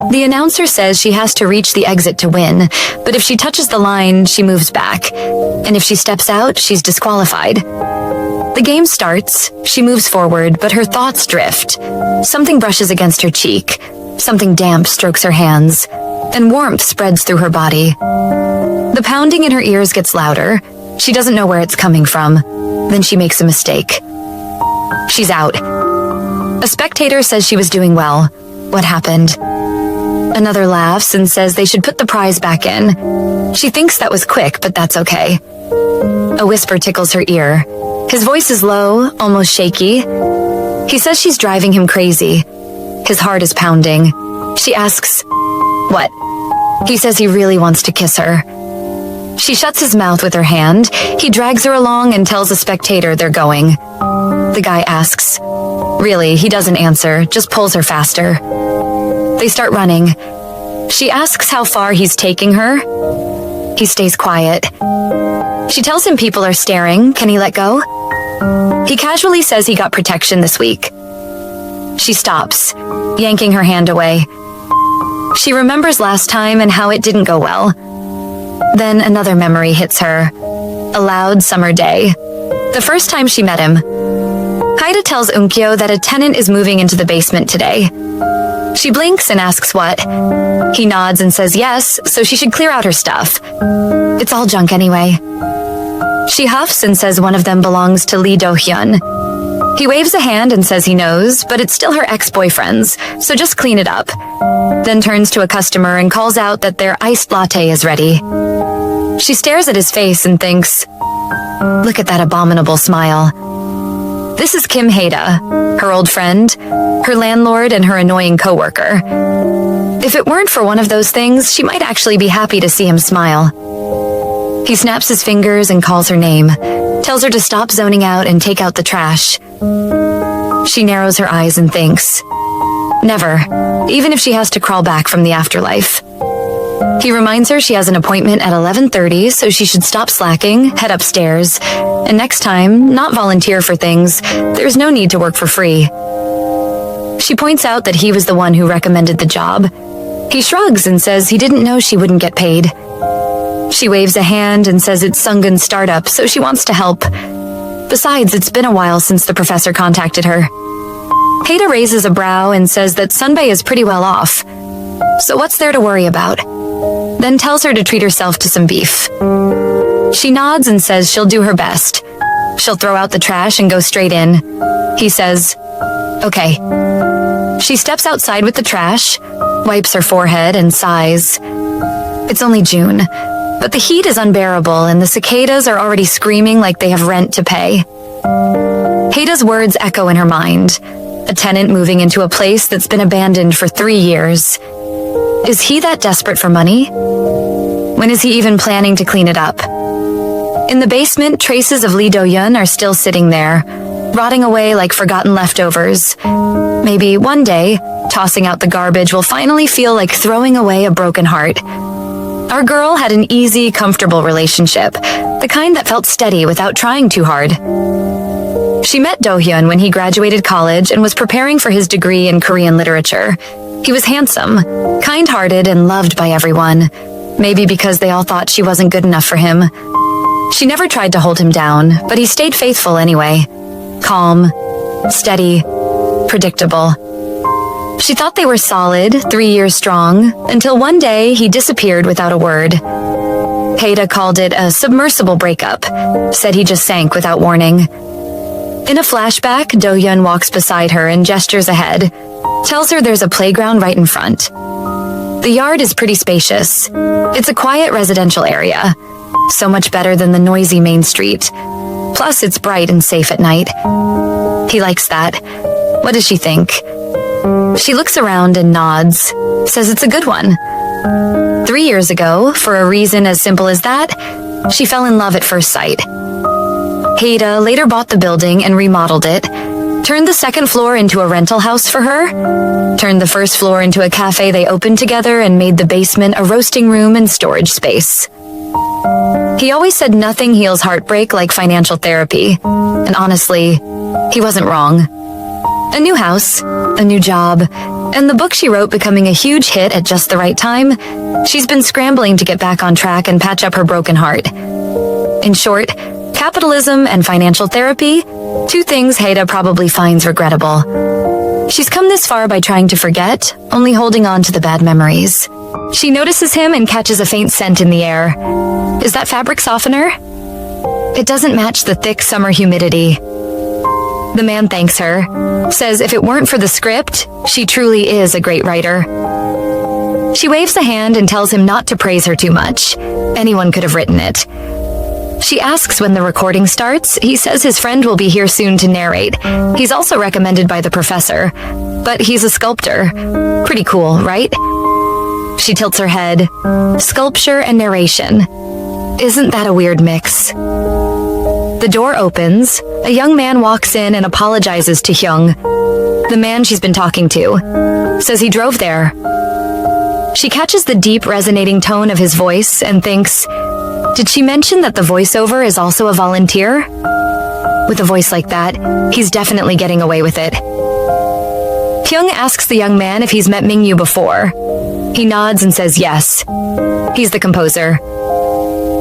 The announcer says she has to reach the exit to win, but if she touches the line, she moves back. And if she steps out, she's disqualified. The game starts. She moves forward, but her thoughts drift. Something brushes against her cheek. Something damp strokes her hands. And warmth spreads through her body. The pounding in her ears gets louder. She doesn't know where it's coming from. Then she makes a mistake. She's out. A spectator says she was doing well. What happened? Another laughs and says they should put the prize back in. She thinks that was quick, but that's okay. A whisper tickles her ear. His voice is low, almost shaky. He says she's driving him crazy. His heart is pounding. She asks, "What?" He says he really wants to kiss her. She shuts his mouth with her hand. He drags her along and tells a spectator they're going. The guy asks. Really, he doesn't answer, just pulls her faster. They start running. She asks how far he's taking her. He stays quiet. She tells him people are staring. Can he let go? He casually says he got protection this week. She stops, yanking her hand away. She remembers last time and how it didn't go well. Then another memory hits her. A loud summer day. The first time she met him. Haida tells Unkyo that a tenant is moving into the basement today. She blinks and asks what. He nods and says yes, so she should clear out her stuff. It's all junk anyway. She huffs and says one of them belongs to Lee Do-hyun. He waves a hand and says he knows, but it's still her ex-boyfriend's, so just clean it up. Then turns to a customer and calls out that their iced latte is ready. She stares at his face and thinks, look at that abominable smile. This is Kim Haida, her old friend, her landlord, and her annoying coworker. If it weren't for one of those things, she might actually be happy to see him smile. He snaps his fingers and calls her name, tells her to stop zoning out and take out the trash. She narrows her eyes and thinks, never, even if she has to crawl back from the afterlife. He reminds her she has an appointment at 11:30, so she should stop slacking, head upstairs, and next time, not volunteer for things. There's no need to work for free. She points out that he was the one who recommended the job. He shrugs and says he didn't know she wouldn't get paid. She waves a hand and says it's Sungun's startup, so she wants to help. Besides, it's been a while since the professor contacted her. Haida raises a brow and says that Sunbae is pretty well off. So what's there to worry about? Then tells her to treat herself to some beef. She nods and says she'll do her best. She'll throw out the trash and go straight in. He says, okay. She steps outside with the trash, wipes her forehead and sighs. It's only June, but the heat is unbearable and the cicadas are already screaming like they have rent to pay. Haida's words echo in her mind. A tenant moving into a place that's been abandoned for 3 years. Is he that desperate for money? When is he even planning to clean it up? In the basement, traces of Lee Do-hyun are still sitting there, rotting away like forgotten leftovers. Maybe one day, tossing out the garbage will finally feel like throwing away a broken heart. Our girl had an easy, comfortable relationship, the kind that felt steady without trying too hard. She met Do-hyun when he graduated college and was preparing for his degree in Korean literature. He was handsome, kind-hearted, and loved by everyone, maybe because they all thought she wasn't good enough for him. She never tried to hold him down, but he stayed faithful anyway. Calm, steady, predictable. She thought they were solid, 3 years strong, until one day he disappeared without a word. Haida called it a submersible breakup, said he just sank without warning. In a flashback, Do-hyun walks beside her and gestures ahead, tells her there's a playground right in front. The yard is pretty spacious. It's a quiet residential area, so much better than the noisy main street. Plus, it's bright and safe at night. He likes that. What does she think? She looks around and nods, says it's a good one. 3 years ago, for a reason as simple as that, she fell in love at first sight. Haida later bought the building and remodeled it, turned the second floor into a rental house for her, turned the first floor into a cafe they opened together, and made the basement a roasting room and storage space. He always said nothing heals heartbreak like financial therapy, and honestly, he wasn't wrong. A new house, a new job, And the book she wrote becoming a huge hit at just the right time, she's been scrambling to get back on track and patch up her broken heart. In short, capitalism and financial therapy, two things Haida probably finds regrettable. She's come this far by trying to forget, only holding on to the bad memories. She notices him and catches a faint scent in the air. Is that fabric softener? It doesn't match the thick summer humidity. The man thanks her, says if it weren't for the script, she truly is a great writer. She waves a hand and tells him not to praise her too much. Anyone could have written it. She asks when the recording starts. He says his friend will be here soon to narrate. He's also recommended by the professor, but he's a sculptor. Pretty cool, right? She tilts her head. Sculpture and narration. Isn't that a weird mix? The door opens. A young man walks in and apologizes to Hyung, the man she's been talking to. Says he drove there. She catches the deep, resonating tone of his voice and thinks, did she mention that the voiceover is also a volunteer? With a voice like that, he's definitely getting away with it. Hyung asks the young man if he's met Mingyu before. He nods and says yes. He's the composer.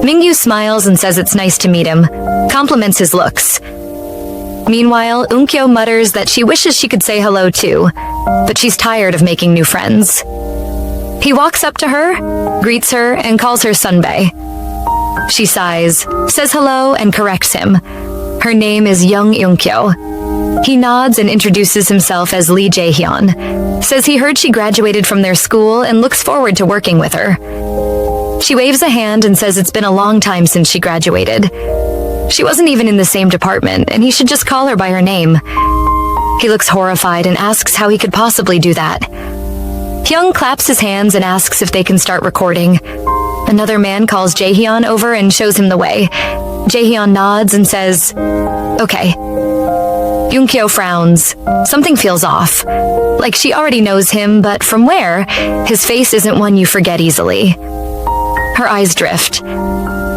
Mingyu smiles and says it's nice to meet him, compliments his looks. Meanwhile, Unkyo mutters that she wishes she could say hello too, but she's tired of making new friends. He walks up to her, greets her, and calls her Sunbae. She sighs, says hello, and corrects him. Her name is Young Unkyo. He nods and introduces himself as Lee Jae-hyun, says he heard she graduated from their school and looks forward to working with her. She waves a hand and says it's been a long time since she graduated. She wasn't even in the same department, and he should just call her by her name. He looks horrified and asks how he could possibly do that. Hyung claps his hands and asks if they can start recording. Another man calls Jae-hyun over and shows him the way. Jae-hyun nods and says, okay. Unkyo frowns. Something feels off. Like she already knows him, but from where? His face isn't one you forget easily. Her eyes drift.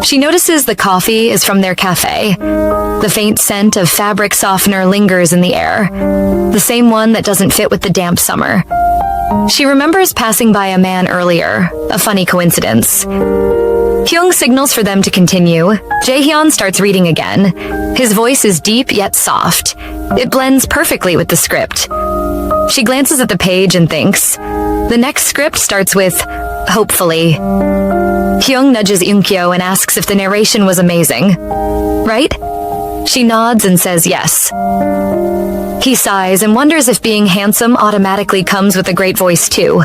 She notices the coffee is from their cafe. The faint scent of fabric softener lingers in the air, the same one that doesn't fit with the damp summer. She remembers passing by a man earlier, a funny coincidence. Hyung signals for them to continue. Jae-hyun starts reading again. His voice is deep yet soft. It blends perfectly with the script. She glances at the page and thinks. The next script starts with, hopefully. Hyung nudges Unkyo and asks if the narration was amazing. Right? She nods and says yes. He sighs and wonders if being handsome automatically comes with a great voice too.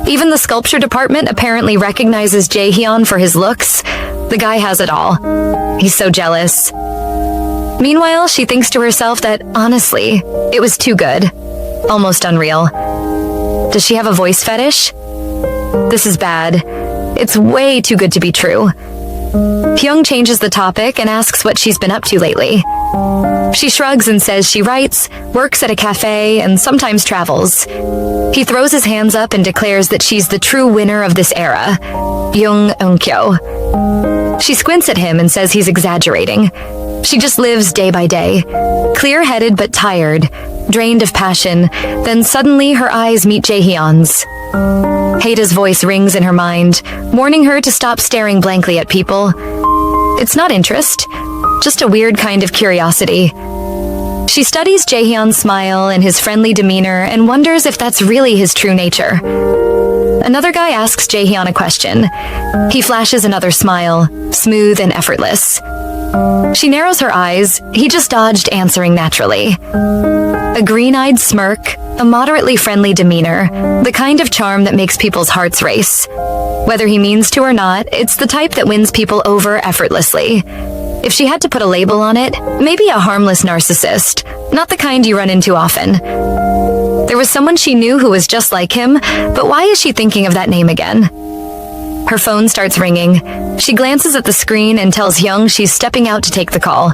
Even the sculpture department apparently recognizes Jae-hyun for his looks. The guy has it all. He's so jealous. Meanwhile, she thinks to herself that, honestly, it was too good. Almost unreal. Does she have a voice fetish? This is bad. It's way too good to be true. Hyung changes the topic and asks what she's been up to lately. She shrugs and says she writes, works at a cafe, and sometimes travels. He throws his hands up and declares that she's the true winner of this era, Young Unkyo. She squints at him and says he's exaggerating. She just lives day by day, clear-headed but tired, drained of passion. Then suddenly her eyes meet Jae-hyun's. Haida's voice rings in her mind, warning her to stop staring blankly at people. It's not interest, just a weird kind of curiosity. She studies Jae-hyun's smile and his friendly demeanor and wonders if that's really his true nature. Another guy asks Jae-hyun a question. He flashes another smile, smooth and effortless. She narrows her eyes. He just dodged answering naturally. A green-eyed smirk, a moderately friendly demeanor, the kind of charm that makes people's hearts race. Whether he means to or not, it's the type that wins people over effortlessly. If she had to put a label on it, maybe a harmless narcissist, not the kind you run into often. There was someone she knew who was just like him, but why is she thinking of that name again? Her phone starts ringing. She glances at the screen and tells Hyung she's stepping out to take the call.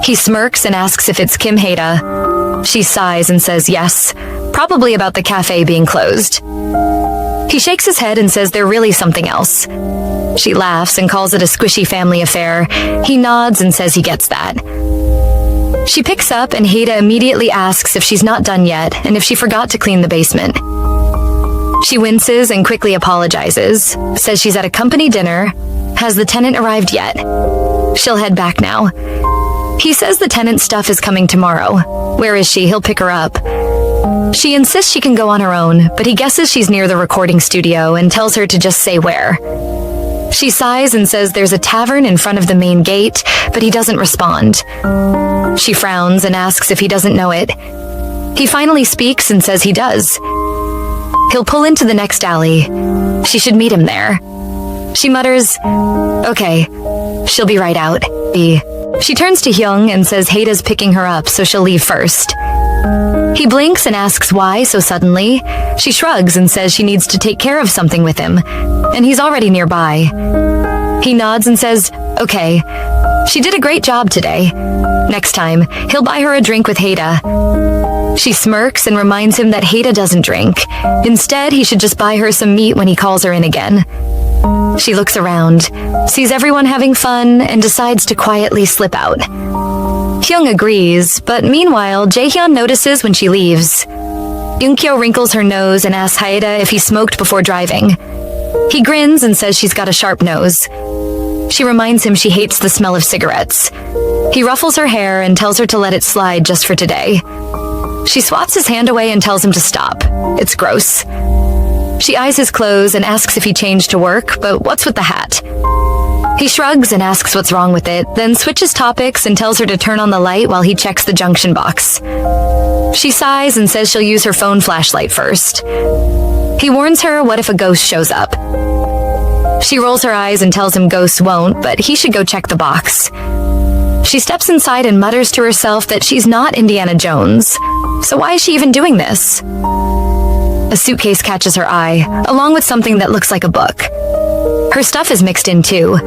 He smirks and asks if it's Kim Haida. She sighs and says yes, probably about the cafe being closed. He shakes his head and says they're really something else. She laughs and calls it a squishy family affair. He nods and says he gets that. She picks up and Haida immediately asks if she's not done yet and if she forgot to clean the basement. She winces and quickly apologizes, says she's at a company dinner. Has the tenant arrived yet? She'll head back now. He says the tenant stuff is coming tomorrow. Where is she? He'll pick her up. She insists she can go on her own, but he guesses she's near the recording studio and tells her to just say where. She sighs and says there's a tavern in front of the main gate, but he doesn't respond. She frowns and asks if he doesn't know it. He finally speaks and says he does. He'll pull into the next alley. She should meet him there. She mutters, "Okay, she'll be right out." She turns to Hyung and says Haida's picking her up, so she'll leave first. He blinks and asks why so suddenly. She shrugs and says she needs to take care of something with him, and he's already nearby. He nods and says, "Okay, she did a great job today. Next time, he'll buy her a drink with Haida." She smirks and reminds him that Haida doesn't drink. Instead, he should just buy her some meat when he calls her in again. She looks around, sees everyone having fun, and decides to quietly slip out. Hyung agrees, but meanwhile, Jaehyun notices when she leaves. Eun-kyo wrinkles her nose and asks Haida if he smoked before driving. He grins and says she's got a sharp nose. She reminds him she hates the smell of cigarettes. He ruffles her hair and tells her to let it slide just for today. She swats his hand away and tells him to stop. It's gross. She eyes his clothes and asks if he changed to work, but what's with the hat? He shrugs and asks what's wrong with it, then switches topics and tells her to turn on the light while he checks the junction box. She sighs and says she'll use her phone flashlight first. He warns her what if a ghost shows up. She rolls her eyes and tells him ghosts won't, but he should go check the box. She steps inside and mutters to herself that she's not Indiana Jones. So why is she even doing this? A suitcase catches her eye, along with something that looks like a book. Her stuff is mixed in too,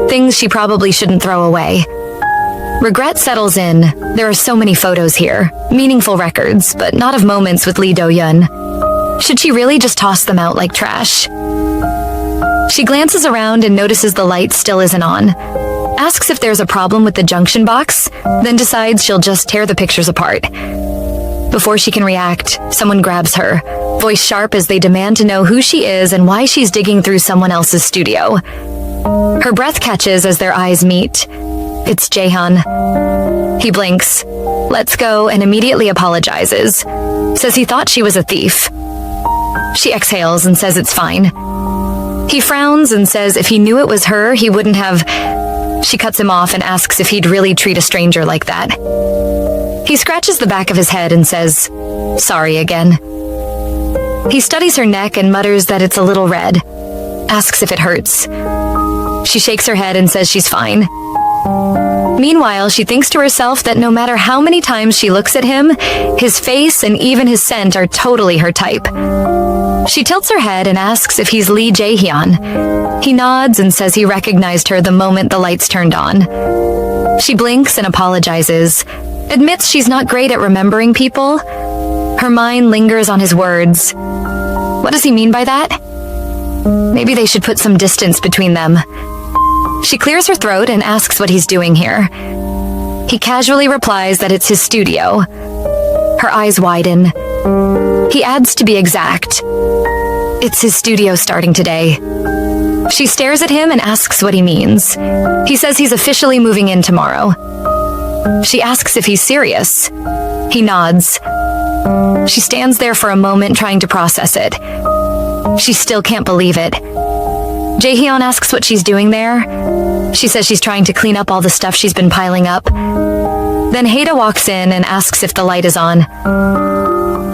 things she probably shouldn't throw away. Regret settles in. There are so many photos here, meaningful records, but not of moments with Lee Do-yeon. Should she really just toss them out like trash? She glances around and notices the light still isn't on. Asks if there's a problem with the junction box, then decides she'll just tear the pictures apart. Before she can react, someone grabs her, voice sharp as they demand to know who she is and why she's digging through someone else's studio. Her breath catches as their eyes meet. It's Jaehyun. He blinks, lets go, and immediately apologizes. Says he thought she was a thief. She exhales and says it's fine. He frowns and says if he knew it was her, he wouldn't have... She cuts him off and asks if he'd really treat a stranger like that. He scratches the back of his head and says, "Sorry again." He studies her neck and mutters that it's a little red. Asks if it hurts. She shakes her head and says she's fine. Meanwhile, she thinks to herself that no matter how many times she looks at him, his face and even his scent are totally her type. She tilts her head and asks if he's Lee Jae-hyun. He nods and says he recognized her the moment the lights turned on. She blinks and apologizes, admits she's not great at remembering people. Her mind lingers on his words. What does he mean by that? Maybe they should put some distance between them. She clears her throat and asks what he's doing here. He casually replies that it's his studio. Her eyes widen. He adds to be exact. It's his studio starting today. She stares at him and asks what he means. He says he's officially moving in tomorrow. She asks if he's serious. He nods. She stands there for a moment trying to process it. She still can't believe it. Jaehyun asks what she's doing there. She says she's trying to clean up all the stuff she's been piling up. Then Haida walks in and asks if the light is on.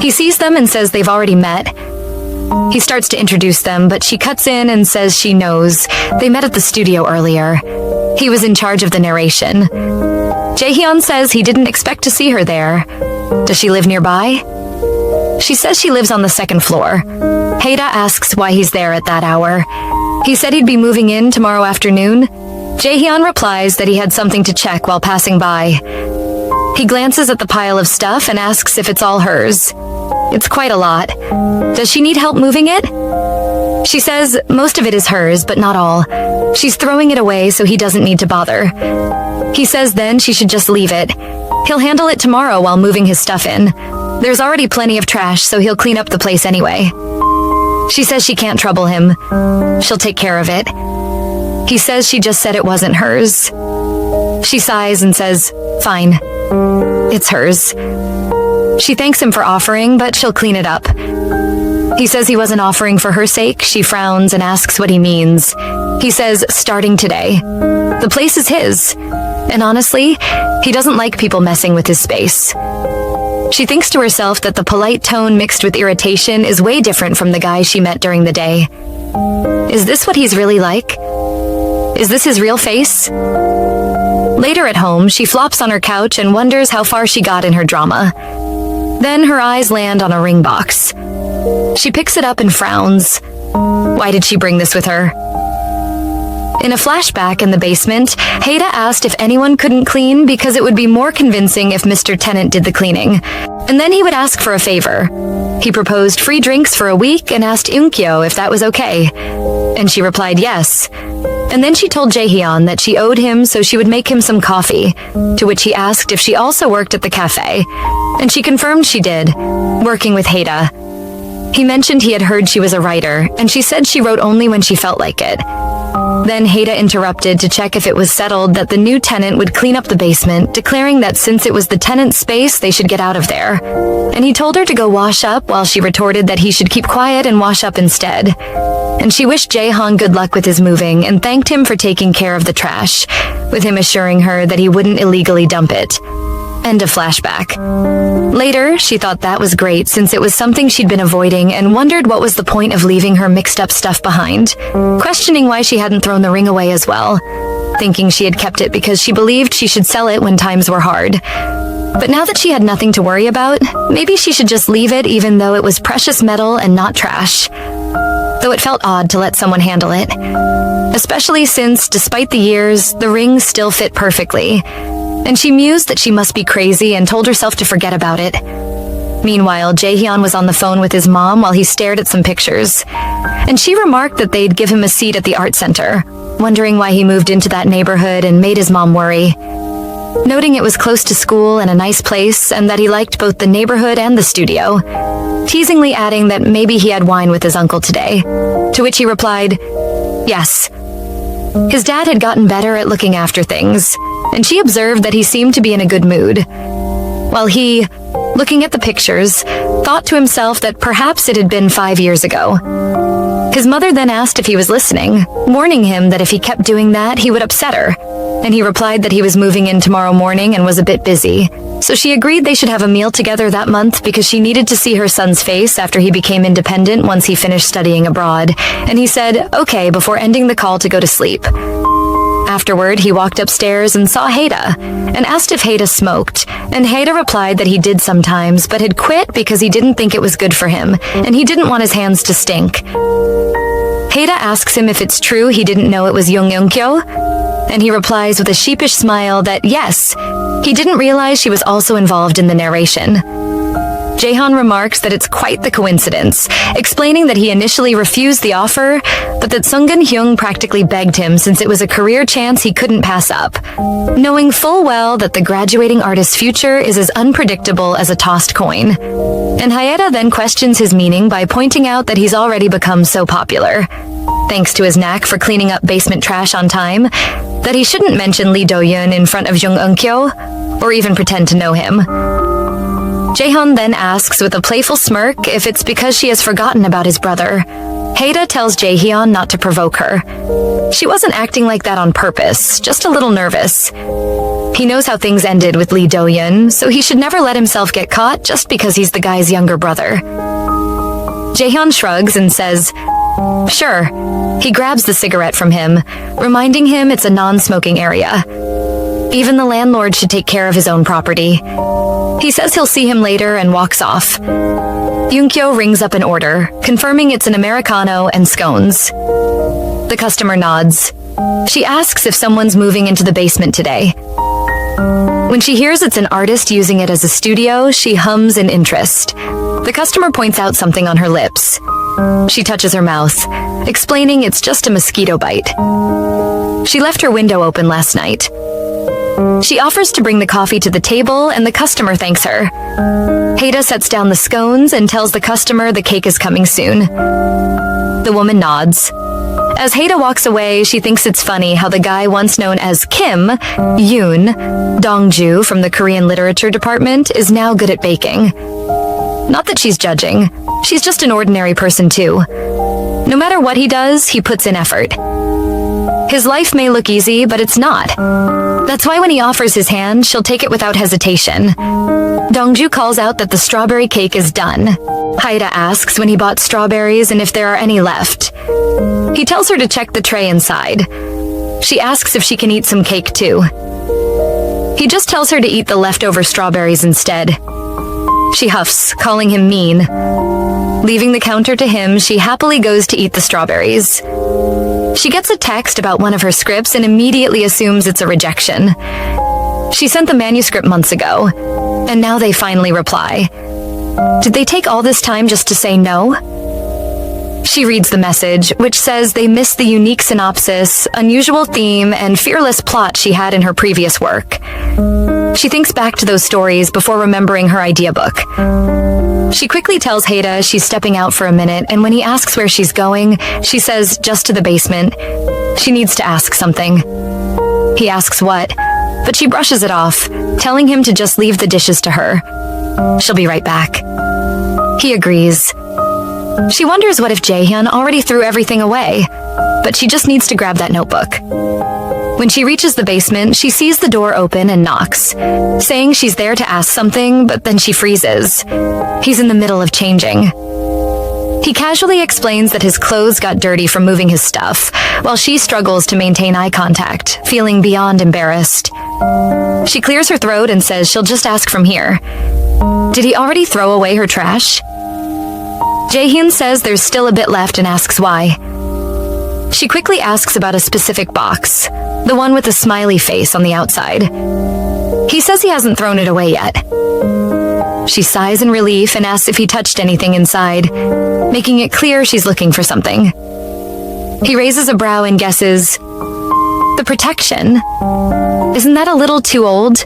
He sees them and says they've already met. He starts to introduce them, but she cuts in and says she knows. They met at the studio earlier. He was in charge of the narration. Jaehyun says he didn't expect to see her there. Does she live nearby? She says she lives on the second floor. Haida asks why he's there at that hour. He said he'd be moving in tomorrow afternoon. Jaehyun replies that he had something to check while passing by. He glances at the pile of stuff and asks if it's all hers. It's quite a lot. Does she need help moving it? She says most of it is hers, but not all. She's throwing it away so he doesn't need to bother. He says then she should just leave it. He'll handle it tomorrow while moving his stuff in. There's already plenty of trash, so he'll clean up the place anyway. She says she can't trouble him. She'll take care of it. He says she just said it wasn't hers. She sighs and says, fine. It's hers. She thanks him for offering, but she'll clean it up. He says he wasn't offering for her sake. She frowns and asks what he means. He says, starting today. The place is his. And honestly, he doesn't like people messing with his space. She thinks to herself that the polite tone mixed with irritation is way different from the guy she met during the day. Is this what he's really like? Is this his real face? Later at home, she flops on her couch and wonders how far she got in her drama. Then her eyes land on a ring box. She picks it up and frowns. Why did she bring this with her? In a flashback in the basement, Haida asked if anyone couldn't clean because it would be more convincing if Mr. Tenant did the cleaning. And then he would ask for a favor. He proposed free drinks for a week and asked Unkyo if that was okay. And she replied yes. And then she told Jaehyun that she owed him, so she would make him some coffee, to which he asked if she also worked at the cafe. And she confirmed she did, working with Haida. He mentioned he had heard she was a writer, and she said she wrote only when she felt like it. Then Haida interrupted to check if it was settled that the new tenant would clean up the basement, declaring that since it was the tenant's space, they should get out of there. And he told her to go wash up, while she retorted that he should keep quiet and wash up instead. And she wished Jaehyun good luck with his moving and thanked him for taking care of the trash, with him assuring her that he wouldn't illegally dump it. End of flashback. Later, she thought that was great since it was something she'd been avoiding and wondered what was the point of leaving her mixed up stuff behind, questioning why she hadn't thrown the ring away as well, thinking she had kept it because she believed she should sell it when times were hard. But now that she had nothing to worry about, maybe she should just leave it even though it was precious metal and not trash. Though it felt odd to let someone handle it. Especially since, despite the years, the ring still fit perfectly. And she mused that she must be crazy and told herself to forget about it. Meanwhile, Jaehyun was on the phone with his mom while he stared at some pictures. And she remarked that they'd give him a seat at the art center, wondering why he moved into that neighborhood and made his mom worry. Noting it was close to school and a nice place, and that he liked both the neighborhood and the studio. Teasingly adding that maybe he had wine with his uncle today. To which he replied, yes. His dad had gotten better at looking after things, and she observed that he seemed to be in a good mood. While he, looking at the pictures, thought to himself that perhaps it had been 5 years ago. His mother then asked if he was listening, warning him that if he kept doing that, he would upset her, and he replied that he was moving in tomorrow morning and was a bit busy. So she agreed they should have a meal together that month because she needed to see her son's face after he became independent once he finished studying abroad, and he said, okay, before ending the call to go to sleep. Afterward, he walked upstairs and saw Haida, and asked if Haida smoked, and Haida replied that he did sometimes, but had quit because he didn't think it was good for him, and he didn't want his hands to stink. Haida asks him if it's true he didn't know it was Jung Eun-kyo, and he replies with a sheepish smile that yes, he didn't realize she was also involved in the narration. Jaehyun remarks that it's quite the coincidence, explaining that he initially refused the offer, but that Sungun Hyung practically begged him since it was a career chance he couldn't pass up, knowing full well that the graduating artist's future is as unpredictable as a tossed coin. And Haida then questions his meaning by pointing out that he's already become so popular, thanks to his knack for cleaning up basement trash on time, that he shouldn't mention Lee Doyun in front of Jung Eun-kyo, or even pretend to know him. Jaehyun then asks with a playful smirk if it's because she has forgotten about his brother. Haida tells Jaehyun not to provoke her. She wasn't acting like that on purpose, just a little nervous. He knows how things ended with Lee Doyun, so he should never let himself get caught just because he's the guy's younger brother. Jaehyun shrugs and says, sure. He grabs the cigarette from him, reminding him it's a non-smoking area. Even the landlord should take care of his own property. He says he'll see him later and walks off. Yunkyo rings up an order, confirming it's an Americano and scones. The customer nods. She asks if someone's moving into the basement today. When she hears it's an artist using it as a studio, she hums in interest. The customer points out something on her lips. She touches her mouth, explaining it's just a mosquito bite. She left her window open last night. She offers to bring the coffee to the table, and the customer thanks her. Haida sets down the scones and tells the customer the cake is coming soon. The woman nods. As Haida walks away, she thinks it's funny how the guy once known as Kim, Yoon, Dongju from the Korean literature department, is now good at baking. Not that she's judging. She's just an ordinary person too. No matter what he does, he puts in effort. His life may look easy, but it's not. That's why when he offers his hand, she'll take it without hesitation. Dongju calls out that the strawberry cake is done. Haida asks when he bought strawberries and if there are any left. He tells her to check the tray inside. She asks if she can eat some cake too. He just tells her to eat the leftover strawberries instead. She huffs, calling him mean. Leaving the counter to him, she happily goes to eat the strawberries. She gets a text about one of her scripts and immediately assumes it's a rejection. She sent the manuscript months ago, and now they finally reply. Did they take all this time just to say no? She reads the message, which says they missed the unique synopsis, unusual theme, and fearless plot she had in her previous work. She thinks back to those stories before remembering her idea book. She quickly tells Haida she's stepping out for a minute, and when he asks where she's going, she says just to the basement. She needs to ask something. He asks what, but she brushes it off, telling him to just leave the dishes to her. She'll be right back. He agrees. She wonders what if Jaehyun already threw everything away, but she just needs to grab that notebook. When she reaches the basement, she sees the door open and knocks, saying she's there to ask something, but then she freezes. He's in the middle of changing. He casually explains that his clothes got dirty from moving his stuff, while she struggles to maintain eye contact, feeling beyond embarrassed. She clears her throat and says she'll just ask from here. Did he already throw away her trash? Jaehyun says there's still a bit left and asks why. She quickly asks about a specific box, the one with the smiley face on the outside. He says he hasn't thrown it away yet. She sighs in relief and asks if he touched anything inside, making it clear she's looking for something. He raises a brow and guesses, the protection? Isn't that a little too old?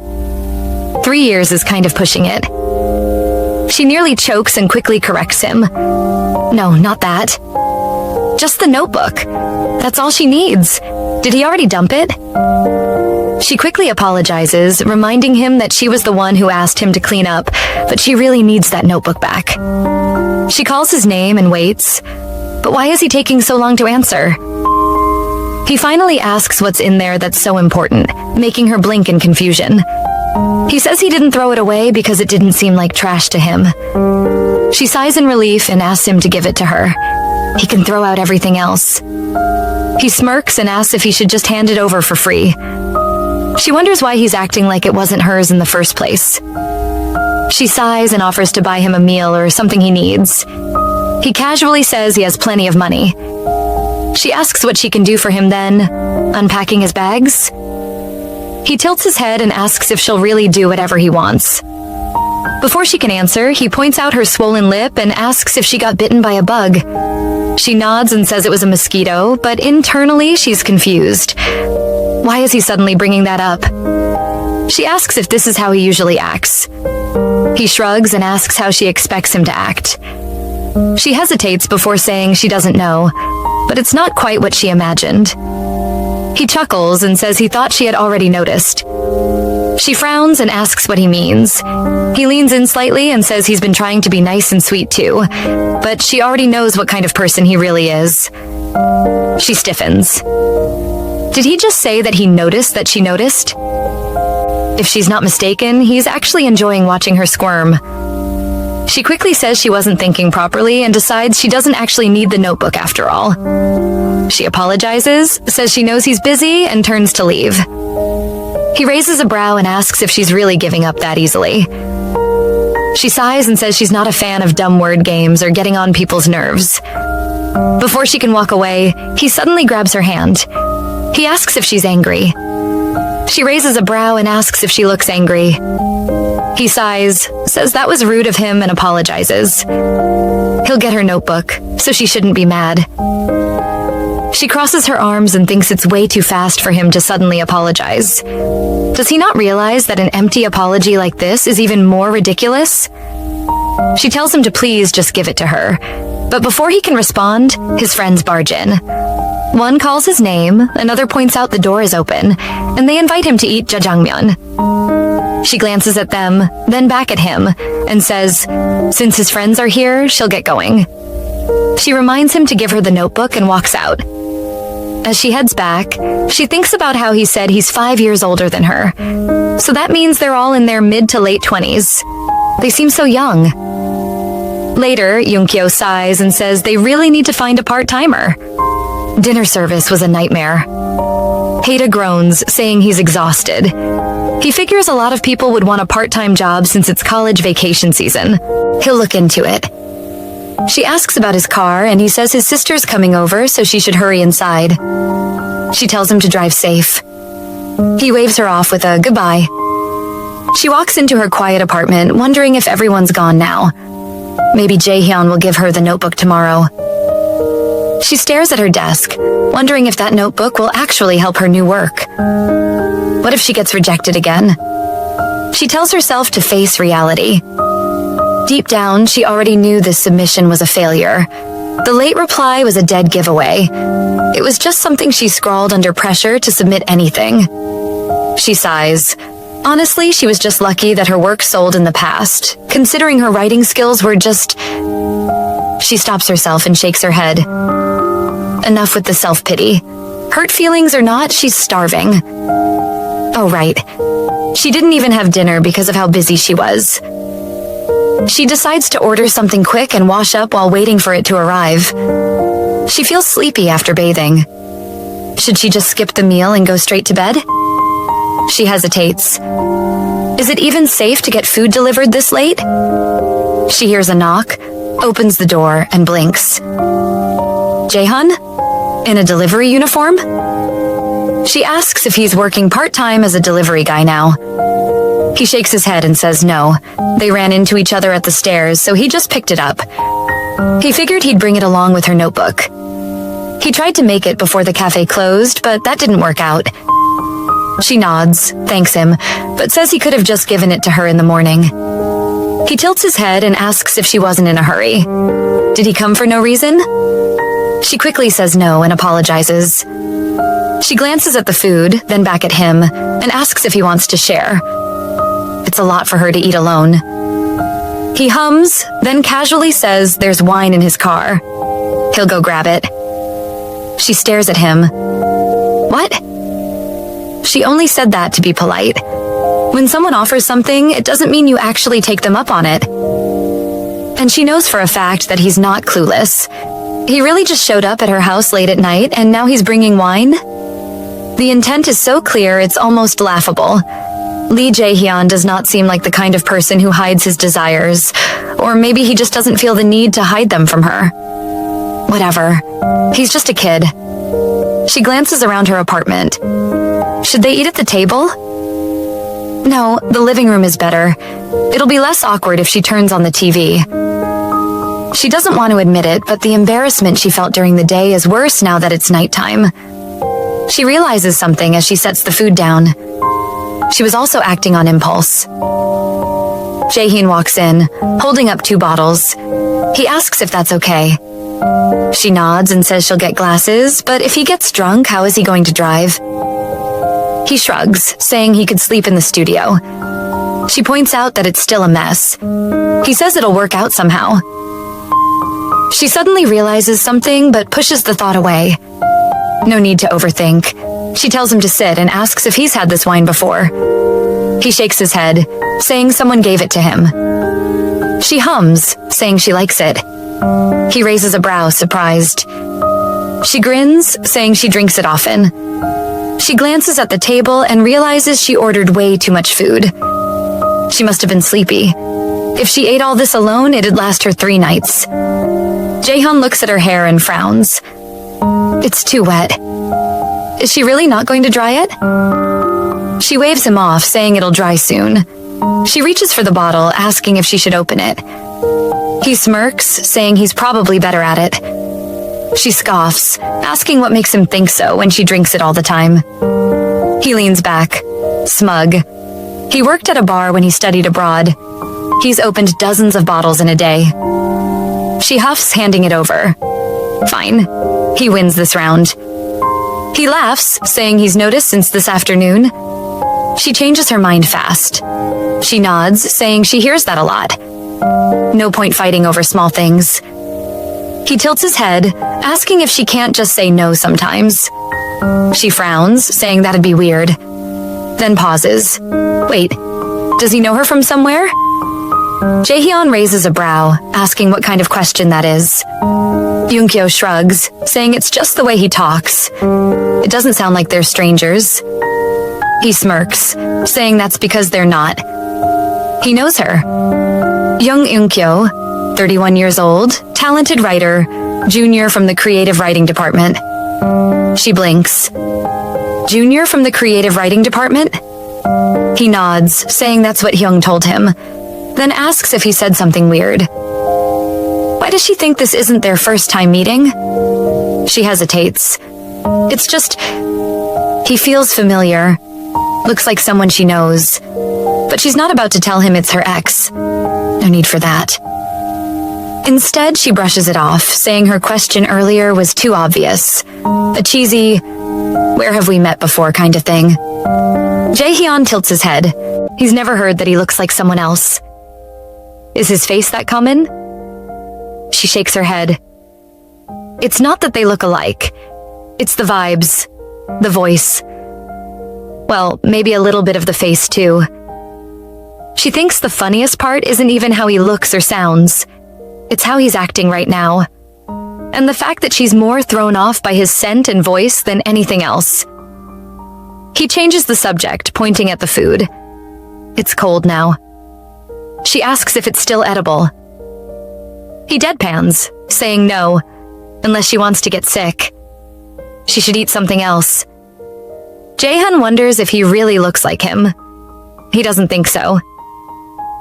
3 years is kind of pushing it. She nearly chokes and quickly corrects him. No, not that. Just the notebook. That's all she needs. Did he already dump it? She quickly apologizes, reminding him that she was the one who asked him to clean up, but she really needs that notebook back. She calls his name and waits, but why is he taking so long to answer? He finally asks what's in there that's so important, making her blink in confusion. He says he didn't throw it away because it didn't seem like trash to him. She sighs in relief and asks him to give it to her. He can throw out everything else. He smirks and asks if he should just hand it over for free. She wonders why he's acting like it wasn't hers in the first place. She sighs and offers to buy him a meal or something he needs. He casually says he has plenty of money. She asks what she can do for him then, unpacking his bags. He tilts his head and asks if she'll really do whatever he wants. Before she can answer, he points out her swollen lip and asks if she got bitten by a bug. She nods and says it was a mosquito, but internally she's confused. Why is he suddenly bringing that up? She asks if this is how he usually acts. He shrugs and asks how she expects him to act. She hesitates before saying she doesn't know, but it's not quite what she imagined. He chuckles and says he thought she had already noticed. She frowns and asks what he means. He leans in slightly and says he's been trying to be nice and sweet too, but she already knows what kind of person he really is. She stiffens. Did he just say that he noticed that she noticed? If she's not mistaken, he's actually enjoying watching her squirm. She quickly says she wasn't thinking properly and decides she doesn't actually need the notebook after all. She apologizes, says she knows he's busy, and turns to leave. He raises a brow and asks if she's really giving up that easily. She sighs and says she's not a fan of dumb word games or getting on people's nerves. Before she can walk away, he suddenly grabs her hand. He asks if she's angry. She raises a brow and asks if she looks angry. He sighs, says that was rude of him, and apologizes. He'll get her notebook, so she shouldn't be mad. She crosses her arms and thinks it's way too fast for him to suddenly apologize. Does he not realize that an empty apology like this is even more ridiculous? She tells him to please just give it to her, but before he can respond, his friends barge in. One calls his name, another points out the door is open, and they invite him to eat jjajangmyeon. She glances at them, then back at him, and says, since his friends are here, she'll get going. She reminds him to give her the notebook and walks out. As she heads back, she thinks about how he said he's 5 years older than her. So that means they're all in their mid to late 20s. They seem so young. Later, Yunkyo sighs and says they really need to find a part-timer. Dinner service was a nightmare. Haida groans, saying he's exhausted. He figures a lot of people would want a part-time job since it's college vacation season. He'll look into it. She asks about his car, and he says his sister's coming over, so she should hurry inside. She tells him to drive safe. He waves her off with a goodbye. She walks into her quiet apartment, wondering if everyone's gone now. Maybe Jaehyun will give her the notebook tomorrow. She stares at her desk, wondering if that notebook will actually help her new work. What if she gets rejected again? She tells herself to face reality. Deep down, she already knew this submission was a failure. The late reply was a dead giveaway. It was just something she scrawled under pressure to submit anything. She sighs. Honestly, she was just lucky that her work sold in the past, considering her writing skills were just... She stops herself and shakes her head. Enough with the self-pity. Hurt feelings or not, she's starving. Oh, right. She didn't even have dinner because of how busy she was. She decides to order something quick and wash up while waiting for it to arrive. She feels sleepy after bathing. Should she just skip the meal and go straight to bed? She hesitates. Is it even safe to get food delivered this late? She hears a knock, opens the door, and blinks. Jaehyun? In a delivery uniform? She asks if he's working part-time as a delivery guy now. He shakes his head and says no. They ran into each other at the stairs, so he just picked it up. He figured he'd bring it along with her notebook. He tried to make it before the cafe closed, but that didn't work out. She nods, thanks him, but says he could have just given it to her in the morning. He tilts his head and asks if she wasn't in a hurry. Did he come for no reason? She quickly says no and apologizes. She glances at the food, then back at him, and asks if he wants to share. It's a lot for her to eat alone. He hums, then casually says there's wine in his car. He'll go grab it. She stares at him. What? She only said that to be polite. When someone offers something, it doesn't mean you actually take them up on it. And she knows for a fact that he's not clueless. He really just showed up at her house late at night, and now he's bringing wine? The intent is so clear, it's almost laughable. Lee Jaehyun does not seem like the kind of person who hides his desires, or maybe he just doesn't feel the need to hide them from her. Whatever. He's just a kid. She glances around her apartment. Should they eat at the table? No, the living room is better. It'll be less awkward if she turns on the TV. She doesn't want to admit it, but the embarrassment she felt during the day is worse now that it's nighttime. She realizes something as she sets the food down. She was also acting on impulse. Jaehyun walks in, holding up 2 bottles. He asks if that's okay. She nods and says she'll get glasses, but if he gets drunk, how is he going to drive? He shrugs, saying he could sleep in the studio. She points out that it's still a mess. He says it'll work out somehow. She suddenly realizes something, but pushes the thought away. No need to overthink. She tells him to sit and asks if he's had this wine before. He shakes his head, saying someone gave it to him. She hums, saying she likes it. He raises a brow, surprised. She grins, saying she drinks it often. She glances at the table and realizes she ordered way too much food. She must have been sleepy. If she ate all this alone, it'd last her 3 nights. Jaehyun looks at her hair and frowns. It's too wet. Is she really not going to dry it? She waves him off, saying it'll dry soon. She reaches for the bottle, asking if she should open it. He smirks, saying he's probably better at it. She scoffs, asking what makes him think so when she drinks it all the time. He leans back, smug. He worked at a bar when he studied abroad. He's opened dozens of bottles in a day. She huffs, handing it over. Fine. He wins this round. He laughs, saying he's noticed since this afternoon. She changes her mind fast. She nods, saying she hears that a lot. No point fighting over small things. He tilts his head, asking if she can't just say no sometimes. She frowns, saying that'd be weird. Then pauses. Wait, does he know her from somewhere? Jaehyun raises a brow, asking what kind of question that is. Yunkyo shrugs, saying it's just the way he talks. It doesn't sound like they're strangers. He smirks, saying that's because they're not. He knows her. Young Yunkyo, 31 years old, talented writer, junior from the creative writing department. She blinks. Junior from the creative writing department? He nods, saying that's what Hyung told him, then asks if he said something weird. Why does she think this isn't their first time meeting? She hesitates. It's just... He feels familiar. Looks like someone she knows. But she's not about to tell him it's her ex. No need for that. Instead, she brushes it off, saying her question earlier was too obvious. A cheesy, where have we met before kind of thing. Jaehyun tilts his head. He's never heard that he looks like someone else. Is his face that common? She shakes her head. It's not that they look alike. It's the vibes, the voice. Well, maybe a little bit of the face too. She thinks the funniest part isn't even how he looks or sounds. It's how he's acting right now. And the fact that she's more thrown off by his scent and voice than anything else. He changes the subject, pointing at the food. It's cold now. She asks if it's still edible. He deadpans, saying no, unless she wants to get sick. She should eat something else. Jaehyun wonders if he really looks like him. He doesn't think so.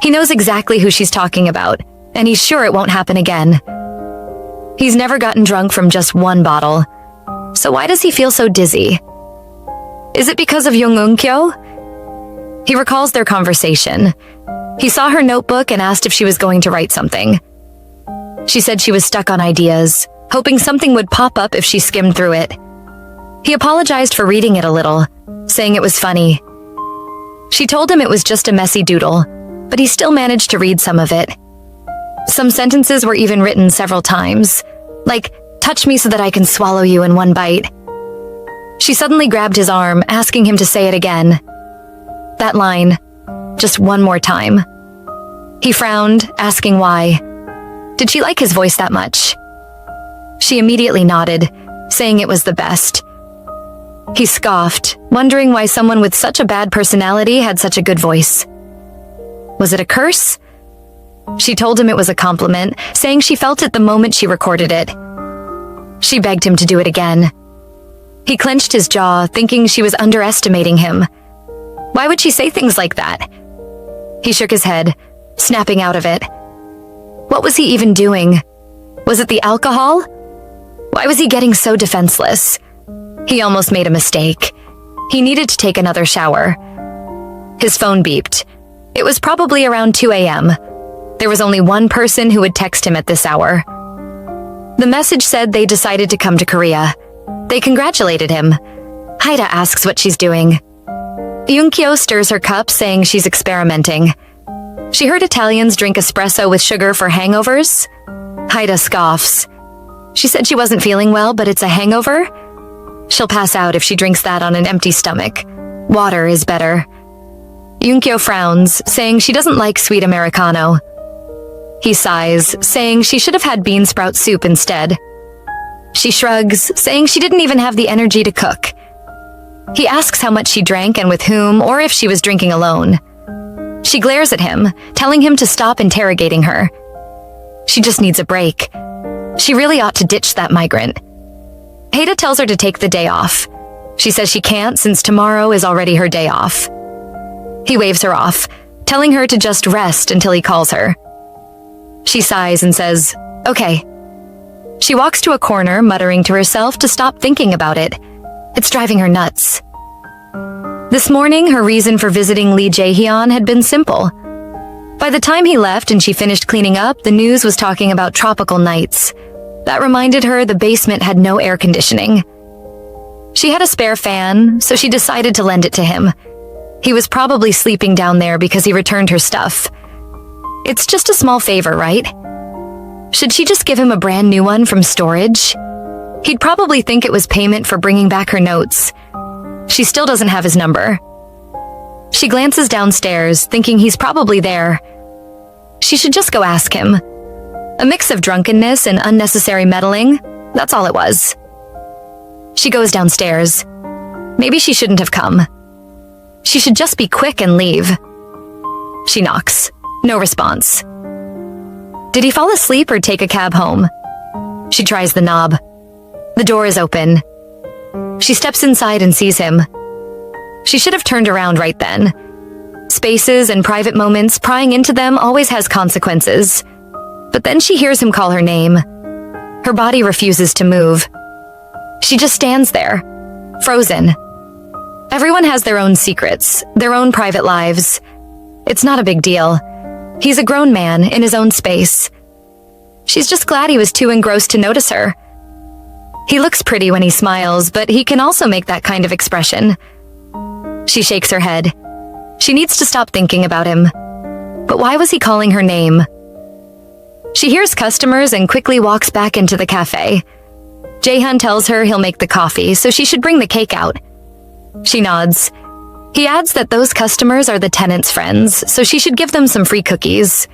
He knows exactly who she's talking about, and he's sure it won't happen again. He's never gotten drunk from just one bottle, so why does he feel so dizzy? Is it because of Jung Eun-kyo? He recalls their conversation. He saw her notebook and asked if she was going to write something. She said she was stuck on ideas, hoping something would pop up if she skimmed through it. He apologized for reading it a little, saying it was funny. She told him it was just a messy doodle, but he still managed to read some of it. Some sentences were even written several times, like, touch me so that I can swallow you in one bite. She suddenly grabbed his arm, asking him to say it again. That line, just one more time. He frowned, asking why. Did she like his voice that much? She immediately nodded, saying it was the best. He scoffed, wondering why someone with such a bad personality had such a good voice. Was it a curse? She told him it was a compliment, saying she felt it the moment she recorded it. She begged him to do it again. He clenched his jaw, thinking she was underestimating him. Why would she say things like that? He shook his head, snapping out of it. What was he even doing? Was it the alcohol? Why was he getting so defenseless? He almost made a mistake. He needed to take another shower. His phone beeped. It was probably around 2 a.m. There was only one person who would text him at this hour. The message said they decided to come to Korea. They congratulated him. Haida asks what she's doing. Yunkyo stirs her cup, saying she's experimenting. She heard Italians drink espresso with sugar for hangovers. Haida scoffs. She said she wasn't feeling well, but it's a hangover. She'll pass out if she drinks that on an empty stomach. Water is better. Yunkyo frowns, saying she doesn't like sweet Americano. He sighs, saying she should have had bean sprout soup instead. She shrugs, saying she didn't even have the energy to cook. He asks how much she drank and with whom, or if she was drinking alone. She glares at him, telling him to stop interrogating her. She just needs a break. She really ought to ditch that migrant. Haida tells her to take the day off. She says she can't since tomorrow is already her day off. He waves her off, telling her to just rest until he calls her. She sighs and says, okay. She walks to a corner, muttering to herself to stop thinking about it. It's driving her nuts. This morning, her reason for visiting Lee Jae-hyun had been simple. By the time he left and she finished cleaning up, the news was talking about tropical nights. That reminded her the basement had no air conditioning. She had a spare fan, so she decided to lend it to him. He was probably sleeping down there because he returned her stuff. It's just a small favor, right? Should she just give him a brand new one from storage? He'd probably think it was payment for bringing back her notes. She still doesn't have his number. She glances downstairs, thinking he's probably there. She should just go ask him. A mix of drunkenness and unnecessary meddling, that's all it was. She goes downstairs. Maybe she shouldn't have come. She should just be quick and leave. She knocks. No response. Did he fall asleep or take a cab home? She tries the knob. The door is open. She steps inside and sees him. She should have turned around right then. Spaces and private moments, prying into them always has consequences. But then she hears him call her name. Her body refuses to move. She just stands there, frozen. Everyone has their own secrets, their own private lives. It's not a big deal. He's a grown man in his own space. She's just glad he was too engrossed to notice her. He looks pretty when he smiles, but he can also make that kind of expression. She shakes her head. She needs to stop thinking about him. But why was he calling her name? She hears customers and quickly walks back into the cafe. Jae-hyun tells her he'll make the coffee, so she should bring the cake out. She nods. He adds that those customers are the tenant's friends, so she should give them some free cookies.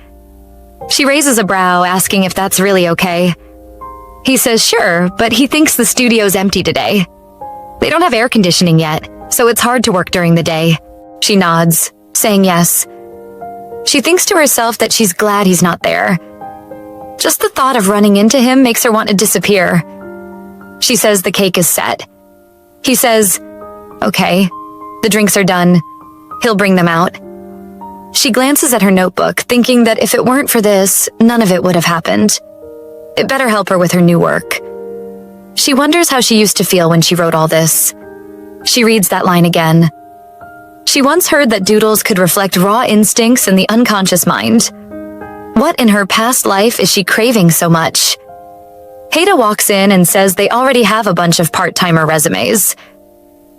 She raises a brow, asking if that's really okay. He says sure, but he thinks the studio's empty today. They don't have air conditioning yet, so it's hard to work during the day. She nods, saying yes. She thinks to herself that she's glad he's not there. Just the thought of running into him makes her want to disappear. She says the cake is set. He says, okay, the drinks are done. He'll bring them out. She glances at her notebook, thinking that if it weren't for this, none of it would have happened. It better help her with her new work. She wonders how she used to feel when she wrote all this. She reads that line again. She once heard that doodles could reflect raw instincts in the unconscious mind. What in her past life is she craving so much? Haida walks in and says they already have a bunch of part-timer resumes.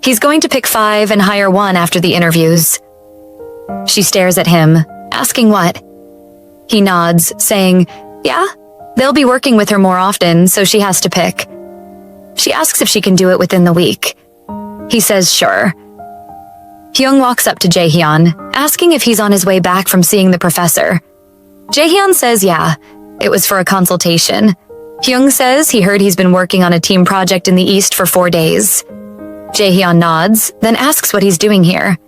He's going to pick 5 and hire 1 after the interviews. She stares at him, asking what? He nods, saying, yeah, they'll be working with her more often, so she has to pick. She asks if she can do it within the week. He says sure. Hyung walks up to Jae-hyun, asking if he's on his way back from seeing the professor. Jae-hyun says yeah, it was for a consultation. Hyung says he heard he's been working on a team project in the East for 4 days. Jae-hyun nods, then asks what he's doing here.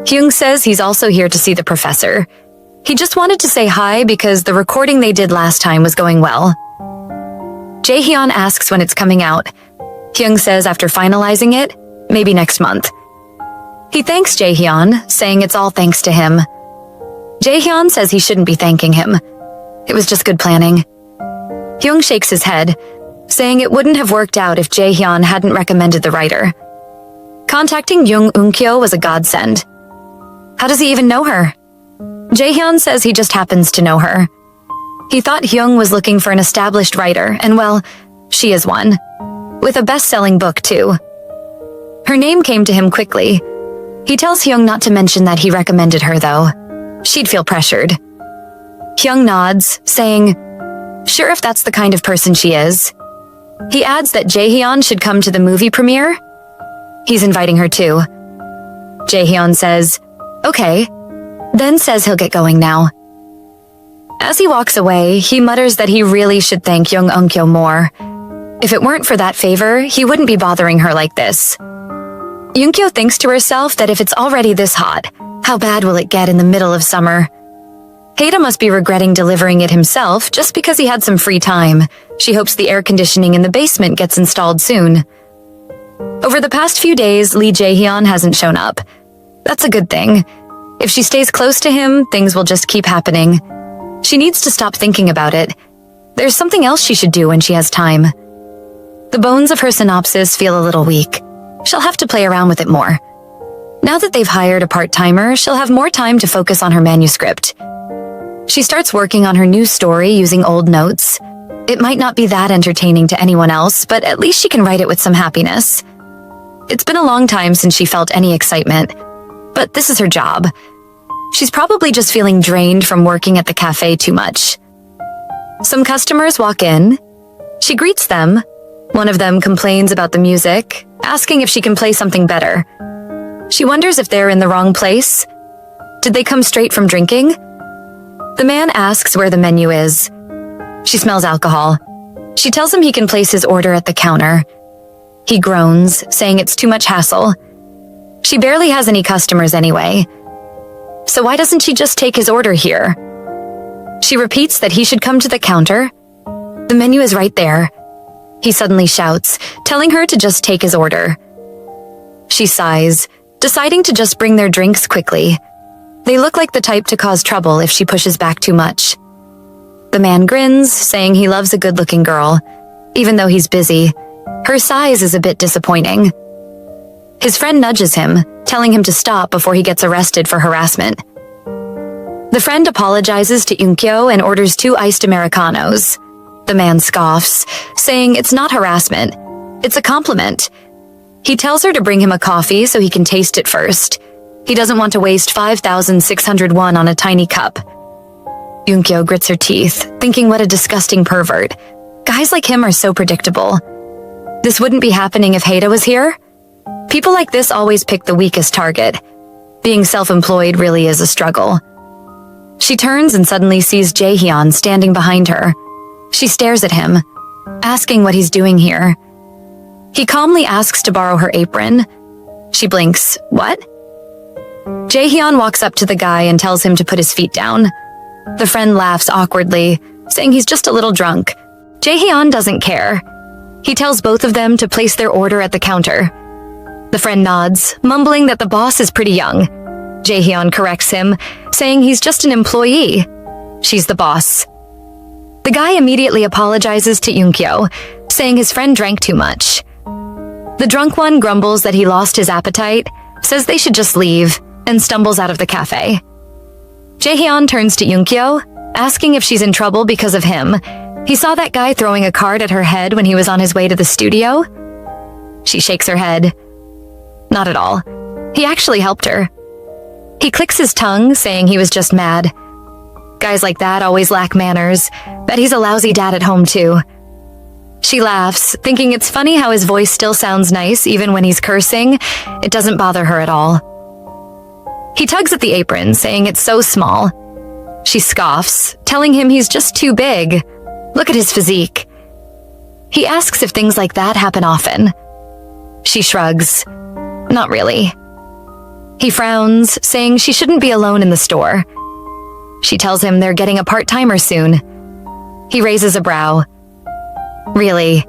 Hyung says he's also here to see the professor. He just wanted to say hi because the recording they did last time was going well. Jae-hyun asks when it's coming out. Hyung says after finalizing it, maybe next month. He thanks Jae-hyun, saying it's all thanks to him. Jae-hyun says he shouldn't be thanking him. It was just good planning. Hyung shakes his head, saying it wouldn't have worked out if Jae-hyun hadn't recommended the writer. Contacting Jung Eun-kyo was a godsend. How does he even know her? Jae-hyun says he just happens to know her. He thought Hyung was looking for an established writer, and well, she is one. With a best-selling book, too. Her name came to him quickly. He tells Hyung not to mention that he recommended her, though. She'd feel pressured. Hyung nods, saying, sure if that's the kind of person she is. He adds that Jae-hyun should come to the movie premiere. He's inviting her too. Jae-hyun says, okay, then says he'll get going now. As he walks away, he mutters that he really should thank Jung Eun-kyo more. If it weren't for that favor, he wouldn't be bothering her like this. Eun-kyo thinks to herself that if it's already this hot, how bad will it get in the middle of summer? Haida must be regretting delivering it himself just because he had some free time. She hopes the air conditioning in the basement gets installed soon. Over the past few days, Lee Jae-hyun hasn't shown up. That's a good thing. If she stays close to him, things will just keep happening. She needs to stop thinking about it. there's something else she should do when she has time. The bones of her synopsis feel a little weak. She'll have to play around with it more. Now that they've hired a part-timer, she'll have more time to focus on her manuscript. She starts working on her new story using old notes. It might not be that entertaining to anyone else, but at least she can write it with some happiness. It's been a long time since she felt any excitement, but this is her job. She's probably just feeling drained from working at the cafe too much. Some customers walk in. She greets them. One of them complains about the music, asking if she can play something better. She wonders if they're in the wrong place. Did they come straight from drinking? The man asks where the menu is. She smells alcohol. She tells him he can place his order at the counter. He groans, saying it's too much hassle. She barely has any customers anyway. So why doesn't she just take his order here? She repeats that he should come to the counter. The menu is right there. He suddenly shouts, telling her to just take his order. She sighs, deciding to just bring their drinks quickly. They look like the type to cause trouble if she pushes back too much. The man grins, saying he loves a good-looking girl. Even though he's busy, her size is a bit disappointing. His friend nudges him, telling him to stop before he gets arrested for harassment. The friend apologizes to Yunkyo and orders 2 iced Americanos. The man scoffs, saying it's not harassment, it's a compliment. He tells her to bring him a coffee so he can taste it first. He doesn't want to waste 5,600 won on a tiny cup. Yunkyo grits her teeth, thinking what a disgusting pervert. Guys like him are so predictable. This wouldn't be happening if Haida was here. People like this always pick the weakest target. Being self-employed really is a struggle. She turns and suddenly sees Jaehyun standing behind her. She stares at him, asking what he's doing here. He calmly asks to borrow her apron. She blinks. What? Jaehyun walks up to the guy and tells him to put his feet down. The friend laughs awkwardly, saying he's just a little drunk. Jaehyun doesn't care. He tells both of them to place their order at the counter. The friend nods, mumbling that the boss is pretty young. Jaehyun corrects him, saying he's just an employee. She's the boss. The guy immediately apologizes to Yunkyo, saying his friend drank too much. The drunk one grumbles that he lost his appetite, says they should just leave, and stumbles out of the cafe. Jaehyun turns to Yunkyo, asking if she's in trouble because of him. He saw that guy throwing a card at her head when he was on his way to the studio. She shakes her head. Not at all. He actually helped her. He clicks his tongue, saying he was just mad. Guys like that always lack manners. Bet he's a lousy dad at home too. She laughs, thinking it's funny how his voice still sounds nice even when he's cursing. It doesn't bother her at all. He tugs at the apron, saying it's so small. She scoffs, telling him he's just too big. Look at his physique. He asks if things like that happen often. She shrugs. Not really. He frowns, saying she shouldn't be alone in the store. She tells him they're getting a part-timer soon. He raises a brow. Really?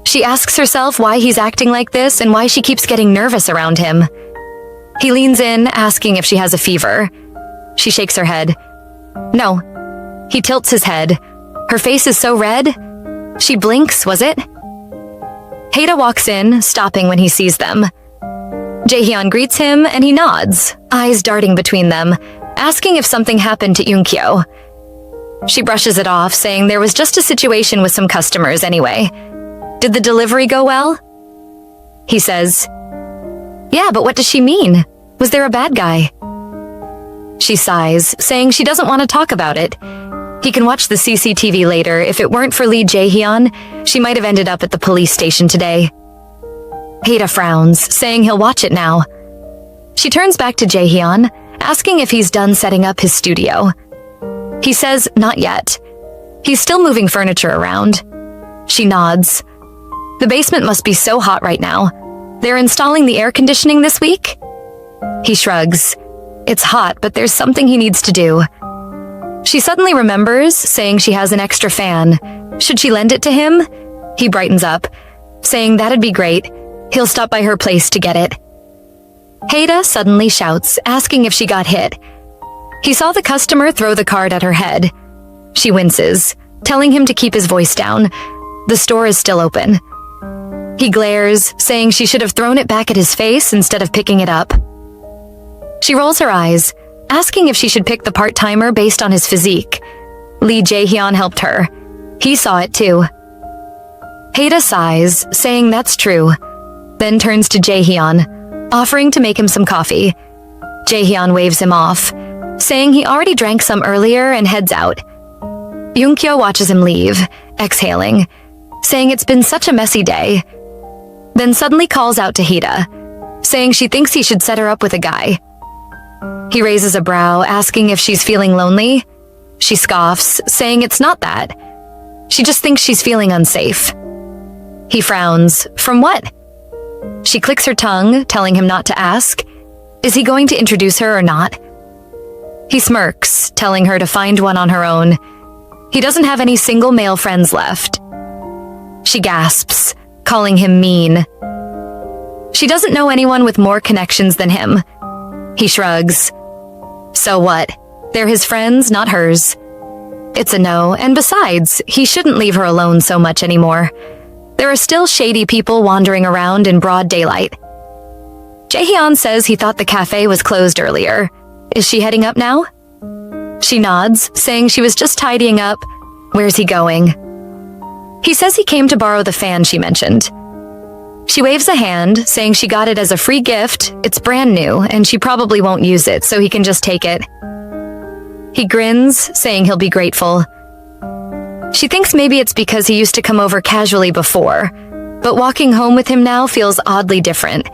She asks herself why he's acting like this and why she keeps getting nervous around him. He leans in, asking if she has a fever. She shakes her head. No. He tilts his head. Her face is so red. She blinks, was it? Haida walks in, stopping when he sees them. Jaehyun greets him and he nods, eyes darting between them, asking if something happened to Yunkyo. She brushes it off, saying there was just a situation with some customers anyway. Did the delivery go well? He says, yeah, but what does she mean? Was there a bad guy? She sighs, saying she doesn't want to talk about it. He can watch the CCTV later. If it weren't for Lee Jaehyun, she might have ended up at the police station today. Haida frowns, saying he'll watch it now. She turns back to Jaehyun, asking if he's done setting up his studio. He says not yet. He's still moving furniture around. She nods. The basement must be so hot right now. They're installing the air conditioning this week? He shrugs. It's hot, but there's something he needs to do. She suddenly remembers, saying she has an extra fan. Should she lend it to him? He brightens up, saying that'd be great. He'll stop by her place to get it. Haida suddenly shouts, asking if she got hit. He saw the customer throw the card at her head. She winces. telling him to keep his voice down. The store is still open. He glares, saying she should have thrown it back at his face instead of picking it up. She rolls her eyes, asking if she should pick the part-timer based on his physique. Lee Jae-hyun helped her. He saw it too. Haida sighs, saying that's true, then turns to Jae-hyun, offering to make him some coffee. Jae-hyun waves him off, saying he already drank some earlier and heads out. Yoon-kyo watches him leave, exhaling, saying it's been such a messy day, then suddenly calls out to Haida, saying she thinks he should set her up with a guy. He raises a brow, asking if she's feeling lonely. She scoffs, saying it's not that. She just thinks she's feeling unsafe. He frowns. From what? She clicks her tongue, telling him not to ask. Is he going to introduce her or not? He smirks, telling her to find one on her own. He doesn't have any single male friends left. She gasps, calling him mean. She doesn't know anyone with more connections than him. He shrugs. So what? They're his friends, not hers. It's a no, and besides, he shouldn't leave her alone so much anymore. There are still shady people wandering around in broad daylight. Jae-hyun says he thought the cafe was closed earlier. Is she heading up now? She nods, saying she was just tidying up. Where's he going? He says he came to borrow the fan she mentioned. She waves a hand, saying she got it as a free gift. It's brand new, and she probably won't use it, so he can just take it. He grins, saying he'll be grateful. She thinks maybe it's because he used to come over casually before, but walking home with him now feels oddly different.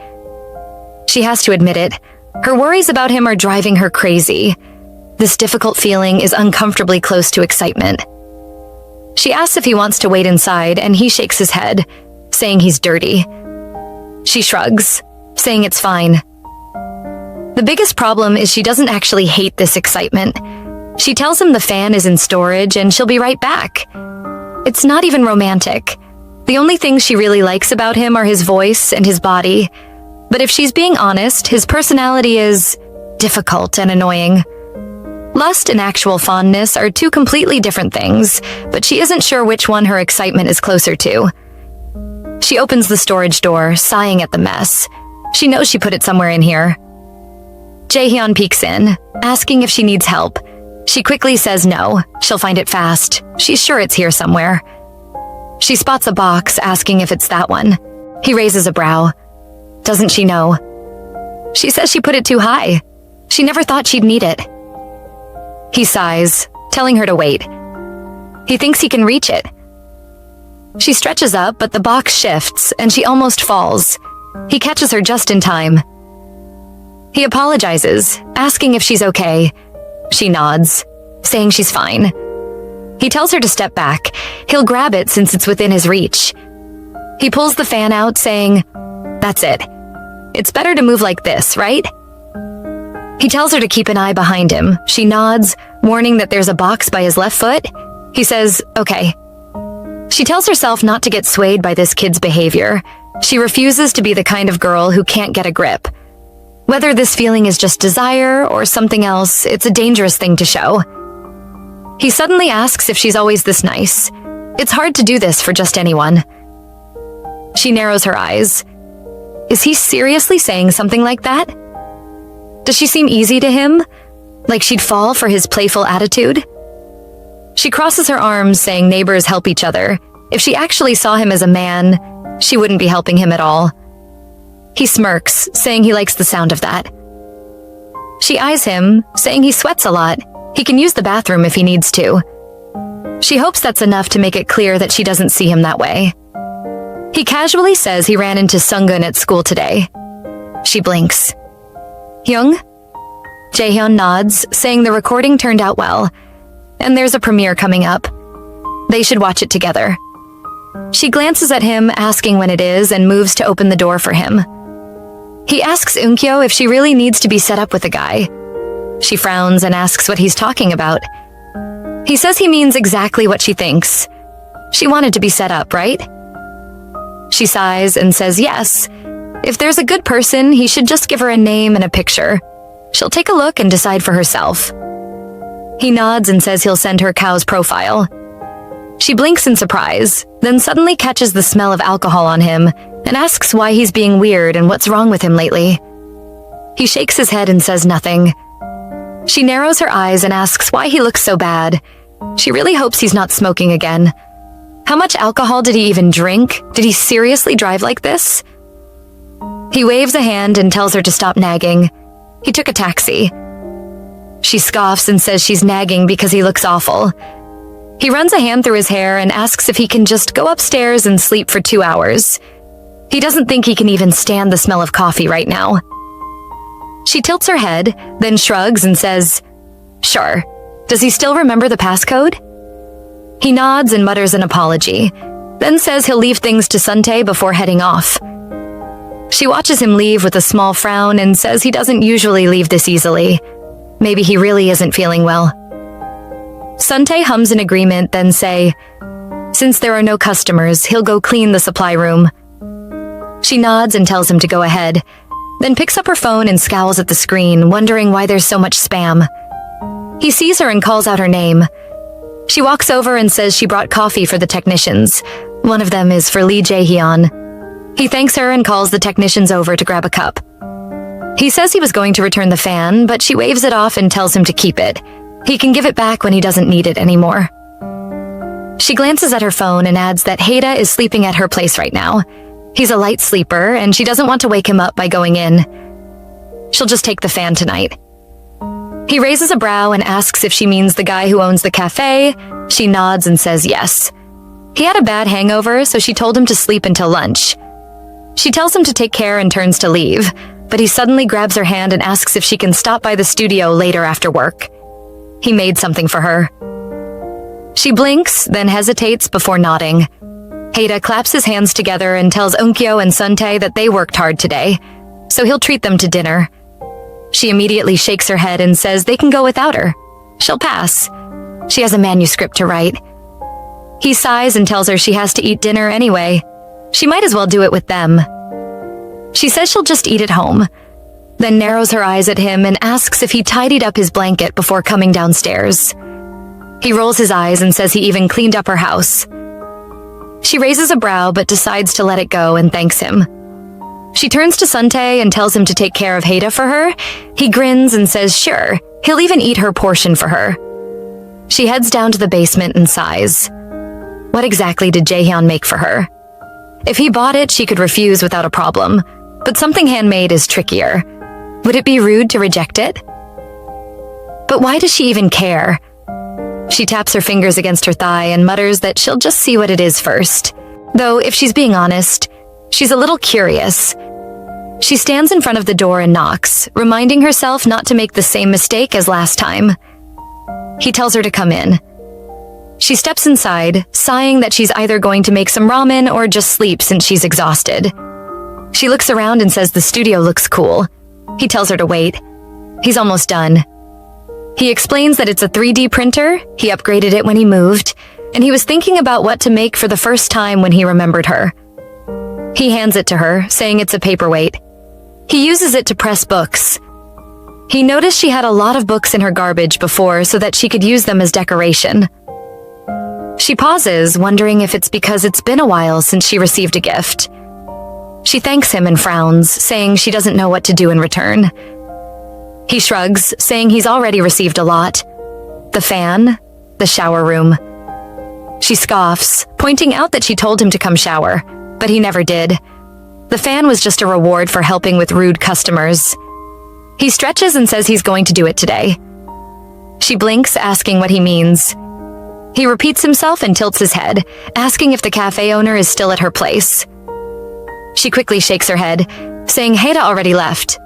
She has to admit it. Her worries about him are driving her crazy. This difficult feeling is uncomfortably close to excitement. She asks if he wants to wait inside, and he shakes his head, saying he's dirty. She shrugs, saying it's fine. The biggest problem is she doesn't actually hate this excitement. She tells him the fan is in storage and she'll be right back. It's not even romantic. The only things she really likes about him are his voice and his body. But if she's being honest, his personality is difficult and annoying. Lust and actual fondness are two completely different things, but she isn't sure which one her excitement is closer to. She opens the storage door, sighing at the mess. She knows she put it somewhere in here. Jae-hyun peeks in, asking if she needs help. She quickly says no, she'll find it fast. She's sure it's here somewhere. She spots a box, asking if it's that one. He raises a brow. Doesn't she know? She says she put it too high. She never thought she'd need it. He sighs, telling her to wait. He thinks he can reach it. She stretches up, but the box shifts, and she almost falls. He catches her just in time. He apologizes, asking if she's okay. She nods, saying she's fine. He tells her to step back. He'll grab it since it's within his reach. He pulls the fan out, saying, "That's it. It's better to move like this, right?" He tells her to keep an eye behind him. She nods, warning that there's a box by his left foot. He says, "Okay." She tells herself not to get swayed by this kid's behavior. She refuses to be the kind of girl who can't get a grip. Whether this feeling is just desire or something else, it's a dangerous thing to show. He suddenly asks if she's always this nice. It's hard to do this for just anyone. She narrows her eyes. Is he seriously saying something like that? Does she seem easy to him? Like she'd fall for his playful attitude? She crosses her arms, saying neighbors help each other. If she actually saw him as a man, she wouldn't be helping him at all. He smirks, saying he likes the sound of that. She eyes him, saying he sweats a lot. He can use the bathroom if he needs to. She hopes that's enough to make it clear that she doesn't see him that way. He casually says he ran into Sungun at school today. She blinks. Hyung? Jaehyun nods, saying the recording turned out well, and there's a premiere coming up. They should watch it together. She glances at him, asking when it is, and moves to open the door for him. He asks Eun-kyo if she really needs to be set up with a guy. She frowns and asks what he's talking about. He says he means exactly what she thinks. She wanted to be set up, right? She sighs and says yes. If there's a good person, he should just give her a name and a picture. She'll take a look and decide for herself. He nods and says he'll send her Kao's profile. She blinks in surprise, then suddenly catches the smell of alcohol on him and asks why he's being weird and what's wrong with him lately. He shakes his head and says nothing. She narrows her eyes and asks why he looks so bad. She really hopes he's not smoking again. How much alcohol did he even drink? Did he seriously drive like this? He waves a hand and tells her to stop nagging. He took a taxi. She scoffs and says she's nagging because he looks awful. He runs a hand through his hair and asks if he can just go upstairs and sleep for 2 hours. He doesn't think he can even stand the smell of coffee right now. She tilts her head, then shrugs and says, "Sure. Does he still remember the passcode?" He nods and mutters an apology, then says he'll leave things to Suntae before heading off. She watches him leave with a small frown and says he doesn't usually leave this easily. Maybe he really isn't feeling well. Suntae hums in agreement, then say, since there are no customers, he'll go clean the supply room. She nods and tells him to go ahead, then picks up her phone and scowls at the screen, wondering why there's so much spam. He sees her and calls out her name. She walks over and says she brought coffee for the technicians. One of them is for Lee Jae-hyun. He thanks her and calls the technicians over to grab a cup. He says he was going to return the fan, but she waves it off and tells him to keep it. He can give it back when he doesn't need it anymore. She glances at her phone and adds that Haida is sleeping at her place right now. He's a light sleeper, and she doesn't want to wake him up by going in. She'll just take the fan tonight. He raises a brow and asks if she means the guy who owns the cafe. She nods and says yes. He had a bad hangover, so she told him to sleep until lunch. She tells him to take care and turns to leave, but he suddenly grabs her hand and asks if she can stop by the studio later after work. He made something for her. She blinks, then hesitates before nodding. Haida claps his hands together and tells Eunkyeo and Suntae that they worked hard today, so he'll treat them to dinner. She immediately shakes her head and says they can go without her. She'll pass. She has a manuscript to write. He sighs and tells her she has to eat dinner anyway. She might as well do it with them. She says she'll just eat at home, then narrows her eyes at him and asks if he tidied up his blanket before coming downstairs. He rolls his eyes and says he even cleaned up her house. She raises a brow but decides to let it go and thanks him. She turns to Suntae and tells him to take care of Haida for her. He grins and says sure, he'll even eat her portion for her. She heads down to the basement and sighs. What exactly did Jaehyun make for her? If he bought it, she could refuse without a problem, but something handmade is trickier. Would it be rude to reject it? But why does she even care? She taps her fingers against her thigh and mutters that she'll just see what it is first. Though, if she's being honest, she's a little curious. She stands in front of the door and knocks, reminding herself not to make the same mistake as last time. He tells her to come in. She steps inside, sighing that she's either going to make some ramen or just sleep since she's exhausted. She looks around and says the studio looks cool. He tells her to wait. He's almost done. He explains that it's a 3D printer, he upgraded it when he moved, and he was thinking about what to make for the first time when he remembered her. He hands it to her, saying it's a paperweight. He uses it to press books. He noticed she had a lot of books in her garbage before so that she could use them as decoration. She pauses, wondering if it's because it's been a while since she received a gift. She thanks him and frowns, saying she doesn't know what to do in return. He shrugs, saying he's already received a lot. The fan, the shower room. She scoffs, pointing out that she told him to come shower, but he never did. The fan was just a reward for helping with rude customers. He stretches and says he's going to do it today. She blinks, asking what he means. He repeats himself and tilts his head, asking if the cafe owner is still at her place. She quickly shakes her head, saying Haida already left.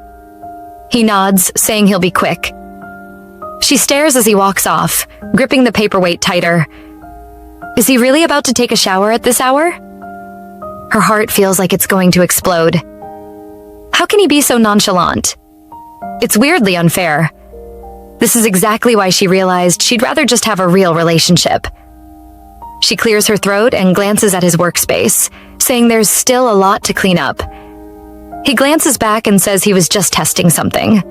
He nods, saying he'll be quick. She stares as he walks off, gripping the paperweight tighter. Is he really about to take a shower at this hour? Her heart feels like it's going to explode. How can he be so nonchalant? It's weirdly unfair. This is exactly why she realized she'd rather just have a real relationship. She clears her throat and glances at his workspace, saying there's still a lot to clean up. He glances back and says he was just testing something.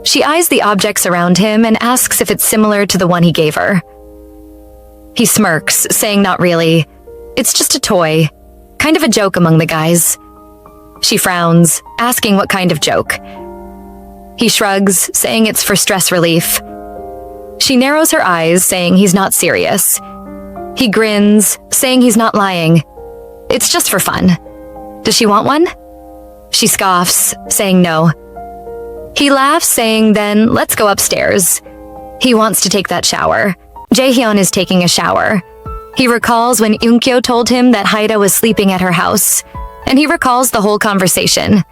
She eyes the objects around him and asks if it's similar to the one he gave her. He smirks, saying not really. It's just a toy. Kind of a joke among the guys. She frowns, asking what kind of joke. He shrugs, saying it's for stress relief. She narrows her eyes, saying he's not serious. He grins, saying he's not lying. It's just for fun. Does she want one? She scoffs, saying no. He laughs, saying then let's go upstairs. He wants to take that shower. Jaehyun is taking a shower. He recalls when Eunkyo told him that Haida was sleeping at her house, and he recalls the whole conversation.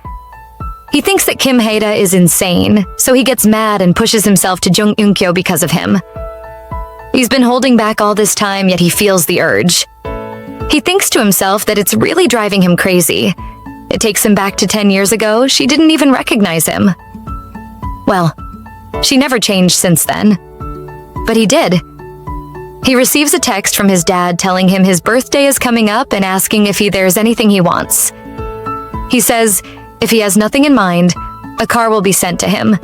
He thinks that Kim Haida is insane, so he gets mad and pushes himself to Jung Eunkyo because of him. He's been holding back all this time, yet he feels the urge. He thinks to himself that it's really driving him crazy. It takes him back to 10 years ago. She didn't even recognize him. Well, she never changed since then. But he did. He receives a text from his dad telling him his birthday is coming up and asking if there's anything he wants. He says if he has nothing in mind, a car will be sent to him.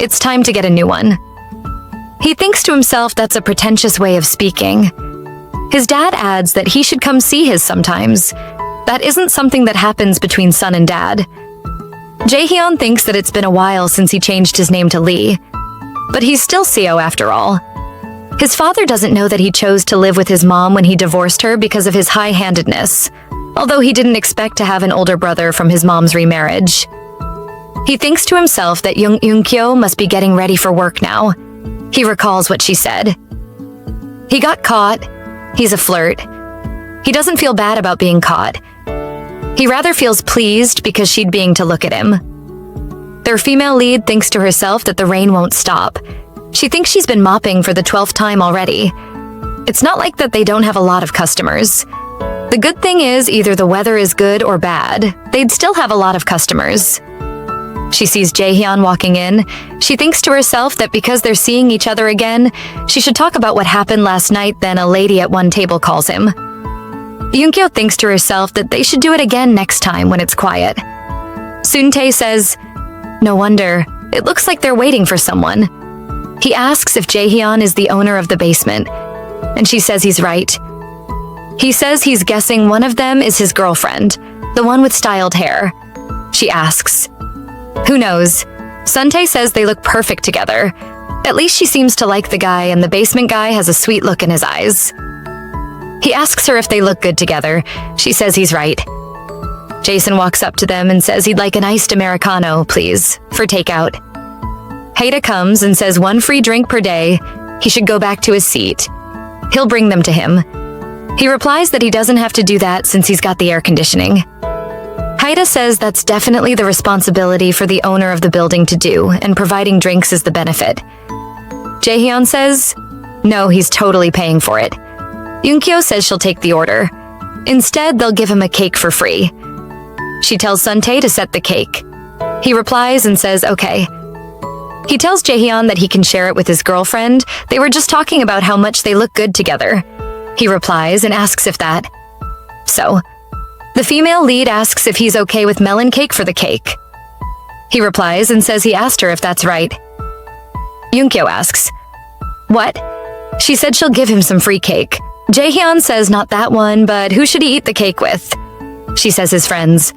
It's time to get a new one. He thinks to himself that's a pretentious way of speaking. His dad adds that he should come see his sometimes. That isn't something that happens between son and dad. Jaehyun thinks that it's been a while since he changed his name to Lee. But he's still Seo after all. His father doesn't know that he chose to live with his mom when he divorced her because of his high-handedness, although he didn't expect to have an older brother from his mom's remarriage. He thinks to himself that Jung Eunkyo must be getting ready for work now. He recalls what she said. He got caught. He's a flirt. He doesn't feel bad about being caught. He rather feels pleased because she'd being to look at him. Their female lead thinks to herself that the rain won't stop. She thinks she's been mopping for the 12th time already. It's not like that they don't have a lot of customers. The good thing is either the weather is good or bad, they'd still have a lot of customers. She sees Jaehyun walking in. She thinks to herself that because they're seeing each other again, she should talk about what happened last night. Then a lady at one table calls him. Eunkyo thinks to herself that they should do it again next time when it's quiet. Suntae says, "No wonder. It looks like they're waiting for someone." He asks if Jaehyun is the owner of the basement, and she says he's right. He says he's guessing one of them is his girlfriend, the one with styled hair. She asks, "Who knows?" Suntae says they look perfect together. At least she seems to like the guy, and the basement guy has a sweet look in his eyes. He asks her if they look good together. She says he's right. Jason walks up to them and says he'd like an iced Americano, please, for takeout. Haida comes and says 1 free drink per day. He should go back to his seat. He'll bring them to him. He replies that he doesn't have to do that since he's got the air conditioning. Haida says that's definitely the responsibility for the owner of the building to do, and providing drinks is the benefit. Jaehyun says, no, he's totally paying for it. Eunkyo says she'll take the order. Instead, they'll give him a cake for free. She tells Suntae to set the cake. He replies and says, okay. He tells Jaehyun that he can share it with his girlfriend. They were just talking about how much they look good together. He replies and asks if that. So, the female lead asks if he's okay with melon cake for the cake. He replies and says he asked her if that's right. Eunkyo asks, what? She said she'll give him some free cake. Jaehyun says not that one, but who should he eat the cake with? She says his friends.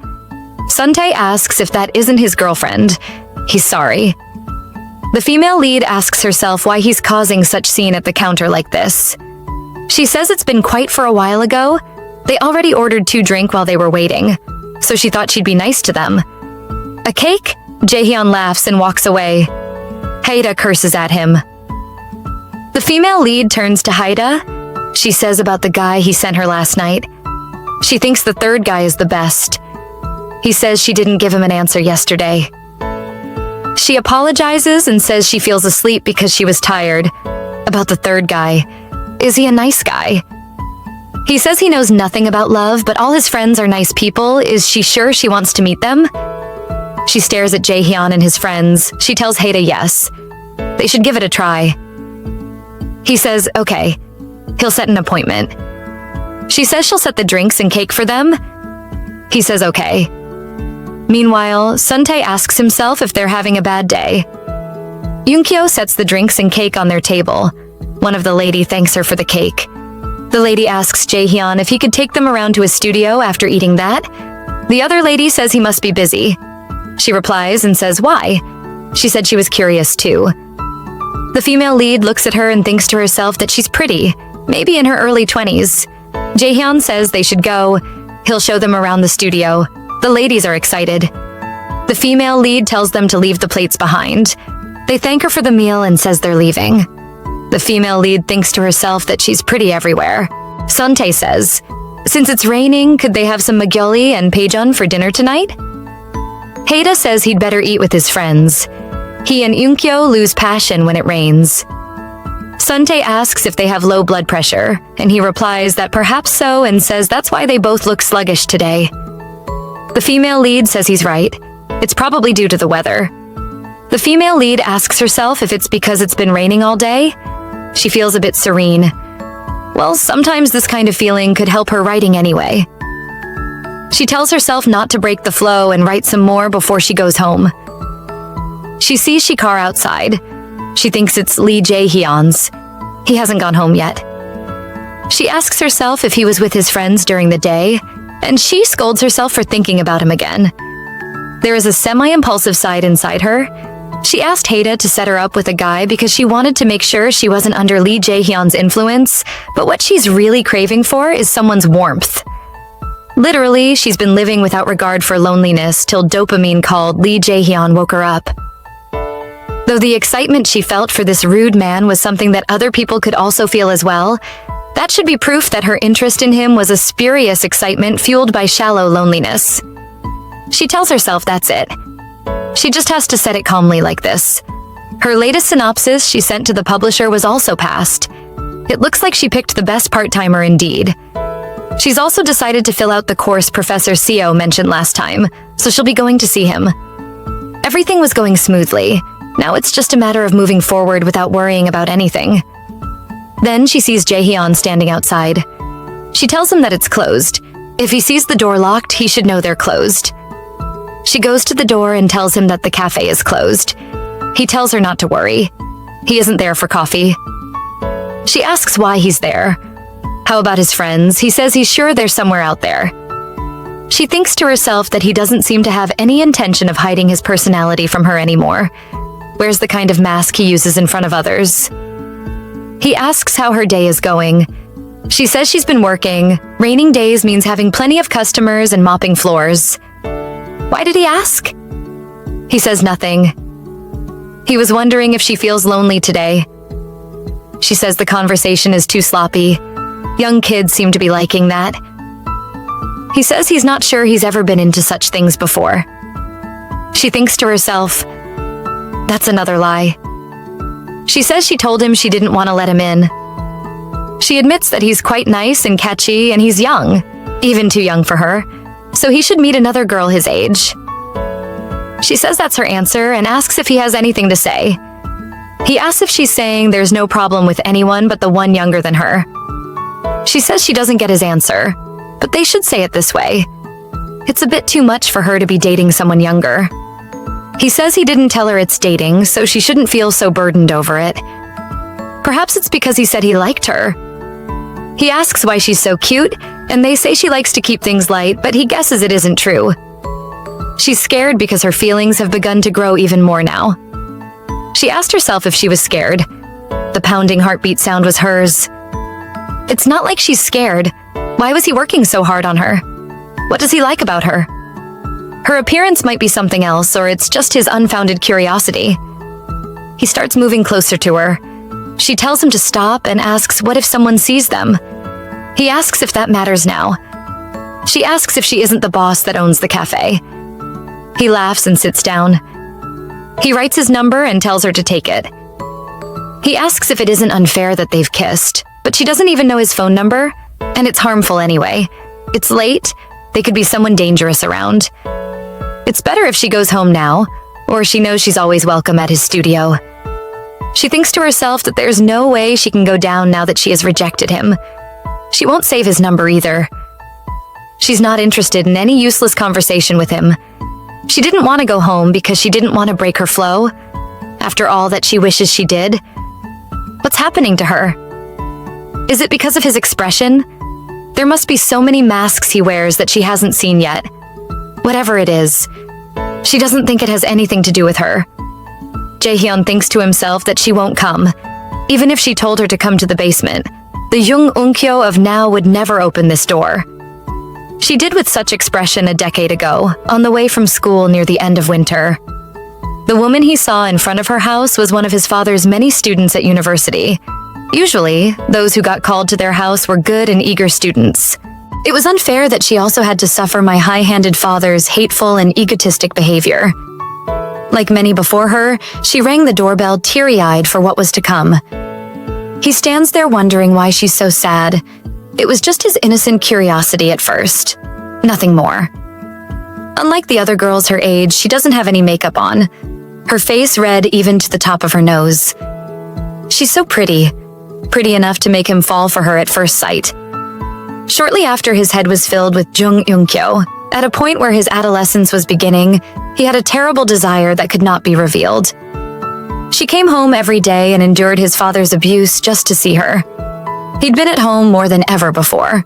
Suntae asks if that isn't his girlfriend. He's sorry. The female lead asks herself why he's causing such scene at the counter like this. She says it's been quite for a while ago. They already ordered 2 drinks while they were waiting, so she thought she'd be nice to them. A cake? Jaehyun laughs and walks away. Haida curses at him. The female lead turns to Haida. She says about the guy he sent her last night. She thinks the third guy is the best. He says she didn't give him an answer yesterday. She apologizes and says she feels asleep because she was tired. About the third guy. Is he a nice guy? He says he knows nothing about love, but all his friends are nice people. Is she sure she wants to meet them? She stares at Jaehyun and his friends. She tells Haida yes. They should give it a try. He says, okay. He'll set an appointment. She says she'll set the drinks and cake for them. He says okay. Meanwhile, Suntae asks himself if they're having a bad day. Eunkyo sets the drinks and cake on their table. One of the lady thanks her for the cake. The lady asks Jaehyun if he could take them around to his studio after eating that. The other lady says he must be busy. She replies and says why. She said she was curious too. The female lead looks at her and thinks to herself that she's pretty, maybe in her early 20s. Jaehyun says they should go. He'll show them around the studio. The ladies are excited. The female lead tells them to leave the plates behind. They thank her for the meal and says they're leaving. The female lead thinks to herself that she's pretty everywhere. Suntae says, since it's raining, could they have some Magyoli and Paejun for dinner tonight? Haida says he'd better eat with his friends. He and Eunkyeo lose passion when it rains. Suntae asks if they have low blood pressure, and he replies that perhaps so and says that's why they both look sluggish today. The female lead says he's right. It's probably due to the weather. The female lead asks herself if it's because it's been raining all day. She feels a bit serene. Well, sometimes this kind of feeling could help her writing anyway. She tells herself not to break the flow and write some more before she goes home. She sees Shikar outside. She thinks it's Lee Jae-hyun's. He hasn't gone home yet. She asks herself if he was with his friends during the day, and she scolds herself for thinking about him again. There is a semi-impulsive side inside her. She asked Haida to set her up with a guy because she wanted to make sure she wasn't under Lee Jae-hyun's influence, but what she's really craving for is someone's warmth. Literally, she's been living without regard for loneliness till dopamine called Lee Jae-hyun woke her up. Though the excitement she felt for this rude man was something that other people could also feel as well, that should be proof that her interest in him was a spurious excitement fueled by shallow loneliness. She tells herself that's it. She just has to set it calmly like this. Her latest synopsis she sent to the publisher was also passed. It looks like she picked the best part-timer indeed. She's also decided to fill out the course Professor Seo mentioned last time, so she'll be going to see him. Everything was going smoothly. Now it's just a matter of moving forward without worrying about anything. Then she sees Jaehyun standing outside. She tells him that it's closed. If he sees the door locked, he should know they're closed. She goes to the door and tells him that the cafe is closed. He tells her not to worry. He isn't there for coffee. She asks why he's there. How about his friends? He says he's sure they're somewhere out there. She thinks to herself that he doesn't seem to have any intention of hiding his personality from her anymore. Wears the kind of mask he uses in front of others. He asks how her day is going. She says she's been working. Raining days means having plenty of customers and mopping floors. Why did he ask? He says nothing. He was wondering if she feels lonely today. She says the conversation is too sloppy. Young kids seem to be liking that. He says he's not sure he's ever been into such things before. She thinks to herself, that's another lie. She says she told him she didn't want to let him in. She admits that he's quite nice and catchy and he's young, even too young for her, so he should meet another girl his age. She says that's her answer and asks if he has anything to say. He asks if she's saying there's no problem with anyone but the one younger than her. She says she doesn't get his answer, but they should say it this way. It's a bit too much for her to be dating someone younger. He says he didn't tell her it's dating, so she shouldn't feel so burdened over it. Perhaps it's because he said he liked her. He asks why she's so cute, and they say she likes to keep things light, but he guesses it isn't true. She's scared because her feelings have begun to grow even more now. She asked herself if she was scared. The pounding heartbeat sound was hers. It's not like she's scared. Why was he working so hard on her? What does he like about her? Her appearance might be something else, or it's just his unfounded curiosity. He starts moving closer to her. She tells him to stop and asks what if someone sees them. He asks if that matters now. She asks if she isn't the boss that owns the cafe. He laughs and sits down. He writes his number and tells her to take it. He asks if it isn't unfair that they've kissed, but she doesn't even know his phone number, and it's harmful anyway. It's late. They could be someone dangerous around. It's better if she goes home now, or she knows she's always welcome at his studio. She thinks to herself that there's no way she can go down now that she has rejected him. She won't save his number either. She's not interested in any useless conversation with him. She didn't want to go home because she didn't want to break her flow. After all that she wishes she did. What's happening to her? Is it because of his expression? There must be so many masks he wears that she hasn't seen yet. Whatever it is, she doesn't think it has anything to do with her. Jaehyun thinks to himself that she won't come. Even if she told her to come to the basement, the Jung Unkyo of now would never open this door. She did with such expression a decade ago, on the way from school near the end of winter. The woman he saw in front of her house was one of his father's many students at university. Usually, those who got called to their house were good and eager students. It was unfair that she also had to suffer my high-handed father's hateful and egotistic behavior. Like many before her, she rang the doorbell teary-eyed for what was to come. He stands there wondering why she's so sad. It was just his innocent curiosity at first. Nothing more. Unlike the other girls her age, she doesn't have any makeup on. Her face red even to the top of her nose. She's so pretty. Pretty enough to make him fall for her at first sight. Shortly after his head was filled with Jung Eun-kyo, at a point where his adolescence was beginning, he had a terrible desire that could not be revealed. She came home every day and endured his father's abuse just to see her. He'd been at home more than ever before.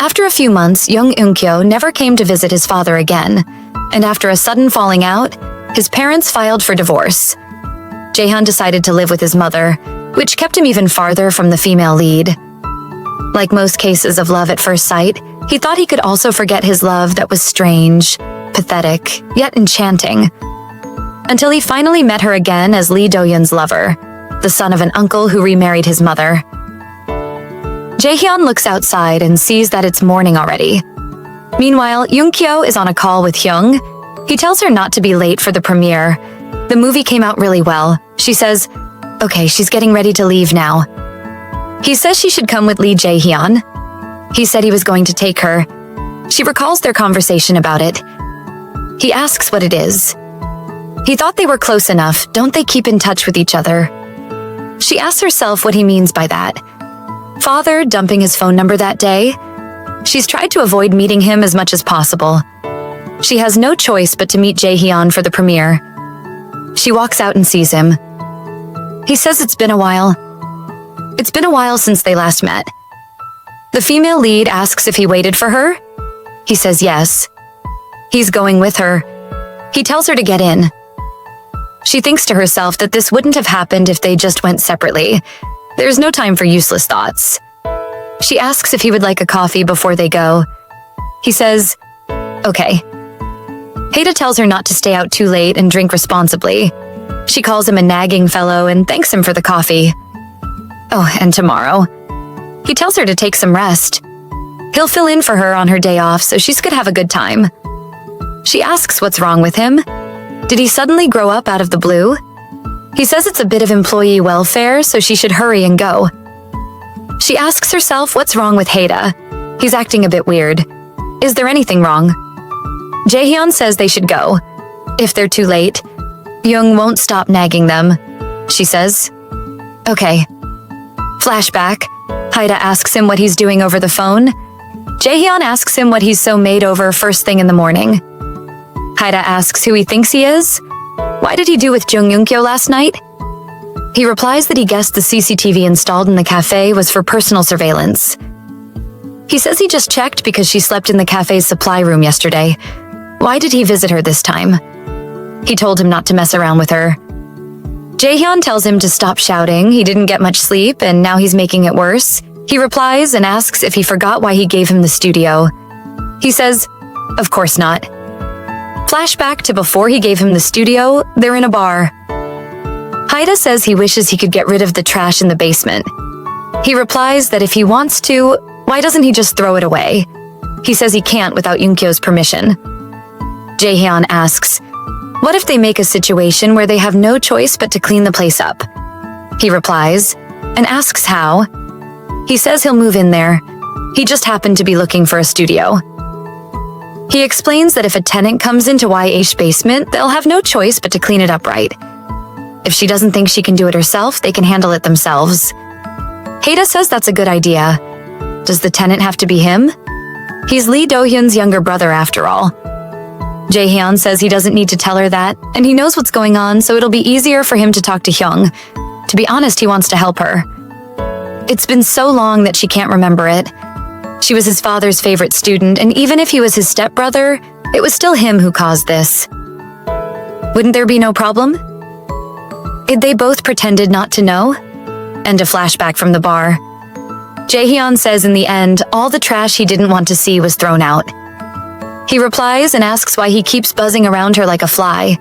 After a few months, Jung Eun-kyo never came to visit his father again, and after a sudden falling out, his parents filed for divorce. Jaehyun decided to live with his mother, which kept him even farther from the female lead. Like most cases of love at first sight, he thought he could also forget his love that was strange, pathetic, yet enchanting. Until he finally met her again as Lee Do-yun's lover, the son of an uncle who remarried his mother. Jaehyun looks outside and sees that it's morning already. Meanwhile, Eun-kyo is on a call with Hyung. He tells her not to be late for the premiere. The movie came out really well. She says, okay, she's getting ready to leave now. He says she should come with Lee Jae-hyun. He said he was going to take her. She recalls their conversation about it. He asks what it is. He thought they were close enough, don't they keep in touch with each other? She asks herself what he means by that. Father dumping his phone number that day? She's tried to avoid meeting him as much as possible. She has no choice but to meet Jae-hyun for the premiere. She walks out and sees him. He says it's been a while. It's been a while since they last met. The female lead asks if he waited for her. He says yes. He's going with her. He tells her to get in. She thinks to herself that this wouldn't have happened if they just went separately. There's no time for useless thoughts. She asks if he would like a coffee before they go. He says, okay. Haida tells her not to stay out too late and drink responsibly. She calls him a nagging fellow and thanks him for the coffee. Oh, and tomorrow. He tells her to take some rest. He'll fill in for her on her day off so she could have a good time. She asks what's wrong with him. Did he suddenly grow up out of the blue? He says it's a bit of employee welfare, so she should hurry and go. She asks herself what's wrong with Haida. He's acting a bit weird. Is there anything wrong? Jaehyun says they should go. If they're too late, Young won't stop nagging them. She says, okay. Flashback. Haida asks him what he's doing over the phone. Jaehyun asks him what he's so made over first thing in the morning. Haida asks who he thinks he is. Why did he do with Jung Eun-kyo last night? He replies that he guessed the CCTV installed in the cafe was for personal surveillance. He says he just checked because she slept in the cafe's supply room yesterday. Why did he visit her this time? He told him not to mess around with her. Jaehyun tells him to stop shouting, he didn't get much sleep and now he's making it worse. He replies and asks if he forgot why he gave him the studio. He says, of course not. Flashback to before he gave him the studio, they're in a bar. Haida says he wishes he could get rid of the trash in the basement. He replies that if he wants to, why doesn't he just throw it away? He says he can't without Eun-kyo's permission. Jaehyun asks, what if they make a situation where they have no choice but to clean the place up? He replies, and asks how. He says he'll move in there. He just happened to be looking for a studio. He explains that if a tenant comes into YH's basement, they'll have no choice but to clean it up right. If she doesn't think she can do it herself, they can handle it themselves. Haida says that's a good idea. Does the tenant have to be him? He's Lee Do-hyun's younger brother after all. Jaehyun says he doesn't need to tell her that, and he knows what's going on, so it'll be easier for him to talk to Hyung. To be honest, he wants to help her. It's been so long that she can't remember it. She was his father's favorite student, and even if he was his stepbrother, it was still him who caused this. Wouldn't there be no problem? They both pretended not to know. And a flashback from the bar. Jaehyun says in the end, all the trash he didn't want to see was thrown out. He replies and asks why he keeps buzzing around her like a fly.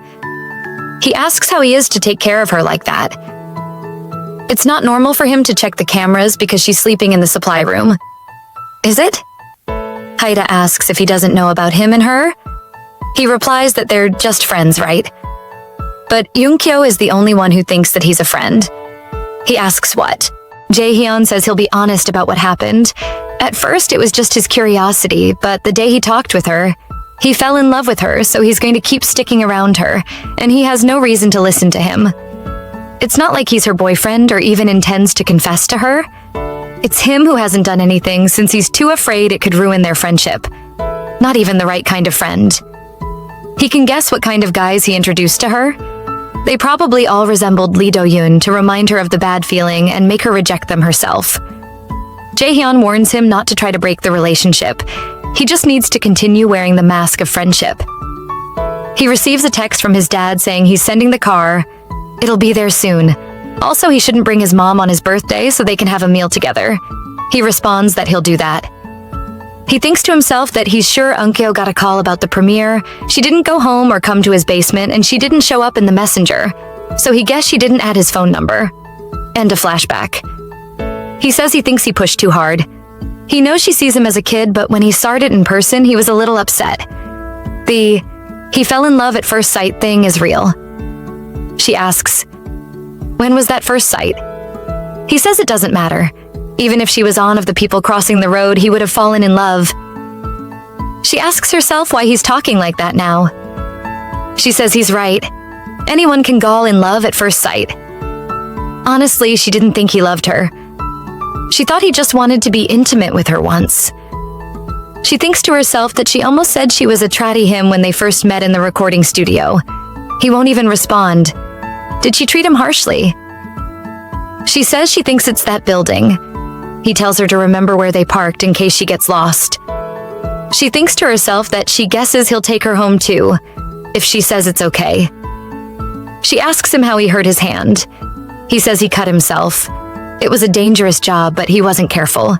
He asks how he is to take care of her like that. It's not normal for him to check the cameras because she's sleeping in the supply room. Is it? Haida asks if he doesn't know about him and her. He replies that they're just friends, right? But Yoon-kyo is the only one who thinks that he's a friend. He asks what? Jaehyun says he'll be honest about what happened. At first, it was just his curiosity, but the day he talked with her, he fell in love with her, so he's going to keep sticking around her, and he has no reason to listen to him. It's not like he's her boyfriend or even intends to confess to her. It's him who hasn't done anything since he's too afraid it could ruin their friendship. Not even the right kind of friend. He can guess what kind of guys he introduced to her. They probably all resembled Lee Doyun to remind her of the bad feeling and make her reject them herself. Jaehyun warns him not to try to break the relationship. He just needs to continue wearing the mask of friendship. He receives a text from his dad saying he's sending the car. It'll be there soon. Also, he shouldn't bring his mom on his birthday so they can have a meal together. He responds that he'll do that. He thinks to himself that he's sure Eun-kyo got a call about the premiere. She didn't go home or come to his basement, and she didn't show up in the messenger. So he guessed she didn't add his phone number. And a flashback. He says he thinks he pushed too hard. He knows she sees him as a kid, but when he saw it in person, he was a little upset. The he fell in love at first sight thing is real. She asks, when was that first sight? He says it doesn't matter. Even if she was on of the people crossing the road, he would have fallen in love. She asks herself why he's talking like that now. She says he's right. Anyone can fall in love at first sight. Honestly, she didn't think he loved her. She thought he just wanted to be intimate with her once. She thinks to herself that she almost said she was a tratty him when they first met in the recording studio. He won't even respond. Did she treat him harshly? She says she thinks it's that building. He tells her to remember where they parked in case she gets lost. She thinks to herself that she guesses he'll take her home too, if she says it's okay. She asks him how he hurt his hand. He says he cut himself. It was a dangerous job, but he wasn't careful.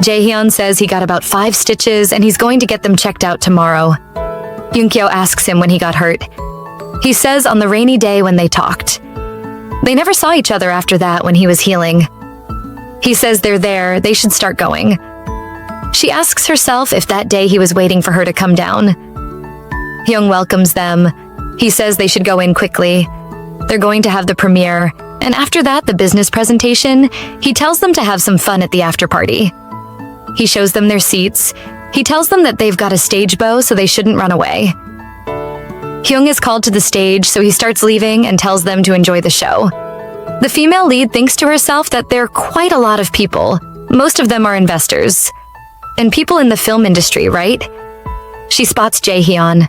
Jaehyun says he got about 5 stitches and he's going to get them checked out tomorrow. Yoon-kyo asks him when he got hurt. He says on the rainy day when they talked. They never saw each other after that when he was healing. He says they're there, they should start going. She asks herself if that day he was waiting for her to come down. Hyung welcomes them. He says they should go in quickly. They're going to have the premiere, and after that, the business presentation. He tells them to have some fun at the after party. He shows them their seats. He tells them that they've got a stage bow, so they shouldn't run away. Hyung is called to the stage, so he starts leaving and tells them to enjoy the show. The female lead thinks to herself that there are quite a lot of people. Most of them are investors. And people in the film industry, right? She spots Jaehyun.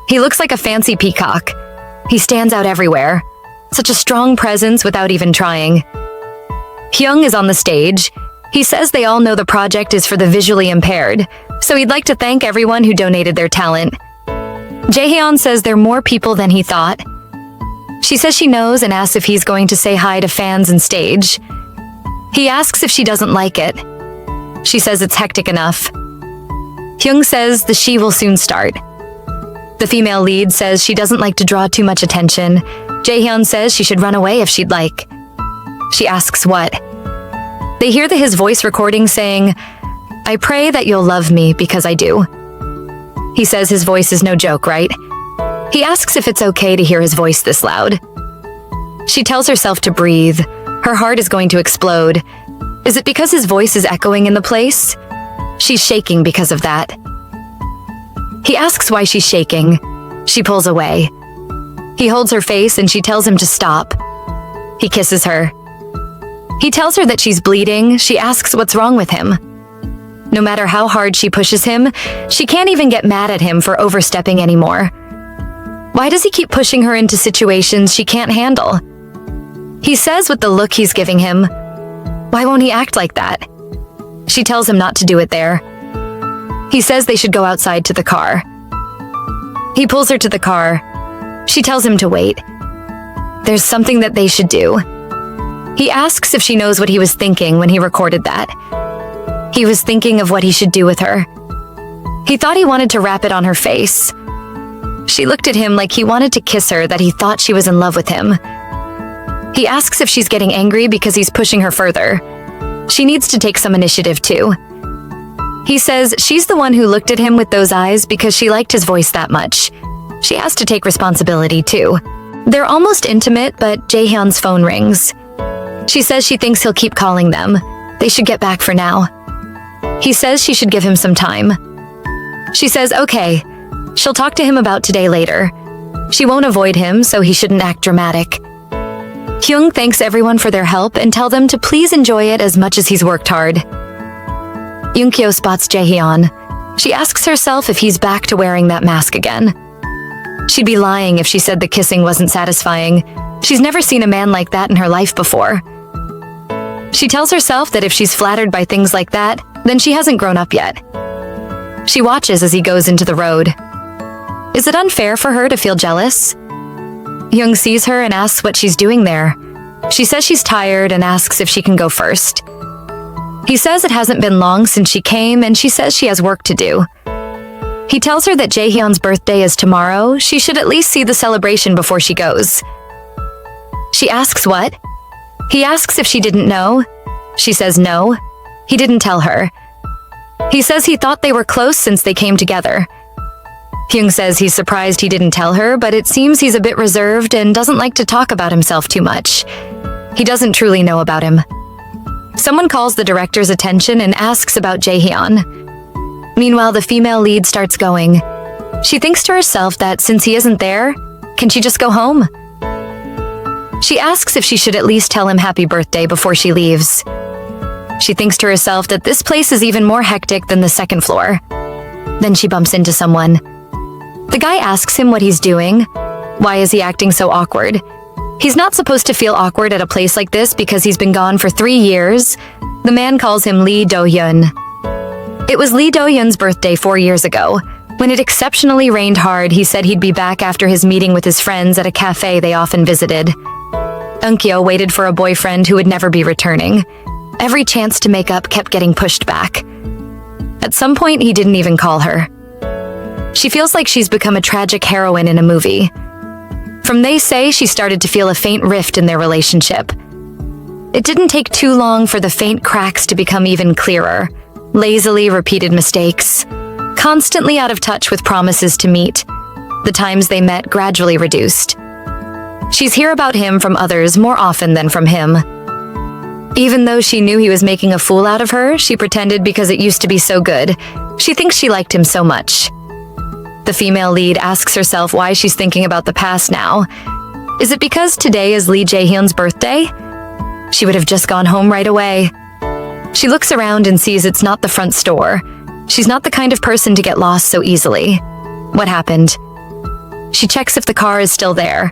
He looks like a fancy peacock. He stands out everywhere. Such a strong presence without even trying. Hyung is on the stage. He says they all know the project is for the visually impaired, so he'd like to thank everyone who donated their talent. Jaehyun says there are more people than he thought. She says she knows and asks if he's going to say hi to fans and stage. He asks if she doesn't like it. She says it's hectic enough. Hyung says the she will soon start. The female lead says she doesn't like to draw too much attention. Jaehyun says she should run away if she'd like. She asks what. They hear his voice recording saying, I pray that you'll love me because I do. He says his voice is no joke, right? He asks if it's okay to hear his voice this loud. She tells herself to breathe. Her heart is going to explode. Is it because his voice is echoing in the place? She's shaking because of that. He asks why she's shaking. She pulls away. He holds her face and she tells him to stop. He kisses her. He tells her that she's bleeding. She asks what's wrong with him. No matter how hard she pushes him, she can't even get mad at him for overstepping anymore. Why does he keep pushing her into situations she can't handle? He says with the look he's giving him, Why won't he act like that? She tells him not to do it there. He says they should go outside to the car. He pulls her to the car. She tells him to wait. There's something that they should do. He asks if she knows what he was thinking when he recorded that. He was thinking of what he should do with her. He thought he wanted to rap it on her face. She looked at him like he wanted to kiss her, that he thought she was in love with him. He asks if she's getting angry because he's pushing her further. She needs to take some initiative too. He says she's the one who looked at him with those eyes because she liked his voice that much. She has to take responsibility too. They're almost intimate, but Jaehyun's phone rings. She says she thinks he'll keep calling them. They should get back for now. He says she should give him some time. She says okay. She'll talk to him about today later. She won't avoid him, so he shouldn't act dramatic. Hyung thanks everyone for their help and tell them to please enjoy it as much as he's worked hard. Yoon-kyo spots Jaehyun. She asks herself if he's back to wearing that mask again. She'd be lying if she said the kissing wasn't satisfying. She's never seen a man like that in her life before. She tells herself that if she's flattered by things like that, then she hasn't grown up yet. She watches as he goes into the road. Is it unfair for her to feel jealous? Hyung sees her and asks what she's doing there. She says she's tired and asks if she can go first. He says it hasn't been long since she came and she says she has work to do. He tells her that Jaehyun's birthday is tomorrow. She should at least see the celebration before she goes. She asks what? He asks if she didn't know. She says no. He didn't tell her. He says he thought they were close since they came together. Hyung says he's surprised he didn't tell her, but it seems he's a bit reserved and doesn't like to talk about himself too much. He doesn't truly know about him. Someone calls the director's attention and asks about Jaehyun. Meanwhile, the female lead starts going. She thinks to herself that since he isn't there, can she just go home? She asks if she should at least tell him happy birthday before she leaves. She thinks to herself that this place is even more hectic than the second floor. Then she bumps into someone. The guy asks him what he's doing. Why is he acting so awkward? He's not supposed to feel awkward at a place like this because he's been gone for 3 years. The man calls him Lee Doyun. It was Lee Doyun's birthday 4 years ago. When it exceptionally rained hard, he said he'd be back after his meeting with his friends at a cafe they often visited. Eun-kyo waited for a boyfriend who would never be returning. Every chance to make up kept getting pushed back. At some point, he didn't even call her. She feels like she's become a tragic heroine in a movie. From they say, she started to feel a faint rift in their relationship. It didn't take too long for the faint cracks to become even clearer. Lazily repeated mistakes. Constantly out of touch with promises to meet. The times they met gradually reduced. She's hear about him from others more often than from him. Even though she knew he was making a fool out of her, she pretended because it used to be so good. She thinks she liked him so much. The female lead asks herself why she's thinking about the past now. Is it because today is Lee Jae-hyun's birthday? She would have just gone home right away. She looks around and sees it's not the front store. She's not the kind of person to get lost so easily. What happened? She checks if the car is still there.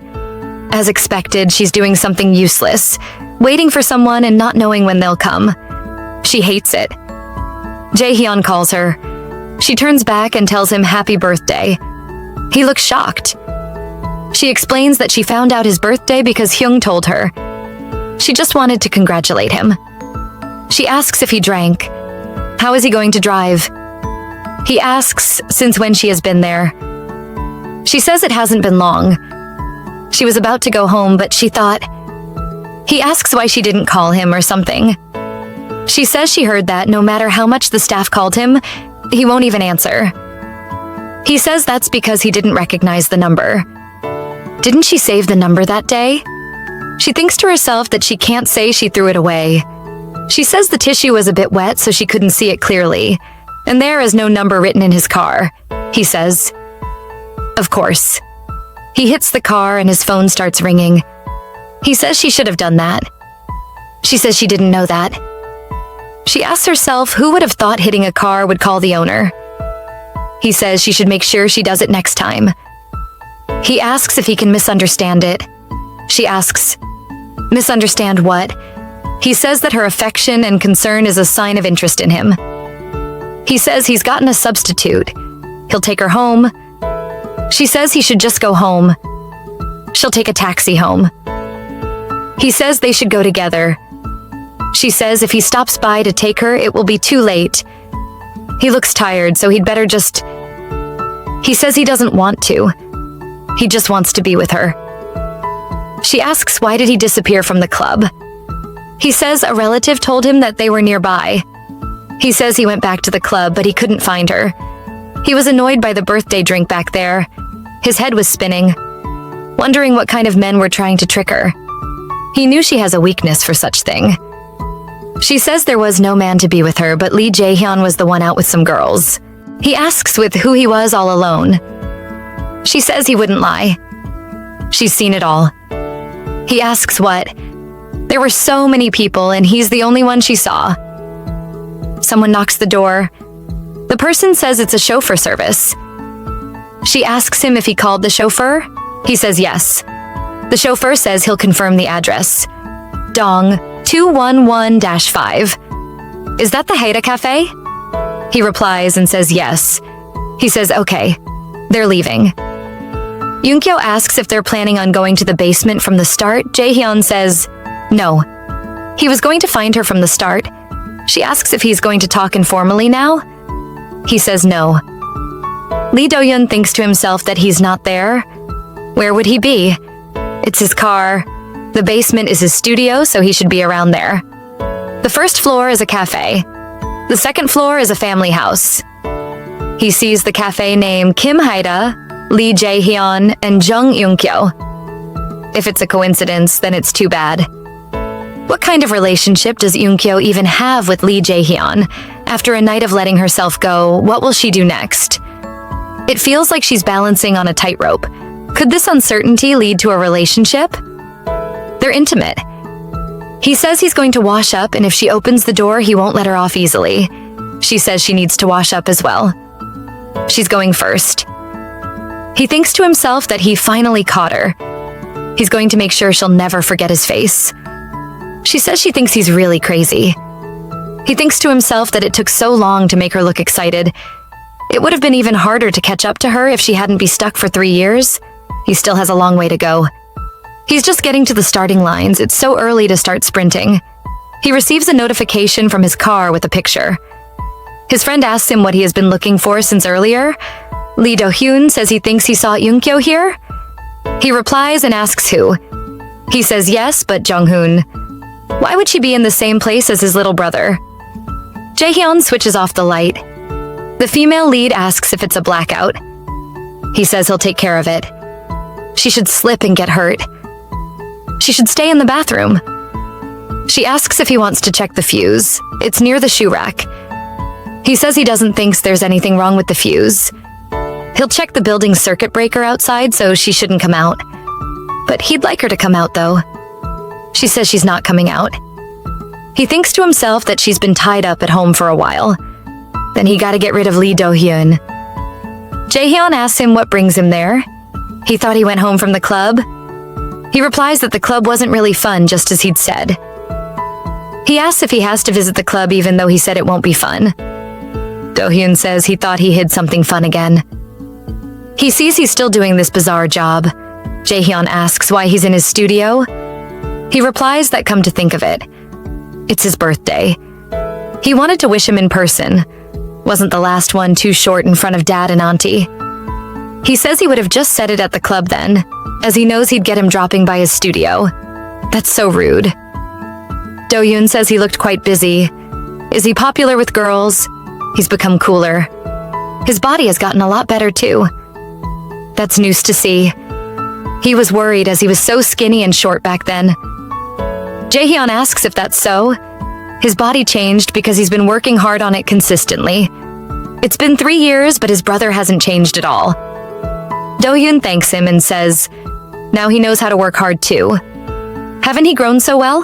As expected, she's doing something useless, waiting for someone and not knowing when they'll come. She hates it. Jaehyun calls her. She turns back and tells him happy birthday. He looks shocked. She explains that she found out his birthday because Hyung told her. She just wanted to congratulate him. She asks if he drank. How is he going to drive? He asks since when she has been there. She says it hasn't been long. She was about to go home, but she thought... He asks why she didn't call him or something. She says she heard that no matter how much the staff called him, he won't even answer. He says that's because he didn't recognize the number. Didn't she save the number that day? She thinks to herself that she can't say she threw it away. She says the tissue was a bit wet so she couldn't see it clearly. And there is no number written in his car, he says. Of course. He hits the car and his phone starts ringing. He says she should have done that. She says she didn't know that. She asks herself who would have thought hitting a car would call the owner. He says she should make sure she does it next time. He asks if he can misunderstand it. She asks, misunderstand what? He says that her affection and concern is a sign of interest in him. He says he's gotten a substitute. He'll take her home. She says he should just go home. She'll take a taxi home. He says they should go together. She says if he stops by to take her, it will be too late. He looks tired, so he'd better just... He says he doesn't want to. He just wants to be with her. She asks why did he disappear from the club. He says a relative told him that they were nearby. He says he went back to the club, but he couldn't find her. He was annoyed by the birthday drink back there. His head was spinning, wondering what kind of men were trying to trick her. He knew she has a weakness for such thing. She says there was no man to be with her, but Lee Jae-hyun was the one out with some girls. He asks with who he was all alone. She says he wouldn't lie. She's seen it all. He asks what. There were so many people, and he's the only one she saw. Someone knocks the door. The person says it's a chauffeur service. She asks him if he called the chauffeur. He says yes. The chauffeur says he'll confirm the address. Dong 211-5. Is that the Haida Cafe? He replies and says yes. He says okay. They're leaving. Yunkyo asks if they're planning on going to the basement from the start. Jaehyun says no. He was going to find her from the start. She asks if he's going to talk informally now. He says no. Lee Doyun thinks to himself that he's not there. Where would he be? It's his car. The basement is his studio, so he should be around there. The first floor is a cafe. The second floor is a family house. He sees the cafe name Kim Haida, Lee Jae-hyun, and Jung Yunkyo. If it's a coincidence, then it's too bad. What kind of relationship does Yunkyo even have with Lee Jae-hyun? After a night of letting herself go, what will she do next? It feels like she's balancing on a tightrope. Could this uncertainty lead to a relationship? They're intimate. He says he's going to wash up, and if she opens the door, he won't let her off easily. She says she needs to wash up as well. She's going first. He thinks to himself that he finally caught her. He's going to make sure she'll never forget his face. She says she thinks he's really crazy. He thinks to himself that it took so long to make her look excited. It would have been even harder to catch up to her if she hadn't been stuck for 3 years. He still has a long way to go. He's just getting to the starting lines. It's so early to start sprinting. He receives a notification from his car with a picture. His friend asks him what he has been looking for since earlier. Lee Do-hyun says he thinks he saw Yunkyo here. He replies and asks who. He says yes, but Jung-hoon. Why would she be in the same place as his little brother? Jae-hyun switches off the light. The female lead asks if it's a blackout. He says he'll take care of it. She should slip and get hurt. She should stay in the bathroom. She asks if he wants to check the fuse. It's near the shoe rack. He says he doesn't think there's anything wrong with the fuse. He'll check the building's circuit breaker outside, so she shouldn't come out. But he'd like her to come out, though. She says she's not coming out. He thinks to himself that she's been tied up at home for a while. Then he gotta get rid of Lee Do-hyun. Jae-hyun asks him what brings him there. He thought he went home from the club. He replies that the club wasn't really fun, just as he'd said. He asks if he has to visit the club even though he said it won't be fun. Do-hyun says he thought he hid something fun again. He sees he's still doing this bizarre job. Jae-hyun asks why he's in his studio. He replies that come to think of it, it's his birthday. He wanted to wish him in person. Wasn't the last one too short in front of Dad and Auntie? He says he would have just said it at the club then, as he knows he'd get him dropping by his studio. That's so rude. Doyun says he looked quite busy. Is he popular with girls? He's become cooler. His body has gotten a lot better too. That's news to see. He was worried as he was so skinny and short back then. Jae-hyun asks if that's so. His body changed because he's been working hard on it consistently. It's been 3 years, but his brother hasn't changed at all. Doyun thanks him and says, now he knows how to work hard too. Haven't he grown so well?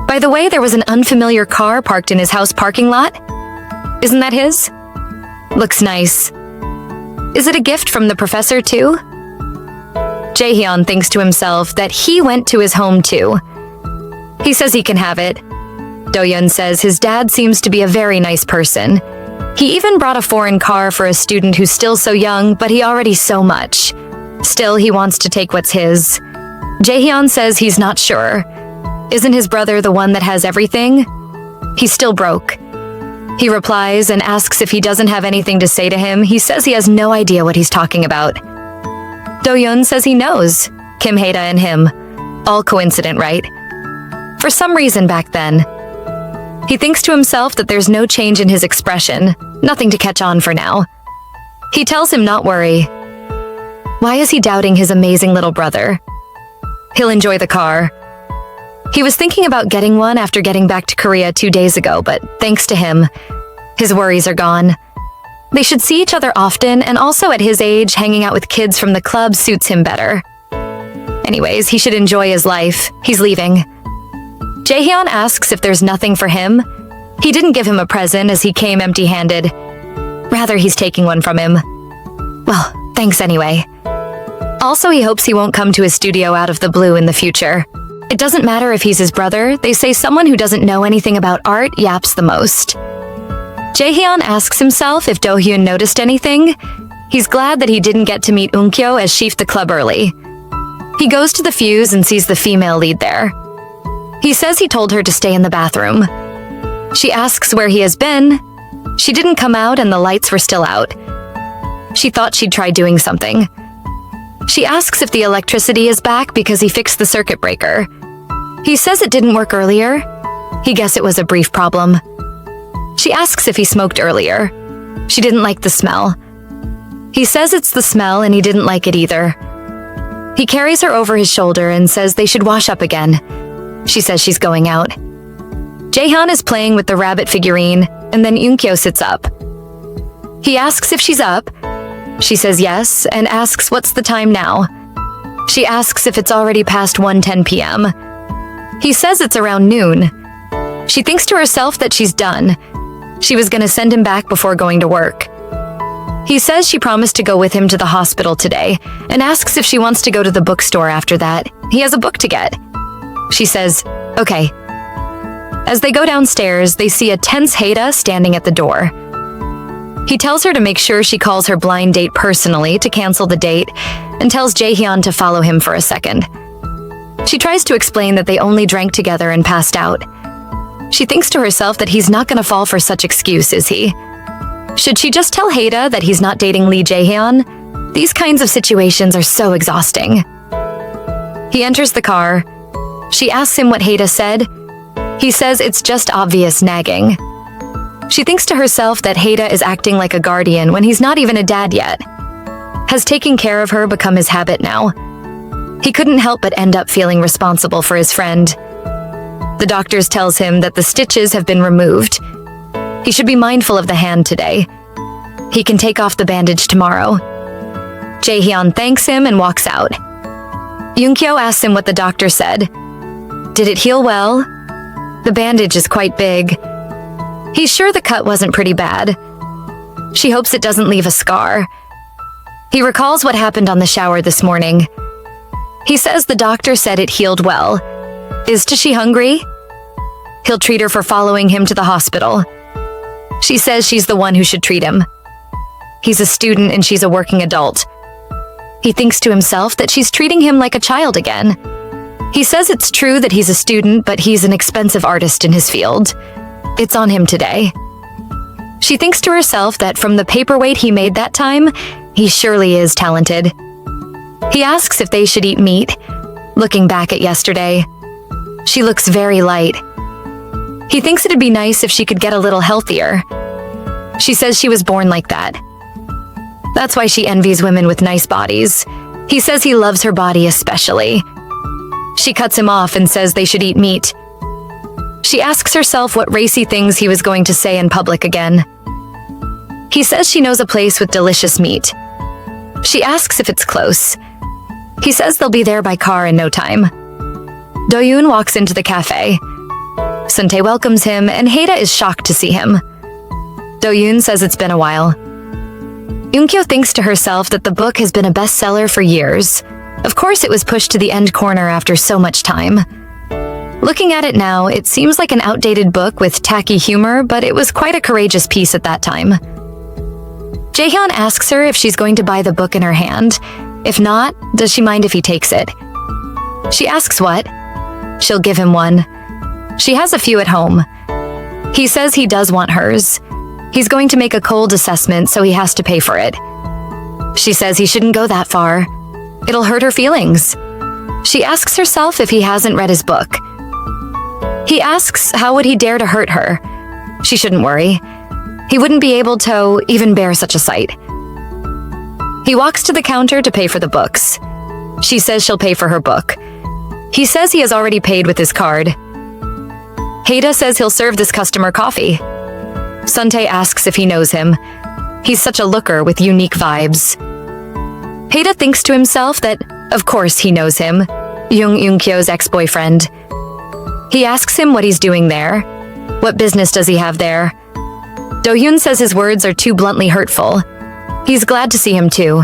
By the way, there was an unfamiliar car parked in his house parking lot. Isn't that his? Looks nice. Is it a gift from the professor too? Jae-hyun thinks to himself that he went to his home too. He says he can have it. Doyun says his dad seems to be a very nice person. He even brought a foreign car for a student who's still so young, but he already so much. Still, he wants to take what's his. Jaehyun says he's not sure. Isn't his brother the one that has everything? He's still broke. He replies and asks if he doesn't have anything to say to him. He says he has no idea what he's talking about. Doyun says he knows. Kim, Haida, and him. All coincident, right? For some reason back then. He thinks to himself that there's no change in his expression, nothing to catch on for now. He tells him not worry. Why is he doubting his amazing little brother? He'll enjoy the car. He was thinking about getting one after getting back to Korea 2 days ago, but thanks to him, his worries are gone. They should see each other often, and also at his age, hanging out with kids from the club suits him better. Anyways, he should enjoy his life. He's leaving. Jaehyun asks if there's nothing for him. He didn't give him a present as he came empty-handed. Rather, he's taking one from him. Well, thanks anyway. Also, he hopes he won't come to his studio out of the blue in the future. It doesn't matter if he's his brother. They say someone who doesn't know anything about art yaps the most. Jaehyun asks himself if Dohyun noticed anything. He's glad that he didn't get to meet Unkyo as she left the club early. He goes to the fuse and sees the female lead there. He says he told her to stay in the bathroom. She asks where he has been. She didn't come out and the lights were still out. She thought she'd try doing something. She asks if the electricity is back because he fixed the circuit breaker. He says it didn't work earlier. He guessed it was a brief problem. She asks if he smoked earlier. She didn't like the smell. He says it's the smell and he didn't like it either. He carries her over his shoulder and says they should wash up again. She says she's going out. Jaehyun is playing with the rabbit figurine, and then Unkyo sits up. He asks if she's up. She says yes, and asks what's the time now. She asks if it's already past 1:10 p.m. He says it's around noon. She thinks to herself that she's done. She was going to send him back before going to work. He says she promised to go with him to the hospital today, and asks if she wants to go to the bookstore after that. He has a book to get. She says, okay. As they go downstairs, they see a tense Haida standing at the door. He tells her to make sure she calls her blind date personally to cancel the date, and tells Jaehyun to follow him for a second. She tries to explain that they only drank together and passed out. She thinks to herself that he's not going to fall for such excuse, is he? Should she just tell Haida that he's not dating Lee Jaehyun? These kinds of situations are so exhausting. He enters the car. She asks him what Haida said. He says it's just obvious nagging. She thinks to herself that Haida is acting like a guardian when he's not even a dad yet. Has taking care of her become his habit now? He couldn't help but end up feeling responsible for his friend. The doctors tells him that the stitches have been removed. He should be mindful of the hand today. He can take off the bandage tomorrow. Jaehyun thanks him and walks out. Unkyo asks him what the doctor said. Did it heal well? The bandage is quite big. He's sure the cut wasn't pretty bad. She hopes it doesn't leave a scar. He recalls what happened on the shower this morning. He says the doctor said it healed well. Is she hungry? He'll treat her for following him to the hospital. She says she's the one who should treat him. He's a student and she's a working adult. He thinks to himself that she's treating him like a child again. He says it's true that he's a student, but he's an expensive artist in his field. It's on him today. She thinks to herself that from the paperweight he made that time, he surely is talented. He asks if they should eat meat, looking back at yesterday. She looks very light. He thinks it'd be nice if she could get a little healthier. She says she was born like that. That's why she envies women with nice bodies. He says he loves her body especially. She cuts him off and says they should eat meat. She asks herself what racy things he was going to say in public again. He says she knows a place with delicious meat. She asks if it's close. He says they'll be there by car in no time. Doyun walks into the cafe. Suntae welcomes him, and Haida is shocked to see him. Doyun says it's been a while. Unkyo thinks to herself that the book has been a bestseller for years. Of course it was pushed to the end corner after so much time. Looking at it now, it seems like an outdated book with tacky humor, but it was quite a courageous piece at that time. Jaehyun asks her if she's going to buy the book in her hand. If not, does she mind if he takes it? She asks what? She'll give him one. She has a few at home. He says he does want hers. He's going to make a cold assessment, so he has to pay for it. She says he shouldn't go that far. It'll hurt her feelings. She asks herself if he hasn't read his book. He asks how would he dare to hurt her. She shouldn't worry. He wouldn't be able to even bear such a sight. He walks to the counter to pay for the books. She says she'll pay for her book. He says he has already paid with his card. Haida says he'll serve this customer coffee. Suntae asks if he knows him. He's such a looker with unique vibes. Haida thinks to himself that, of course, he knows him, Yoon-kyo's ex-boyfriend. He asks him what he's doing there. What business does he have there? Doyun says his words are too bluntly hurtful. He's glad to see him too.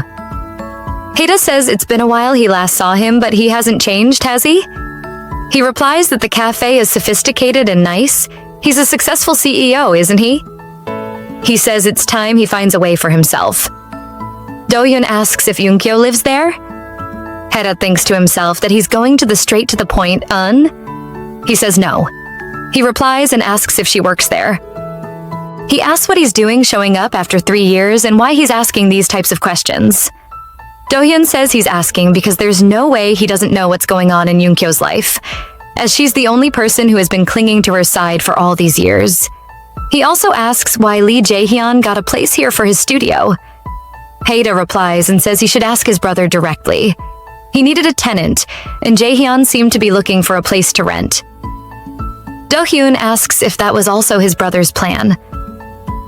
Haida says it's been a while he last saw him, but he hasn't changed, has he? He replies that the cafe is sophisticated and nice. He's a successful CEO, isn't he? He says it's time he finds a way for himself. Doyun asks if Yoon-kyo lives there. Haida thinks to himself that he's going to the straight-to-the-point He says no. He replies and asks if she works there. He asks what he's doing showing up after 3 years and why he's asking these types of questions. Doyun says he's asking because there's no way he doesn't know what's going on in Yoon-kyo's life, as she's the only person who has been clinging to her side for all these years. He also asks why Lee Jaehyun got a place here for his studio. Haida replies and says he should ask his brother directly. He needed a tenant, and Jaehyun seemed to be looking for a place to rent. Dohyun asks if that was also his brother's plan.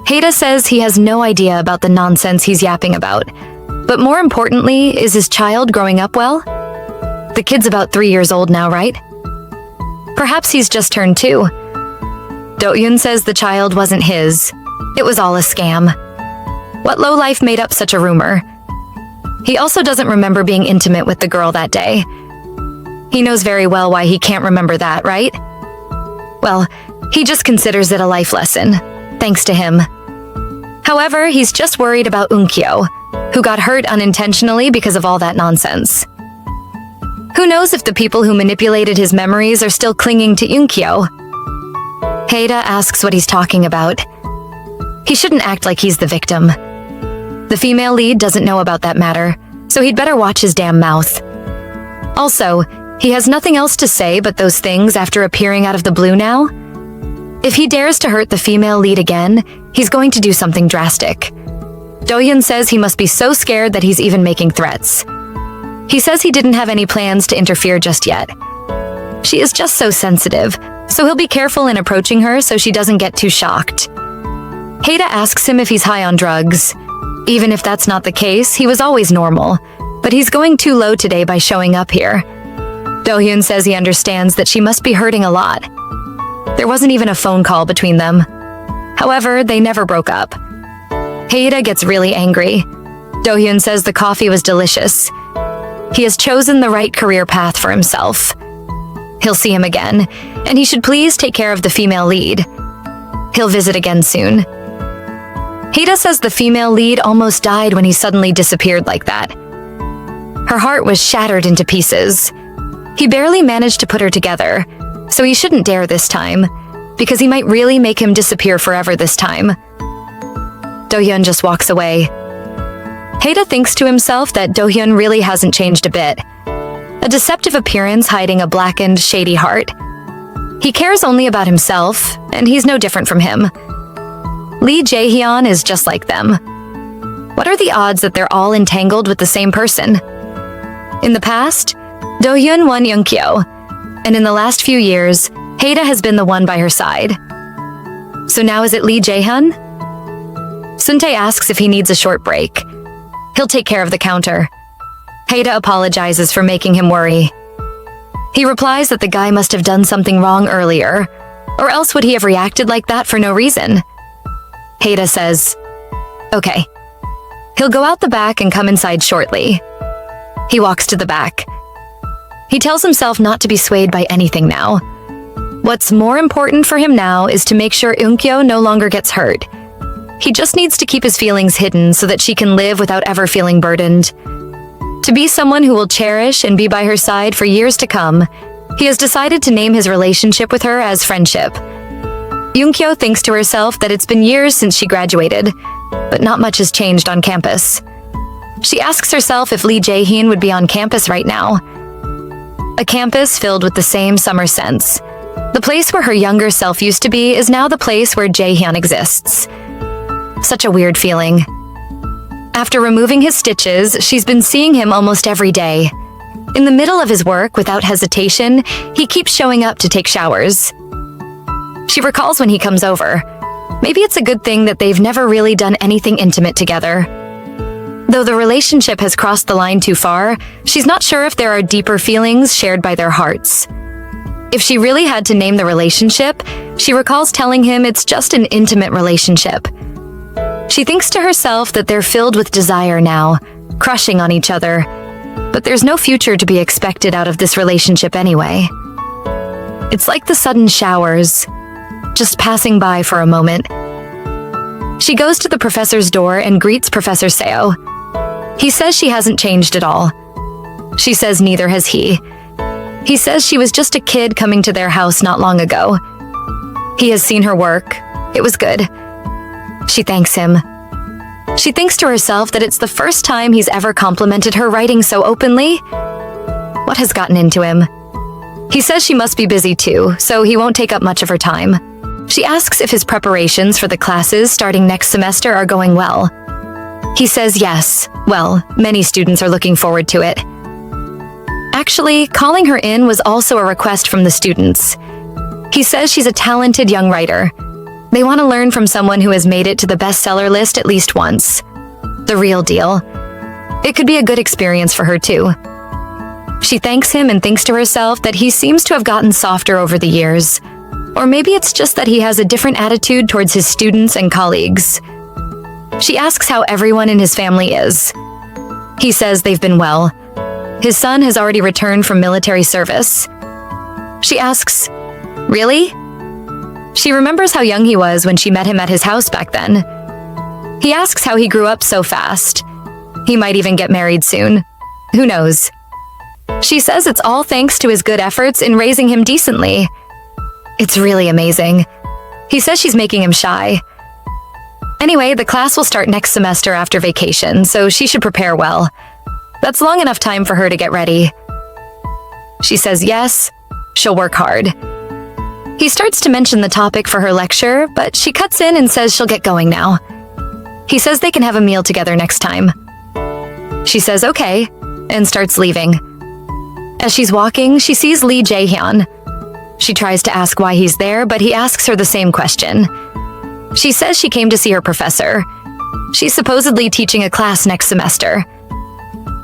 Haida says he has no idea about the nonsense he's yapping about, but more importantly, is his child growing up well? The kid's about 3 years old now, right? Perhaps he's just turned 2. Doyun says the child wasn't his. It was all a scam. What lowlife made up such a rumor? He also doesn't remember being intimate with the girl that day. He knows very well why he can't remember that, right? Well, he just considers it a life lesson, thanks to him. However, he's just worried about Eun-kyo, who got hurt unintentionally because of all that nonsense. Who knows if the people who manipulated his memories are still clinging to Eun-kyo? Haida asks what he's talking about. He shouldn't act like he's the victim. The female lead doesn't know about that matter, so he'd better watch his damn mouth. Also, he has nothing else to say but those things after appearing out of the blue now. If he dares to hurt the female lead again, he's going to do something drastic. Doyun says he must be so scared that he's even making threats. He says he didn't have any plans to interfere just yet. She is just so sensitive, so he'll be careful in approaching her so she doesn't get too shocked. Haida asks him if he's high on drugs. Even if that's not the case, he was always normal, but he's going too low today by showing up here. Dohyun says he understands that she must be hurting a lot. There wasn't even a phone call between them. However, they never broke up. Haida gets really angry. Dohyun says the coffee was delicious. He has chosen the right career path for himself. He'll see him again, and he should please take care of the female lead. He'll visit again soon. Haida says the female lead almost died when he suddenly disappeared like that. Her heart was shattered into pieces. He barely managed to put her together, so he shouldn't dare this time, because he might really make him disappear forever this time. Dohyun just walks away. Haida thinks to himself that Dohyun really hasn't changed a bit. A deceptive appearance hiding a blackened, shady heart. He cares only about himself, and he's no different from him. Lee Jaehyun is just like them. What are the odds that they're all entangled with the same person? In the past, Dohyun won Eun-kyo, and in the last few years, Haida has been the one by her side. So now is it Lee Jaehyun? Suntae asks if he needs a short break. He'll take care of the counter. Haida apologizes for making him worry. He replies that the guy must have done something wrong earlier, or else would he have reacted like that for no reason? Haida says, okay. He'll go out the back and come inside shortly. He walks to the back. He tells himself not to be swayed by anything now. What's more important for him now is to make sure Eun-kyo no longer gets hurt. He just needs to keep his feelings hidden so that she can live without ever feeling burdened. To be someone who will cherish and be by her side for years to come, he has decided to name his relationship with her as friendship. Eun-kyo thinks to herself that it's been years since she graduated, but not much has changed on campus. She asks herself if Lee Jae-hyun would be on campus right now. A campus filled with the same summer scents. The place where her younger self used to be is now the place where Jae-hyun exists. Such a weird feeling. After removing his stitches, she's been seeing him almost every day. In the middle of his work, without hesitation, he keeps showing up to take showers. She recalls when he comes over. Maybe it's a good thing that they've never really done anything intimate together. Though the relationship has crossed the line too far, she's not sure if there are deeper feelings shared by their hearts. If she really had to name the relationship, she recalls telling him it's just an intimate relationship. She thinks to herself that they're filled with desire now, crushing on each other, but there's no future to be expected out of this relationship anyway. It's like the sudden showers, just passing by for a moment. She goes to the professor's door and greets Professor Seo. He says she hasn't changed at all. She says neither has he. He says she was just a kid coming to their house not long ago. He has seen her work. It was good. She thanks him. She thinks to herself that it's the first time he's ever complimented her writing so openly. What has gotten into him? He says she must be busy too, so he won't take up much of her time. She asks if his preparations for the classes starting next semester are going well. He says yes. Well, many students are looking forward to it. Actually, calling her in was also a request from the students. He says she's a talented young writer. They want to learn from someone who has made it to the bestseller list at least once. The real deal. It could be a good experience for her too. She thanks him and thinks to herself that he seems to have gotten softer over the years. Or maybe it's just that he has a different attitude towards his students and colleagues. She asks how everyone in his family is. He says they've been well. His son has already returned from military service. She asks, "Really?" She remembers how young he was when she met him at his house back then. He asks how he grew up so fast. He might even get married soon. Who knows? She says it's all thanks to his good efforts in raising him decently. It's really amazing. He says she's making him shy. Anyway, the class will start next semester after vacation, so she should prepare well. That's long enough time for her to get ready. She says yes, she'll work hard. He starts to mention the topic for her lecture, but she cuts in and says she'll get going now. He says they can have a meal together next time. She says okay, and starts leaving. As she's walking, she sees Lee Jae-hyun. She tries to ask why he's there, but he asks her the same question. She says she came to see her professor. She's supposedly teaching a class next semester.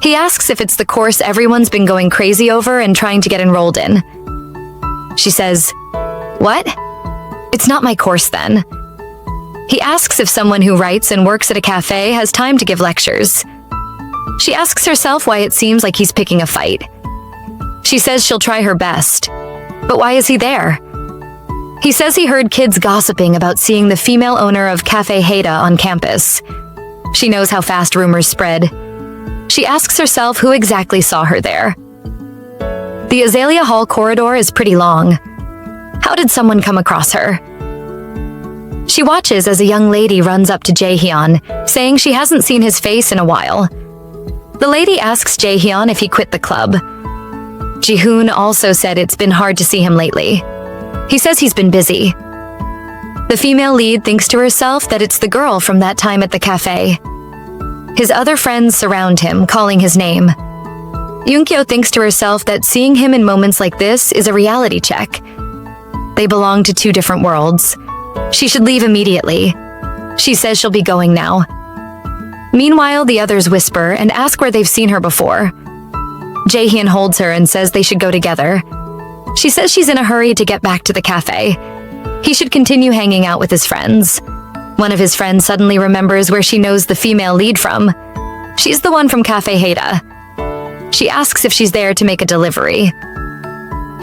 He asks if it's the course everyone's been going crazy over and trying to get enrolled in. She says, "What? It's not my course then." He asks if someone who writes and works at a cafe has time to give lectures. She asks herself why it seems like he's picking a fight. She says she'll try her best. But why is he there? He says he heard kids gossiping about seeing the female owner of Cafe Haida on campus. She knows how fast rumors spread. She asks herself who exactly saw her there. The Azalea Hall corridor is pretty long. How did someone come across her? She watches as a young lady runs up to Jae-hyun, saying she hasn't seen his face in a while. The lady asks Jae-hyun if he quit the club. Ji-hoon also said it's been hard to see him lately. He says he's been busy. The female lead thinks to herself that it's the girl from that time at the cafe. His other friends surround him, calling his name. Eun-kyo thinks to herself that seeing him in moments like this is a reality check. They belong to two different worlds. She should leave immediately. She says she'll be going now. Meanwhile, the others whisper and ask where they've seen her before. Jae-hyun holds her and says they should go together. She says she's in a hurry to get back to the cafe. He should continue hanging out with his friends. One of his friends suddenly remembers where she knows the female lead from. She's the one from Cafe Haida. She asks if she's there to make a delivery.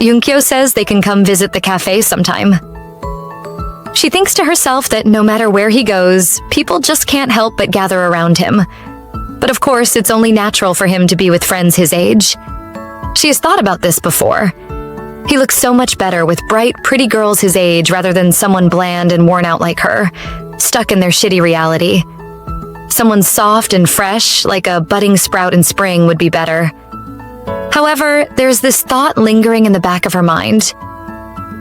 Yunkyo says they can come visit the cafe sometime. She thinks to herself that no matter where he goes, people just can't help but gather around him. But of course, it's only natural for him to be with friends his age. She has thought about this before. He looks so much better with bright, pretty girls his age rather than someone bland and worn out like her, stuck in their shitty reality. Someone soft and fresh, like a budding sprout in spring, would be better. However, there's this thought lingering in the back of her mind.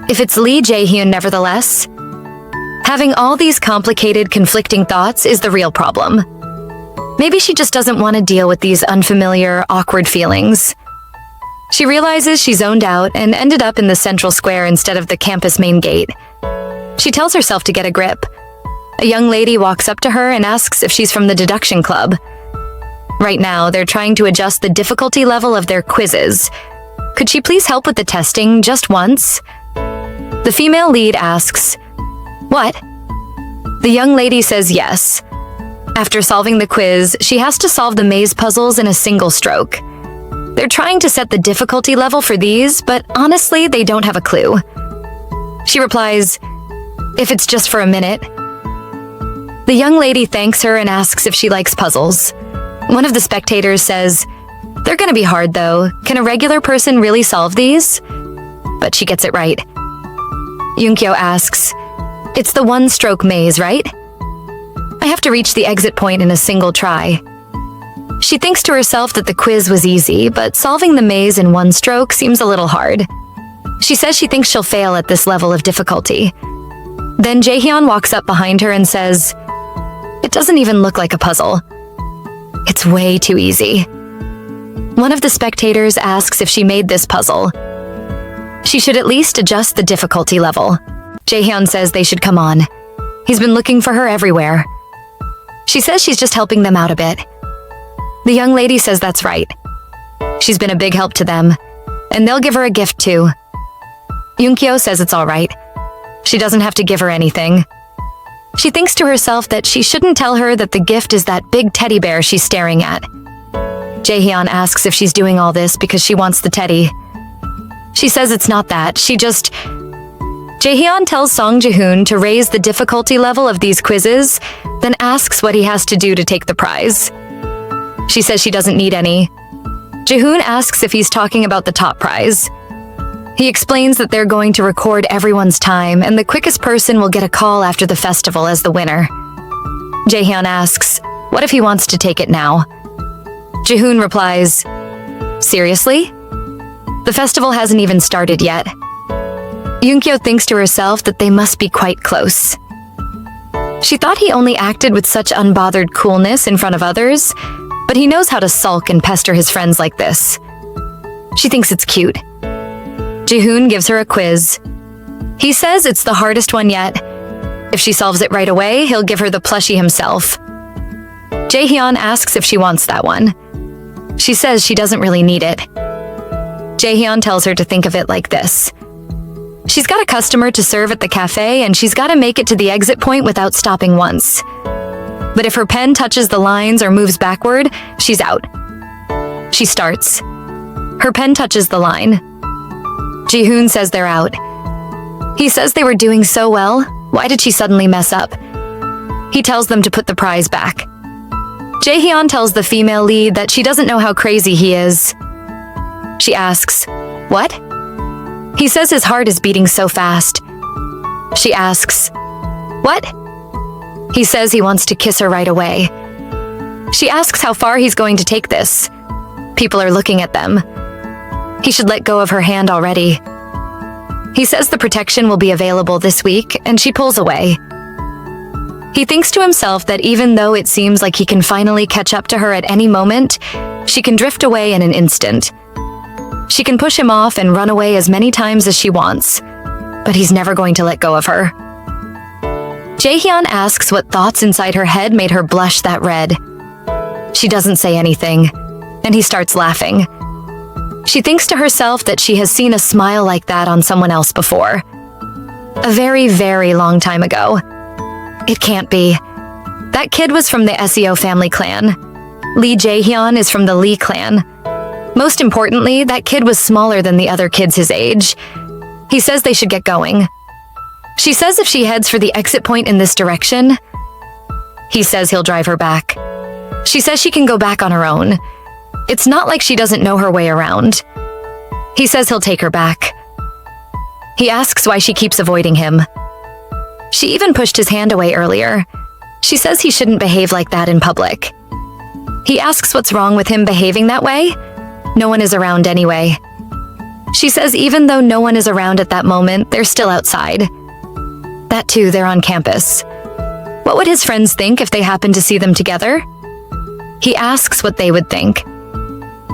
If it's Lee Jae-hyun nevertheless, having all these complicated, conflicting thoughts is the real problem. Maybe she just doesn't want to deal with these unfamiliar, awkward feelings. She realizes she zoned out and ended up in the central square instead of the campus main gate. She tells herself to get a grip. A young lady walks up to her and asks if she's from the deduction club. Right now, they're trying to adjust the difficulty level of their quizzes. Could she please help with the testing just once? The female lead asks, "What?" The young lady says yes. After solving the quiz, she has to solve the maze puzzles in a single stroke. They're trying to set the difficulty level for these, but honestly, they don't have a clue. She replies, "If it's just for a minute." The young lady thanks her and asks if she likes puzzles. One of the spectators says, "They're gonna be hard though. Can a regular person really solve these?" But she gets it right. Yunkyo asks, "It's the one-stroke maze, right?" "I have to reach the exit point in a single try." She thinks to herself that the quiz was easy, but solving the maze in one stroke seems a little hard. She says she thinks she'll fail at this level of difficulty. Then Jaehyun walks up behind her and says, "It doesn't even look like a puzzle. It's way too easy." One of the spectators asks if she made this puzzle. She should at least adjust the difficulty level. Jaehyun says they should come on. He's been looking for her everywhere. She says she's just helping them out a bit. The young lady says that's right. She's been a big help to them, and they'll give her a gift too. Yunkyo says it's all right. She doesn't have to give her anything. She thinks to herself that she shouldn't tell her that the gift is that big teddy bear she's staring at. Jaehyun asks if she's doing all this because she wants the teddy. She says it's not that, Jaehyun tells Song Ji-hoon to raise the difficulty level of these quizzes, then asks what he has to do to take the prize. She says she doesn't need any. Ji-hoon asks if he's talking about the top prize. He explains that they're going to record everyone's time, and the quickest person will get a call after the festival as the winner. Jaehyun asks, what if he wants to take it now? Ji-hoon replies, "Seriously? The festival hasn't even started yet." Yunkyo thinks to herself that they must be quite close. She thought he only acted with such unbothered coolness in front of others, but he knows how to sulk and pester his friends like this. She thinks it's cute. Ji-hoon gives her a quiz. He says it's the hardest one yet. If she solves it right away, he'll give her the plushie himself. Jaehyun asks if she wants that one. She says she doesn't really need it. Jaehyun tells her to think of it like this. She's got a customer to serve at the cafe, and she's got to make it to the exit point without stopping once. But if her pen touches the lines or moves backward, she's out. She starts. Her pen touches the line. Ji-hoon says they're out. He says they were doing so well. Why did she suddenly mess up? He tells them to put the prize back. Jaehyun tells the female lead that she doesn't know how crazy he is. She asks, "What?" He says his heart is beating so fast. She asks, "What?" He says he wants to kiss her right away. She asks how far he's going to take this. People are looking at them. He should let go of her hand already. He says the protection will be available this week, and she pulls away. He thinks to himself that even though it seems like he can finally catch up to her at any moment, she can drift away in an instant. She can push him off and run away as many times as she wants, but he's never going to let go of her. Jaehyun asks what thoughts inside her head made her blush that red. She doesn't say anything, and he starts laughing. She thinks to herself that she has seen a smile like that on someone else before. A very, very long time ago. It can't be. That kid was from the SEO family clan. Lee Jaehyun is from the Lee clan. Most importantly, that kid was smaller than the other kids his age. He says they should get going. She says if she heads for the exit point in this direction, he says he'll drive her back. She says she can go back on her own. It's not like she doesn't know her way around. He says he'll take her back. He asks why she keeps avoiding him. She even pushed his hand away earlier. She says he shouldn't behave like that in public. He asks what's wrong with him behaving that way. No one is around anyway. She says even though no one is around at that moment, they're still outside. That too, they're on campus. What would his friends think if they happened to see them together? He asks what they would think.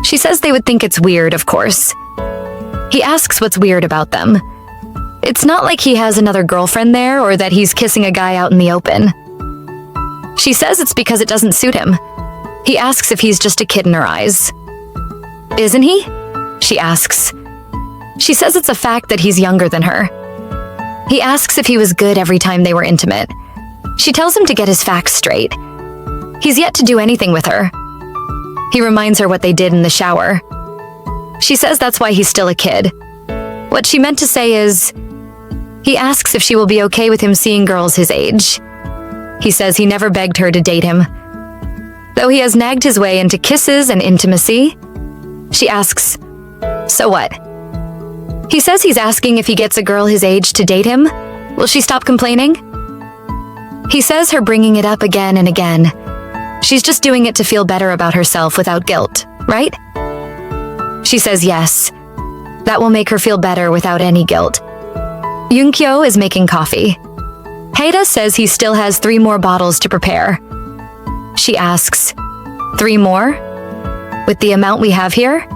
She says they would think it's weird, of course. He asks what's weird about them. It's not like he has another girlfriend there or that he's kissing a guy out in the open. She says it's because it doesn't suit him. He asks if he's just a kid in her eyes. Isn't he? She asks. She says it's a fact that he's younger than her. He asks if he was good every time they were intimate. She tells him to get his facts straight. He's yet to do anything with her. He reminds her what they did in the shower. She says that's why he's still a kid. What she meant to say is, he asks if she will be okay with him seeing girls his age. He says he never begged her to date him. Though he has nagged his way into kisses and intimacy, she asks, so what? He says he's asking if he gets a girl his age to date him. Will she stop complaining? He says her bringing it up again and again. She's just doing it to feel better about herself without guilt, right? She says yes. That will make her feel better without any guilt. Yunkyo is making coffee. Haida says he still has 3 more bottles to prepare. She asks, 3 more? With the amount we have here?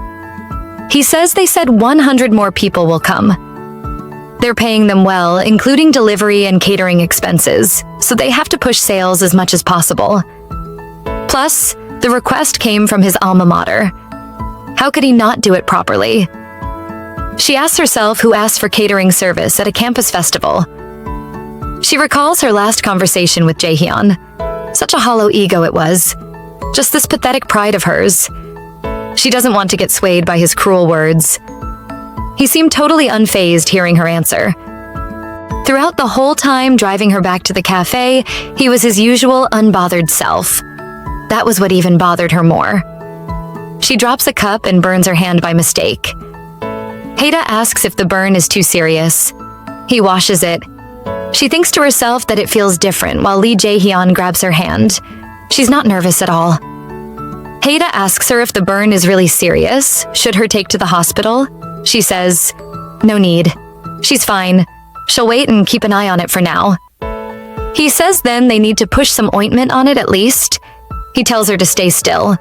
He says they said 100 more people will come. They're paying them well, including delivery and catering expenses, so they have to push sales as much as possible. Plus, the request came from his alma mater. How could he not do it properly? She asks herself who asked for catering service at a campus festival. She recalls her last conversation with Jaehyun. Such a hollow ego it was. Just this pathetic pride of hers. She doesn't want to get swayed by his cruel words. He seemed totally unfazed hearing her answer. Throughout the whole time driving her back to the cafe, he was his usual unbothered self. That was what even bothered her more. She drops a cup and burns her hand by mistake. Haida asks if the burn is too serious. He washes it. She thinks to herself that it feels different while Lee Jae-hyun grabs her hand. She's not nervous at all. Haida asks her if the burn is really serious, should her take to the hospital. She says, no need. She's fine. She'll wait and keep an eye on it for now. He says then they need to push some ointment on it at least. He tells her to stay still.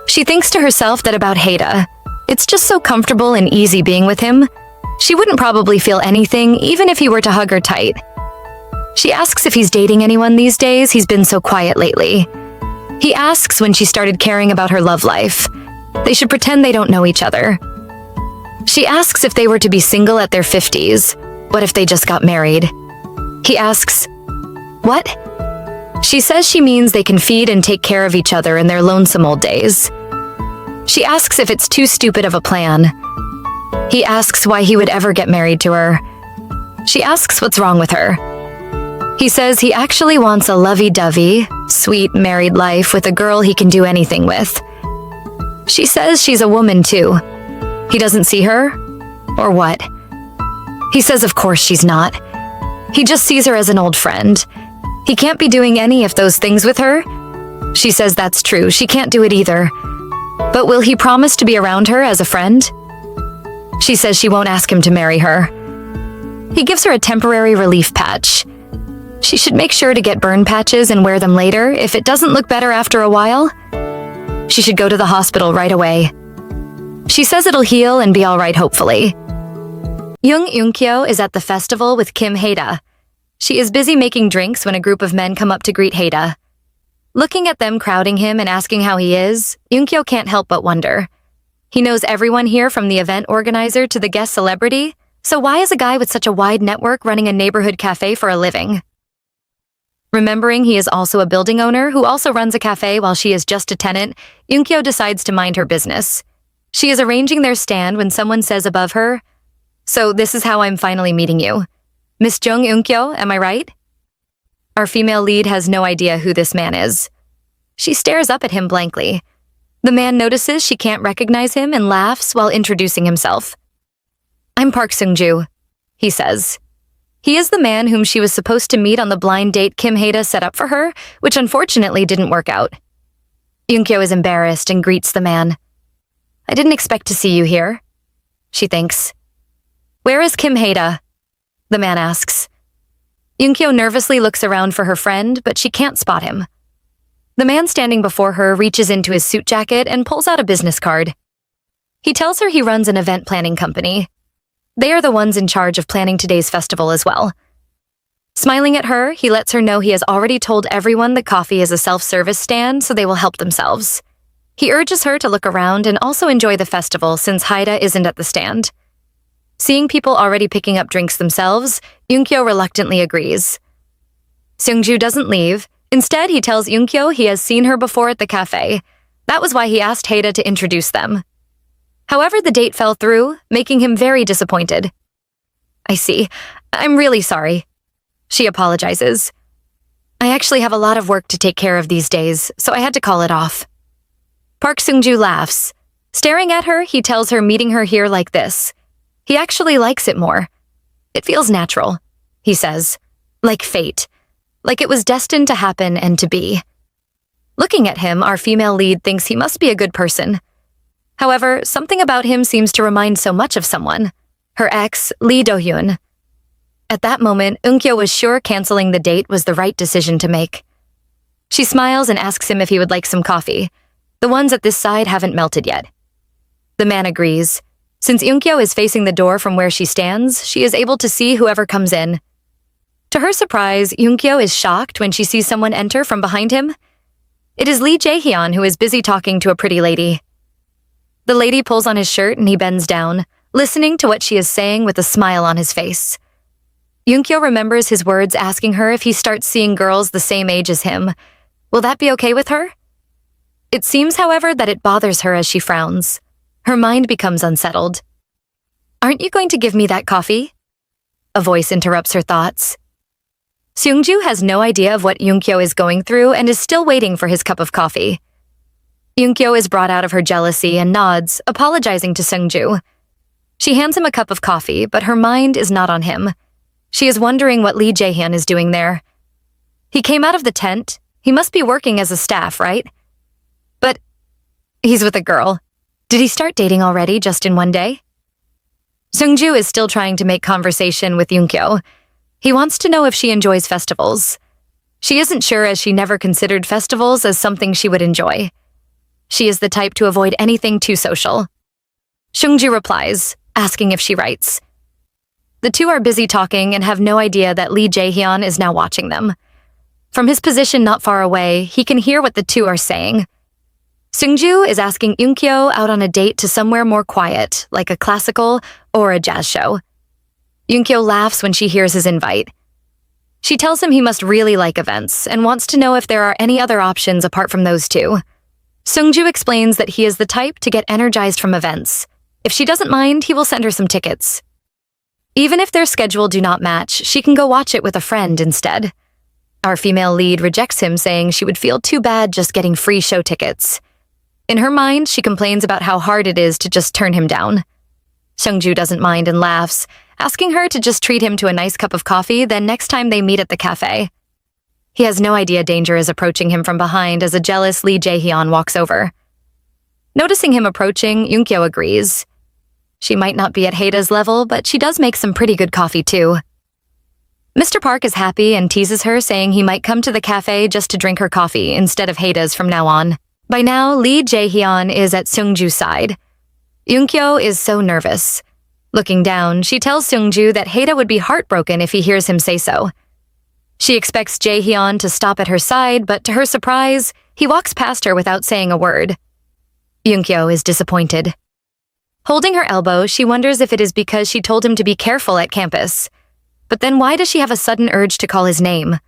She thinks to herself that about Haida. It's just so comfortable and easy being with him. She wouldn't probably feel anything even if he were to hug her tight. She asks if he's dating anyone these days. He's been so quiet lately. He asks when she started caring about her love life. They should pretend they don't know each other. She asks if they were to be single at their 50s. What if they just got married? He asks, what? She says she means they can feed and take care of each other in their lonesome old days. She asks if it's too stupid of a plan. He asks why he would ever get married to her. She asks what's wrong with her. He says he actually wants a lovey-dovey, sweet married life with a girl he can do anything with. She says she's a woman too. He doesn't see her? Or what? He says of course she's not. He just sees her as an old friend. He can't be doing any of those things with her. She says that's true, she can't do it either. But will he promise to be around her as a friend? She says she won't ask him to marry her. He gives her a temporary relief patch. She should make sure to get burn patches and wear them later if it doesn't look better after a while. She should go to the hospital right away. She says it'll heal and be all right hopefully. Young Yunkyo is at the festival with Kim Haida. She is busy making drinks when a group of men come up to greet Haida. Looking at them crowding him and asking how he is, Yunkyo can't help but wonder. He knows everyone here from the event organizer to the guest celebrity, so why is a guy with such a wide network running a neighborhood cafe for a living? Remembering he is also a building owner who also runs a cafe while she is just a tenant, Yunkyo decides to mind her business. She is arranging their stand when someone says above her, "So this is how I'm finally meeting you. Miss Jung Eun-kyo, am I right?" Our female lead has no idea who this man is. She stares up at him blankly. The man notices she can't recognize him and laughs while introducing himself. "I'm Park Seung-ju," he says. He is the man whom she was supposed to meet on the blind date Kim Haida set up for her, which unfortunately didn't work out. Eun-kyo is embarrassed and greets the man. "I didn't expect to see you here," she thinks. "Where is Kim Haida?" the man asks. Eun-kyo nervously looks around for her friend, but she can't spot him. The man standing before her reaches into his suit jacket and pulls out a business card. He tells her he runs an event planning company. They are the ones in charge of planning today's festival as well. Smiling at her, he lets her know he has already told everyone the coffee is a self-service stand, so they will help themselves. He urges her to look around and also enjoy the festival since Haida isn't at the stand. Seeing people already picking up drinks themselves, Eun-kyo reluctantly agrees. Seung-ju doesn't leave. Instead, he tells Eun-kyo he has seen her before at the cafe. That was why he asked Haida to introduce them. However, the date fell through, making him very disappointed. "I see. I'm really sorry." She apologizes. "I actually have a lot of work to take care of these days, so I had to call it off." Park Seung-ju laughs. Staring at her, he tells her meeting her here like this. He actually likes it more. "It feels natural," he says. "Like fate. Like it was destined to happen and to be." Looking at him, our female lead thinks he must be a good person. However, something about him seems to remind so much of someone. Her ex, Lee Doyun. At that moment, Eun-kyo was sure canceling the date was the right decision to make. She smiles and asks him if he would like some coffee. The ones at this side haven't melted yet. The man agrees. Since Eun-kyo is facing the door from where she stands, she is able to see whoever comes in. To her surprise, Eun-kyo is shocked when she sees someone enter from behind him. It is Lee Jae-hyun who is busy talking to a pretty lady. The lady pulls on his shirt and he bends down, listening to what she is saying with a smile on his face. Eun-kyo remembers his words asking her if he starts seeing girls the same age as him. Will that be okay with her? It seems, however, that it bothers her as she frowns. Her mind becomes unsettled. "Aren't you going to give me that coffee?" A voice interrupts her thoughts. Seung-ju has no idea of what Eun-kyo is going through and is still waiting for his cup of coffee. Eun-kyo is brought out of her jealousy and nods, apologizing to Seung-ju. She hands him a cup of coffee, but her mind is not on him. She is wondering what Lee Jae-hyun is doing there. He came out of the tent. He must be working as a staff, right? But he's with a girl. Did he start dating already just in one day? Seung-ju is still trying to make conversation with Eun-kyo. He wants to know if she enjoys festivals. She isn't sure as she never considered festivals as something she would enjoy. She is the type to avoid anything too social. Seung-ju replies, asking if she writes. The two are busy talking and have no idea that Lee Jae-hyun is now watching them. From his position not far away, he can hear what the two are saying. Seung-ju is asking Eun-kyo out on a date to somewhere more quiet, like a classical or a jazz show. Eun-kyo laughs when she hears his invite. She tells him he must really like events and wants to know if there are any other options apart from those two. Seung-ju explains that he is the type to get energized from events. If she doesn't mind, he will send her some tickets. Even if their schedule do not match, she can go watch it with a friend instead. Our female lead rejects him, saying she would feel too bad just getting free show tickets. In her mind, she complains about how hard it is to just turn him down. Seung-ju doesn't mind and laughs, asking her to just treat him to a nice cup of coffee, then next time they meet at the cafe. He has no idea danger is approaching him from behind as a jealous Lee Jae-hyun walks over. Noticing him approaching, Eun-kyo agrees. She might not be at Haida's level, but she does make some pretty good coffee too. Mr. Park is happy and teases her, saying he might come to the cafe just to drink her coffee instead of Haida's from now on. By now, Lee Jae-hyun is at Seung-ju's side. Eun-kyo is so nervous. Looking down, she tells Seung-ju that Haida would be heartbroken if he hears him say so. She expects Jae-hyun to stop at her side, but to her surprise, he walks past her without saying a word. Eun-kyo is disappointed. Holding her elbow, she wonders if it is because she told him to be careful at campus. But then why does she have a sudden urge to call his name?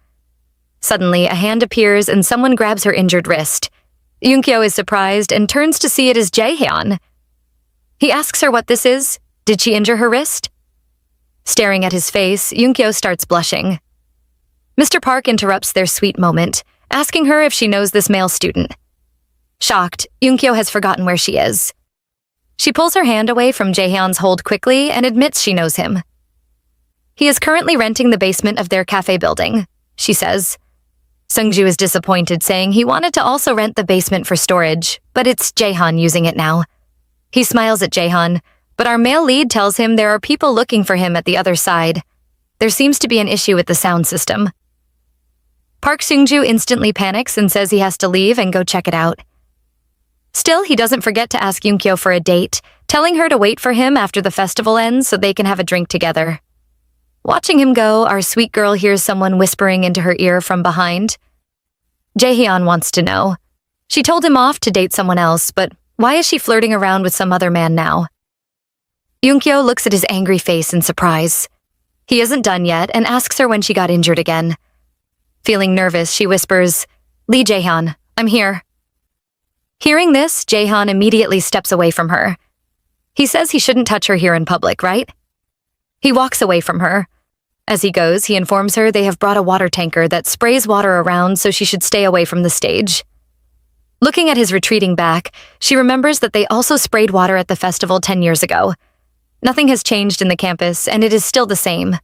Suddenly, a hand appears and someone grabs her injured wrist. Eun-kyo is surprised and turns to see it is Jae-hyun. He asks her what this is. Did she injure her wrist? Staring at his face, Yunkyo starts blushing. Mr. Park interrupts their sweet moment, asking her if she knows this male student. Shocked, Yunkyo has forgotten where she is. She pulls her hand away from Jaehyun's hold quickly and admits she knows him. He is currently renting the basement of their cafe building, she says. Sungju is disappointed, saying he wanted to also rent the basement for storage, but it's Jaehyun using it now. He smiles at Jaehyun, but our male lead tells him there are people looking for him at the other side. There seems to be an issue with the sound system. Park Seungju instantly panics and says he has to leave and go check it out. Still, he doesn't forget to ask Yunkyo for a date, telling her to wait for him after the festival ends so they can have a drink together. Watching him go, our sweet girl hears someone whispering into her ear from behind. Jaehyun wants to know. She told him off to date someone else, but why is she flirting around with some other man now? Yunkyo looks at his angry face in surprise. He isn't done yet and asks her when she got injured again. Feeling nervous, she whispers, "Lee Jaehyun, I'm here." Hearing this, Jaehyun immediately steps away from her. He says he shouldn't touch her here in public, right? He walks away from her. As he goes, he informs her they have brought a water tanker that sprays water around so she should stay away from the stage. Looking at his retreating back, she remembers that they also sprayed water at the festival 10 years ago. Nothing has changed in the campus, and it is still the same.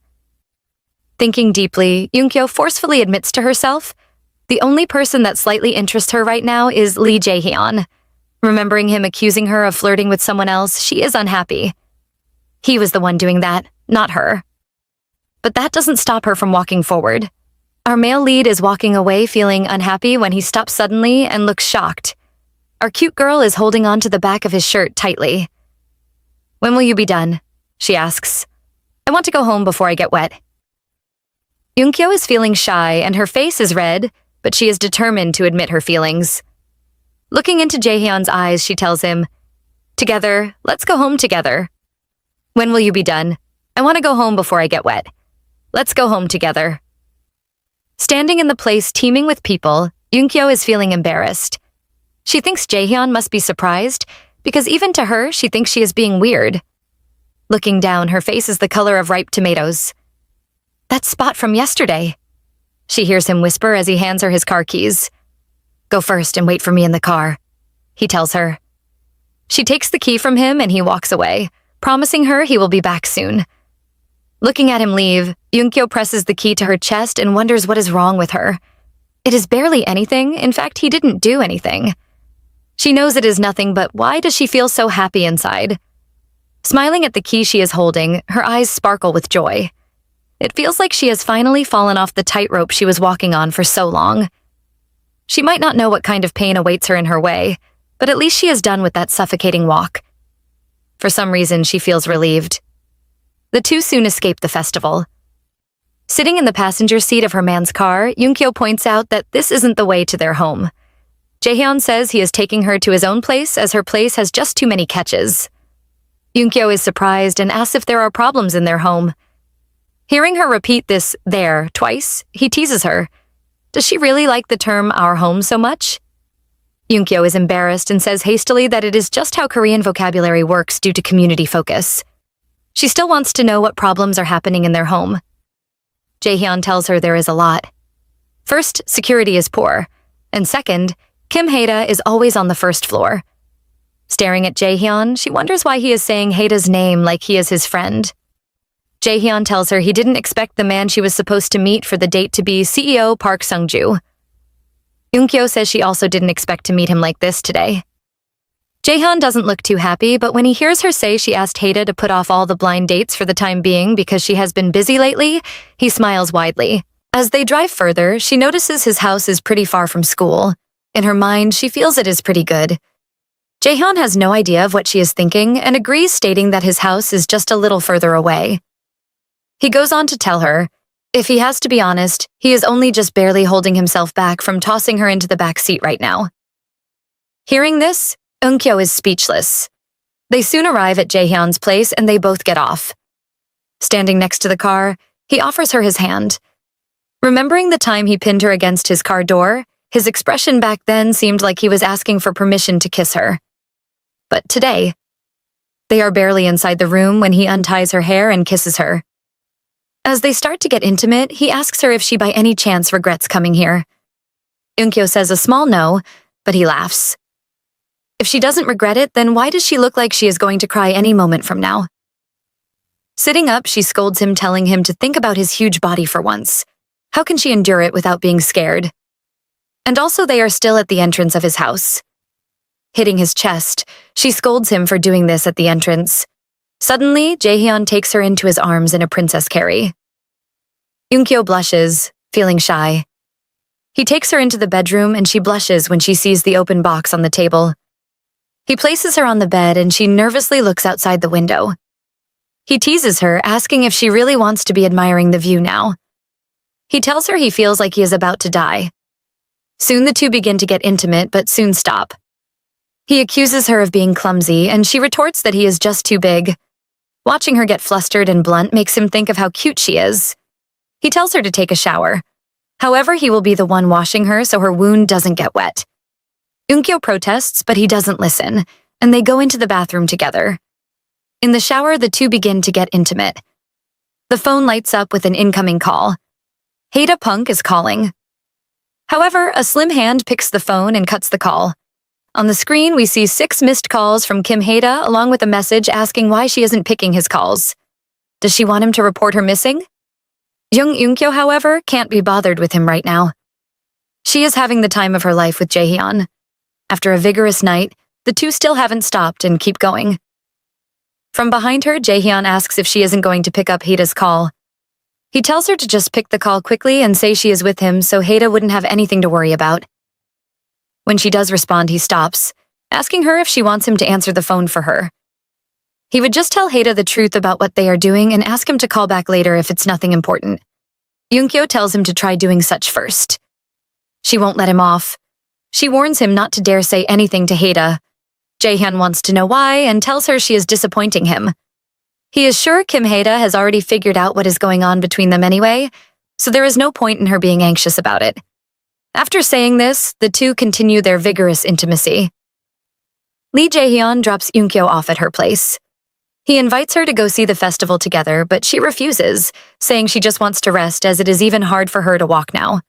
Thinking deeply, Yunkyo forcefully admits to herself, the only person that slightly interests her right now is Lee Jaehyun. Remembering him accusing her of flirting with someone else, she is unhappy. He was the one doing that, not her. But that doesn't stop her from walking forward. Our male lead is walking away feeling unhappy when he stops suddenly and looks shocked. Our cute girl is holding on to the back of his shirt tightly. "When will you be done?" she asks. "I want to go home before I get wet." Yunkyo is feeling shy and her face is red, but she is determined to admit her feelings. Looking into Jaehyun's eyes, she tells him, "Together, let's go home together." "When will you be done? I want to go home before I get wet. Let's go home together." Standing in the place teeming with people, Yunkyo is feeling embarrassed. She thinks Jaehyun must be surprised, because even to her, she thinks she is being weird. Looking down, her face is the color of ripe tomatoes. "That spot from yesterday." She hears him whisper as he hands her his car keys. "Go first and wait for me in the car," he tells her. She takes the key from him and he walks away, promising her he will be back soon. Looking at him leave, Yunkyo presses the key to her chest and wonders what is wrong with her. It is barely anything. In fact, he didn't do anything. She knows it is nothing, but why does she feel so happy inside? Smiling at the key she is holding, her eyes sparkle with joy. It feels like she has finally fallen off the tightrope she was walking on for so long. She might not know what kind of pain awaits her in her way, but at least she is done with that suffocating walk. For some reason, she feels relieved. The two soon escape the festival. Sitting in the passenger seat of her man's car, Yunkyo points out that this isn't the way to their home. Jaehyun says he is taking her to his own place as her place has just too many catches. Yunkyo is surprised and asks if there are problems in their home. Hearing her repeat this "there" twice, he teases her. Does she really like the term "our home" so much? Yunkyo is embarrassed and says hastily that it is just how Korean vocabulary works due to community focus. She still wants to know what problems are happening in their home. Jaehyun tells her there is a lot. First, security is poor. And second, Kim Haida is always on the first floor. Staring at Jaehyun, she wonders why he is saying Haida's name like he is his friend. Jaehyun tells her he didn't expect the man she was supposed to meet for the date to be CEO Park Sungju. Yunkyo says she also didn't expect to meet him like this today. Jaehyun doesn't look too happy, but when he hears her say she asked Haida to put off all the blind dates for the time being because she has been busy lately, he smiles widely. As they drive further, she notices his house is pretty far from school. In her mind, she feels it is pretty good. Jaehyun has no idea of what she is thinking and agrees, stating that his house is just a little further away. He goes on to tell her, if he has to be honest, he is only just barely holding himself back from tossing her into the back seat right now. Hearing this, Eun-kyo is speechless. They soon arrive at Jaehyun's place and they both get off. Standing next to the car, he offers her his hand. Remembering the time he pinned her against his car door, his expression back then seemed like he was asking for permission to kiss her. But today, They are barely inside the room when he unties her hair and kisses her. As they start to get intimate, he asks her if she by any chance regrets coming here. Eun-kyo says a small no, but he laughs. If she doesn't regret it, then why does she look like she is going to cry any moment from now? Sitting up, she scolds him, telling him to think about his huge body for once. How can she endure it without being scared? And also they are still at the entrance of his house. Hitting his chest, she scolds him for doing this at the entrance. Suddenly, Jaehyun takes her into his arms in a princess carry. Eun-kyo blushes, feeling shy. He takes her into the bedroom and she blushes when she sees the open box on the table. He places her on the bed and she nervously looks outside the window. He teases her, asking if she really wants to be admiring the view now. He tells her he feels like he is about to die. Soon the two begin to get intimate, but soon stop. He accuses her of being clumsy, and she retorts that he is just too big. Watching her get flustered and blunt makes him think of how cute she is. He tells her to take a shower. However, he will be the one washing her so her wound doesn't get wet. Eun-kyo protests, but he doesn't listen, and they go into the bathroom together. In the shower, the two begin to get intimate. The phone lights up with an incoming call. Haida Punk is calling. However, a slim hand picks the phone and cuts the call. On the screen, we see 6 missed calls from Kim Haida, along with a message asking why she isn't picking his calls. Does she want him to report her missing? Young Eun-kyo, however, can't be bothered with him right now. She is having the time of her life with Jaehyun. After a vigorous night, the two still haven't stopped and keep going. From behind her, Jaehyun asks if she isn't going to pick up Haida's call. He tells her to just pick the call quickly and say she is with him so Haida wouldn't have anything to worry about. When she does respond, he stops, asking her if she wants him to answer the phone for her. He would just tell Haida the truth about what they are doing and ask him to call back later if it's nothing important. Eun-kyo tells him to try doing such first. She won't let him off. She warns him not to dare say anything to Haida. Jaehyun wants to know why and tells her she is disappointing him. He is sure Kim Haida has already figured out what is going on between them anyway, so there is no point in her being anxious about it. After saying this, the two continue their vigorous intimacy. Lee Jaehyun drops Eun-kyo off at her place. He invites her to go see the festival together, but she refuses, saying she just wants to rest as it is even hard for her to walk now.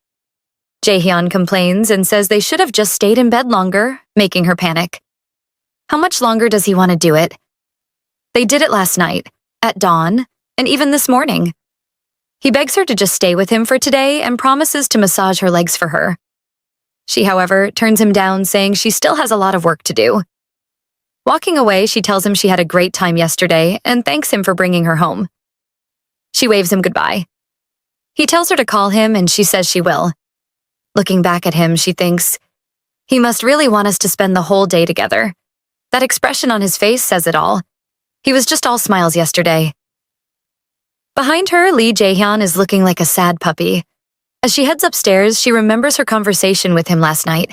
Jaehyun complains and says they should have just stayed in bed longer, making her panic. How much longer does he want to do it? They did it last night, at dawn, and even this morning. He begs her to just stay with him for today and promises to massage her legs for her. She, however, turns him down, saying she still has a lot of work to do. Walking away, she tells him she had a great time yesterday and thanks him for bringing her home. She waves him goodbye. He tells her to call him and she says she will. Looking back at him, she thinks, he must really want us to spend the whole day together. That expression on his face says it all. He was just all smiles yesterday. Behind her, Lee Jaehyun is looking like a sad puppy. As she heads upstairs, she remembers her conversation with him last night.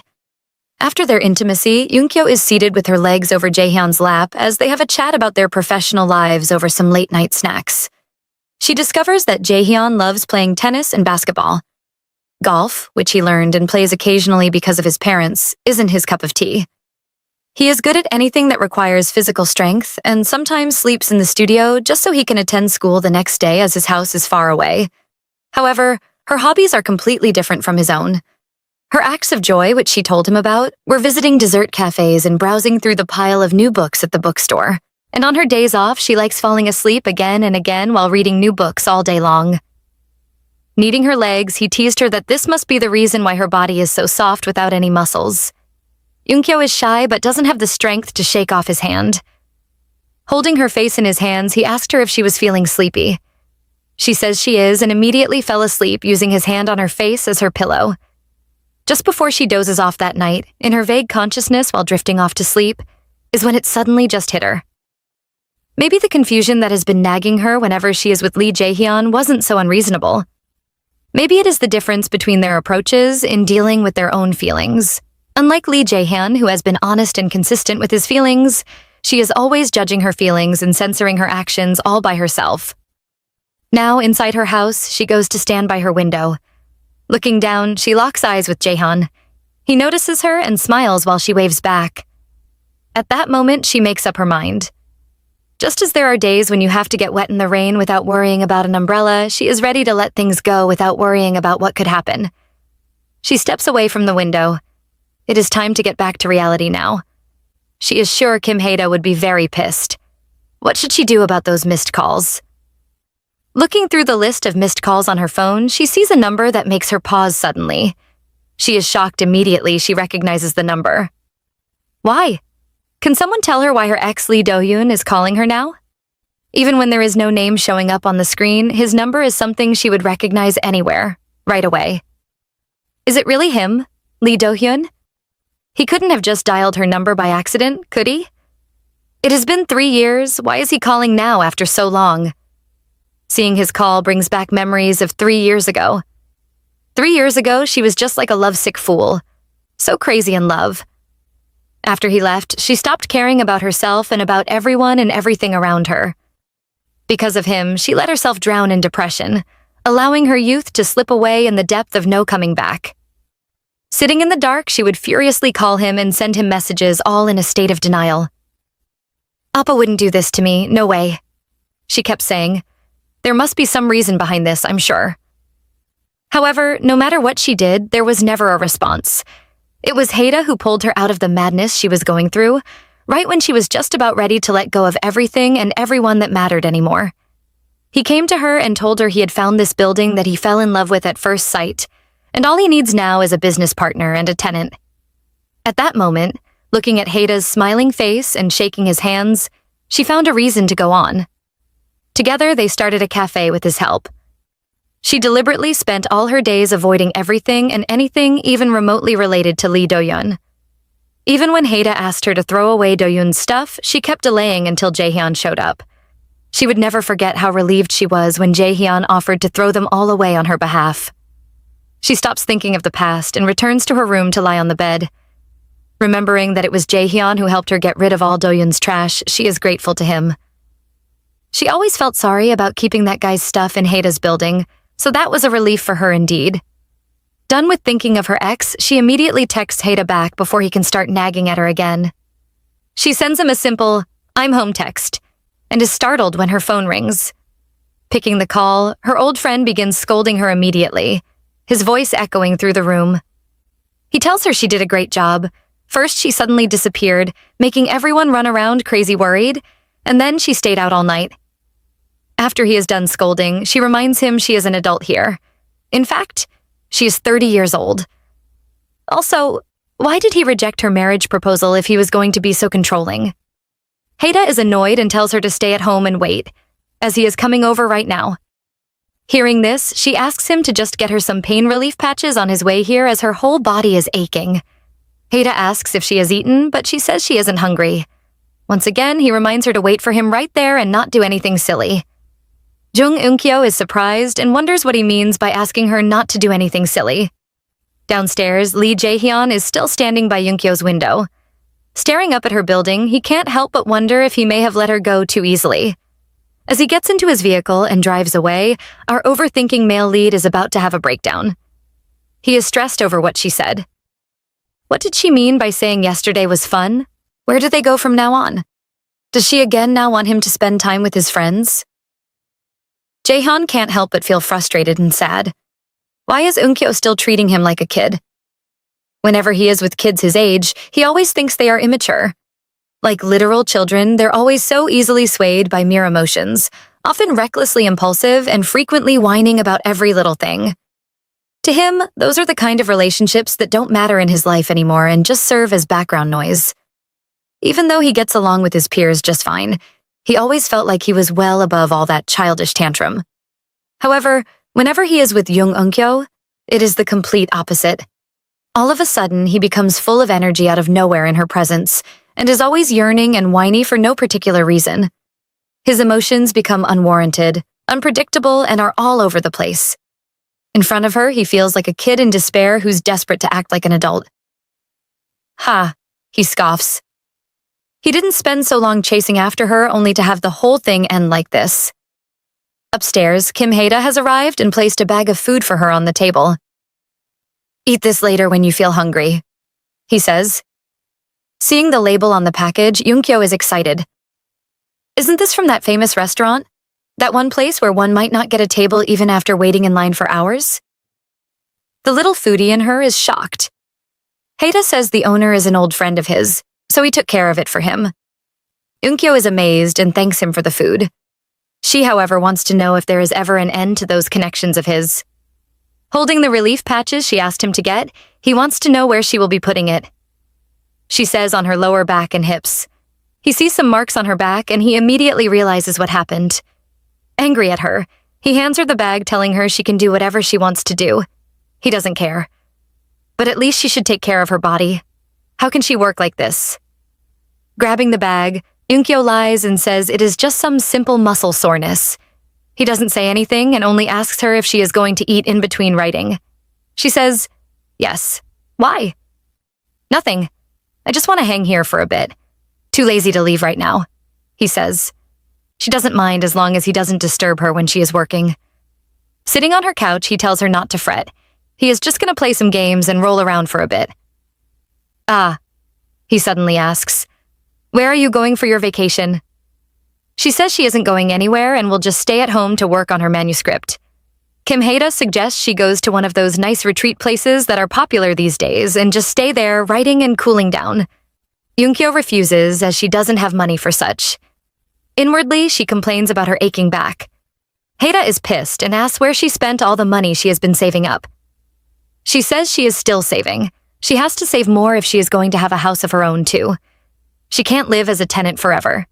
After their intimacy, Eun-kyo is seated with her legs over Jaehyun's lap as they have a chat about their professional lives over some late-night snacks. She discovers that Jaehyun loves playing tennis and basketball. Golf, which he learned and plays occasionally because of his parents, isn't his cup of tea. He is good at anything that requires physical strength and sometimes sleeps in the studio just so he can attend school the next day as his house is far away. However, her hobbies are completely different from his own. Her acts of joy, which she told him about, were visiting dessert cafes and browsing through the pile of new books at the bookstore. And on her days off, she likes falling asleep again and again while reading new books all day long. Kneading her legs, he teased her that this must be the reason why her body is so soft without any muscles. Eun-kyo is shy but doesn't have the strength to shake off his hand. Holding her face in his hands, he asked her if she was feeling sleepy. She says she is and immediately fell asleep using his hand on her face as her pillow. Just before she dozes off that night, in her vague consciousness while drifting off to sleep, is when it suddenly just hit her. Maybe the confusion that has been nagging her whenever she is with Lee Jaehyun wasn't so unreasonable. Maybe it is the difference between their approaches in dealing with their own feelings. Unlike Lee Jaehyun, who has been honest and consistent with his feelings, she is always judging her feelings and censoring her actions all by herself. Now, inside her house, she goes to stand by her window. Looking down, she locks eyes with Jaehyun. He notices her and smiles while she waves back. At that moment, she makes up her mind. Just as there are days when you have to get wet in the rain without worrying about an umbrella, she is ready to let things go without worrying about what could happen. She steps away from the window. It is time to get back to reality now. She is sure Kim Haida would be very pissed. What should she do about those missed calls? Looking through the list of missed calls on her phone, she sees a number that makes her pause suddenly. She is shocked immediately she recognizes the number. Why? Can someone tell her why her ex Lee Doyun is calling her now? Even when there is no name showing up on the screen, his number is something she would recognize anywhere, right away. Is it really him, Lee Do-hyun? He couldn't have just dialed her number by accident, could he? It has been 3 years. Why is he calling now after so long? Seeing his call brings back memories of 3 years ago. 3 years ago, she was just like a lovesick fool. So crazy in love. After he left, she stopped caring about herself and about everyone and everything around her. Because of him, she let herself drown in depression, allowing her youth to slip away in the depth of no coming back. Sitting in the dark, she would furiously call him and send him messages, all in a state of denial. Appa wouldn't do this to me, no way. She kept saying, there must be some reason behind this, I'm sure. However, no matter what she did, there was never a response. It was Haida who pulled her out of the madness she was going through, right when she was just about ready to let go of everything and everyone that mattered anymore. He came to her and told her he had found this building that he fell in love with at first sight, and all he needs now is a business partner and a tenant. At that moment, looking at Haida's smiling face and shaking his hands, she found a reason to go on. Together, they started a cafe with his help. She deliberately spent all her days avoiding everything and anything even remotely related to Lee Do-yun. Even when Haida asked her to throw away Do-yun's stuff, she kept delaying until Jae-hyun showed up. She would never forget how relieved she was when Jae-hyun offered to throw them all away on her behalf. She stops thinking of the past and returns to her room to lie on the bed. Remembering that it was Jae-hyun who helped her get rid of all Do-yun's trash, she is grateful to him. She always felt sorry about keeping that guy's stuff in Haida's building, so that was a relief for her indeed. Done with thinking of her ex, she immediately texts Haida back before he can start nagging at her again. She sends him a simple, "I'm home" text, and is startled when her phone rings. Picking the call, her old friend begins scolding her immediately, his voice echoing through the room. He tells her she did a great job. First, she suddenly disappeared, making everyone run around crazy worried, and then she stayed out all night. After he is done scolding, she reminds him she is an adult here. In fact, she is 30 years old. Also, why did he reject her marriage proposal if he was going to be so controlling? Haida is annoyed and tells her to stay at home and wait, as he is coming over right now. Hearing this, she asks him to just get her some pain relief patches on his way here as her whole body is aching. Haida asks if she has eaten, but she says she isn't hungry. Once again, he reminds her to wait for him right there and not do anything silly. Jung Eun-kyo is surprised and wonders what he means by asking her not to do anything silly. Downstairs, Lee Jae-hyun is still standing by Eun-kyo's window. Staring up at her building, he can't help but wonder if he may have let her go too easily. As he gets into his vehicle and drives away, our overthinking male lead is about to have a breakdown. He is stressed over what she said. What did she mean by saying yesterday was fun? Where do they go from now on? Does she again now want him to spend time with his friends? Jaehyun can't help but feel frustrated and sad. Why is Eun-kyo still treating him like a kid? Whenever he is with kids his age, he always thinks they are immature. Like literal children, they're always so easily swayed by mere emotions, often recklessly impulsive and frequently whining about every little thing. To him, those are the kind of relationships that don't matter in his life anymore and just serve as background noise. Even though he gets along with his peers just fine, he always felt like he was well above all that childish tantrum. However, whenever he is with Jung Eun-kyo, it is the complete opposite. All of a sudden, he becomes full of energy out of nowhere in her presence, and is always yearning and whiny for no particular reason. His emotions become unwarranted, unpredictable, and are all over the place. In front of her, he feels like a kid in despair who's desperate to act like an adult. Ha, he scoffs. He didn't spend so long chasing after her only to have the whole thing end like this. Upstairs, Kim Haida has arrived and placed a bag of food for her on the table. Eat this later when you feel hungry, he says. Seeing the label on the package, Eun-kyo is excited. Isn't this from that famous restaurant? That one place where one might not get a table even after waiting in line for hours? The little foodie in her is shocked. Haida says the owner is an old friend of his, so he took care of it for him. Unkyo is amazed and thanks him for the food. She, however, wants to know if there is ever an end to those connections of his. Holding the relief patches she asked him to get, he wants to know where she will be putting it. She says on her lower back and hips. He sees some marks on her back and he immediately realizes what happened. Angry at her, he hands her the bag telling her she can do whatever she wants to do. He doesn't care. But at least she should take care of her body. How can she work like this? Grabbing the bag, Unkyo lies and says it is just some simple muscle soreness. He doesn't say anything and only asks her if she is going to eat in between writing. She says, yes. Why? Nothing. I just want to hang here for a bit. Too lazy to leave right now, he says. She doesn't mind as long as he doesn't disturb her when she is working. Sitting on her couch, he tells her not to fret. He is just going to play some games and roll around for a bit. Ah, he suddenly asks, where are you going for your vacation? She says she isn't going anywhere and will just stay at home to work on her manuscript. Kim Haida suggests she goes to one of those nice retreat places that are popular these days and just stay there writing and cooling down. Unkyo refuses as she doesn't have money for such. Inwardly, she complains about her aching back. Haida is pissed and asks where she spent all the money she has been saving up. She says she is still saving. She has to save more if she is going to have a house of her own too. She can't live as a tenant forever.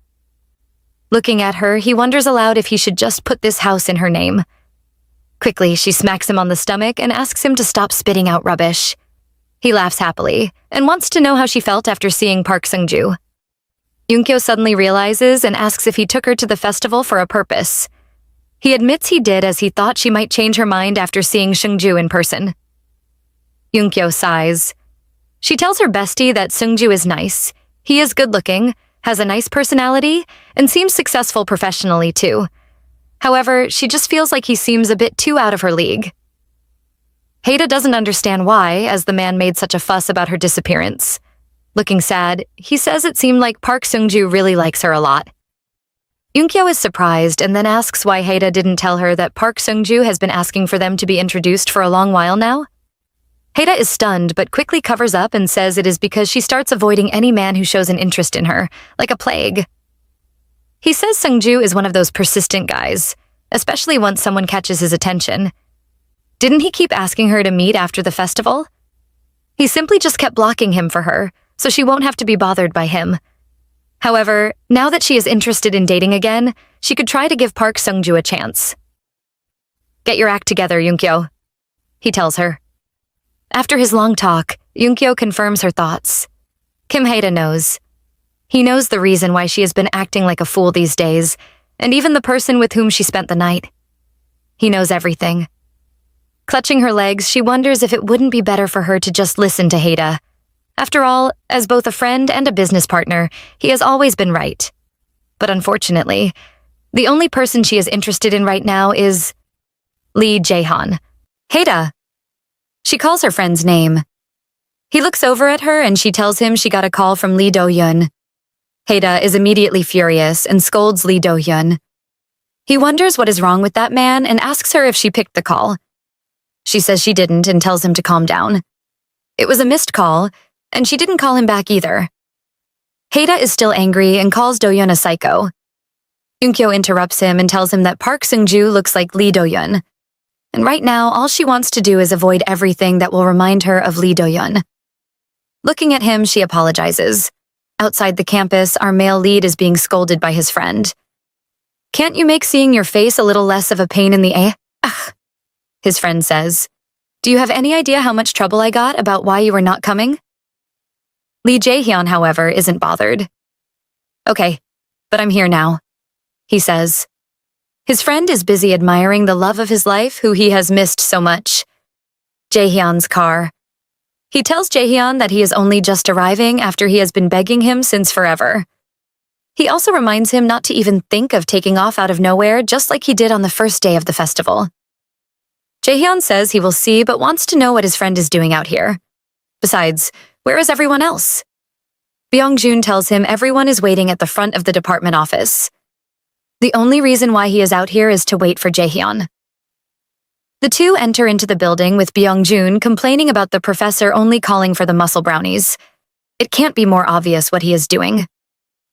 Looking at her, he wonders aloud if he should just put this house in her name. Quickly, she smacks him on the stomach and asks him to stop spitting out rubbish. He laughs happily and wants to know how she felt after seeing Park Seung-ju. Unkyo suddenly realizes and asks if he took her to the festival for a purpose. He admits he did as he thought she might change her mind after seeing Seung-ju in person. Unkyo sighs. She tells her bestie that Seung-ju is nice. He is good-looking, has a nice personality, and seems successful professionally too. However, she just feels like he seems a bit too out of her league. Haida doesn't understand why, as the man made such a fuss about her disappearance. Looking sad, he says it seemed like Park Seung-ju really likes her a lot. Unkyo is surprised and then asks why Haida didn't tell her that Park Seung-ju has been asking for them to be introduced for a long while now. Haida is stunned but quickly covers up and says it is because she starts avoiding any man who shows an interest in her, like a plague. He says Seung-ju is one of those persistent guys, especially once someone catches his attention. Didn't he keep asking her to meet after the festival? He simply just kept blocking him for her, so she won't have to be bothered by him. However, now that she is interested in dating again, she could try to give Park Seung-ju a chance. Get your act together, Unkyo, he tells her. After his long talk, Unkyo confirms her thoughts. Kim Haida knows. He knows the reason why she has been acting like a fool these days, and even the person with whom she spent the night. He knows everything. Clutching her legs, she wonders if it wouldn't be better for her to just listen to Haida. After all, as both a friend and a business partner, he has always been right. But unfortunately, the only person she is interested in right now is Lee Jae-han. Haida! She calls her friend's name. He looks over at her and she tells him she got a call from Lee Doyun. Haida is immediately furious and scolds Lee Doyun. He wonders what is wrong with that man and asks her if she picked the call. She says she didn't and tells him to calm down. It was a missed call, and she didn't call him back either. Haida is still angry and calls Doyun a psycho. Unkyo interrupts him and tells him that Park Seung-ju looks like Lee Doyun. And right now, all she wants to do is avoid everything that will remind her of Lee Doyun. Looking at him, she apologizes. Outside the campus, our male lead is being scolded by his friend. Can't you make seeing your face a little less of a pain in the Ugh, his friend says. Do you have any idea how much trouble I got about why you were not coming? Lee Jae-hyun, however, isn't bothered. Okay, but I'm here now, he says. His friend is busy admiring the love of his life who he has missed so much. Jae-hyun's car. He tells Jae-hyun that he is only just arriving after he has been begging him since forever. He also reminds him not to even think of taking off out of nowhere just like he did on the first day of the festival. Jae-hyun says he will see but wants to know what his friend is doing out here. Besides, where is everyone else? Byung-joon tells him everyone is waiting at the front of the department office. The only reason why he is out here is to wait for Jaehyun. The two enter into the building with Byung-jun complaining about the professor only calling for the muscle brownies. It can't be more obvious what he is doing.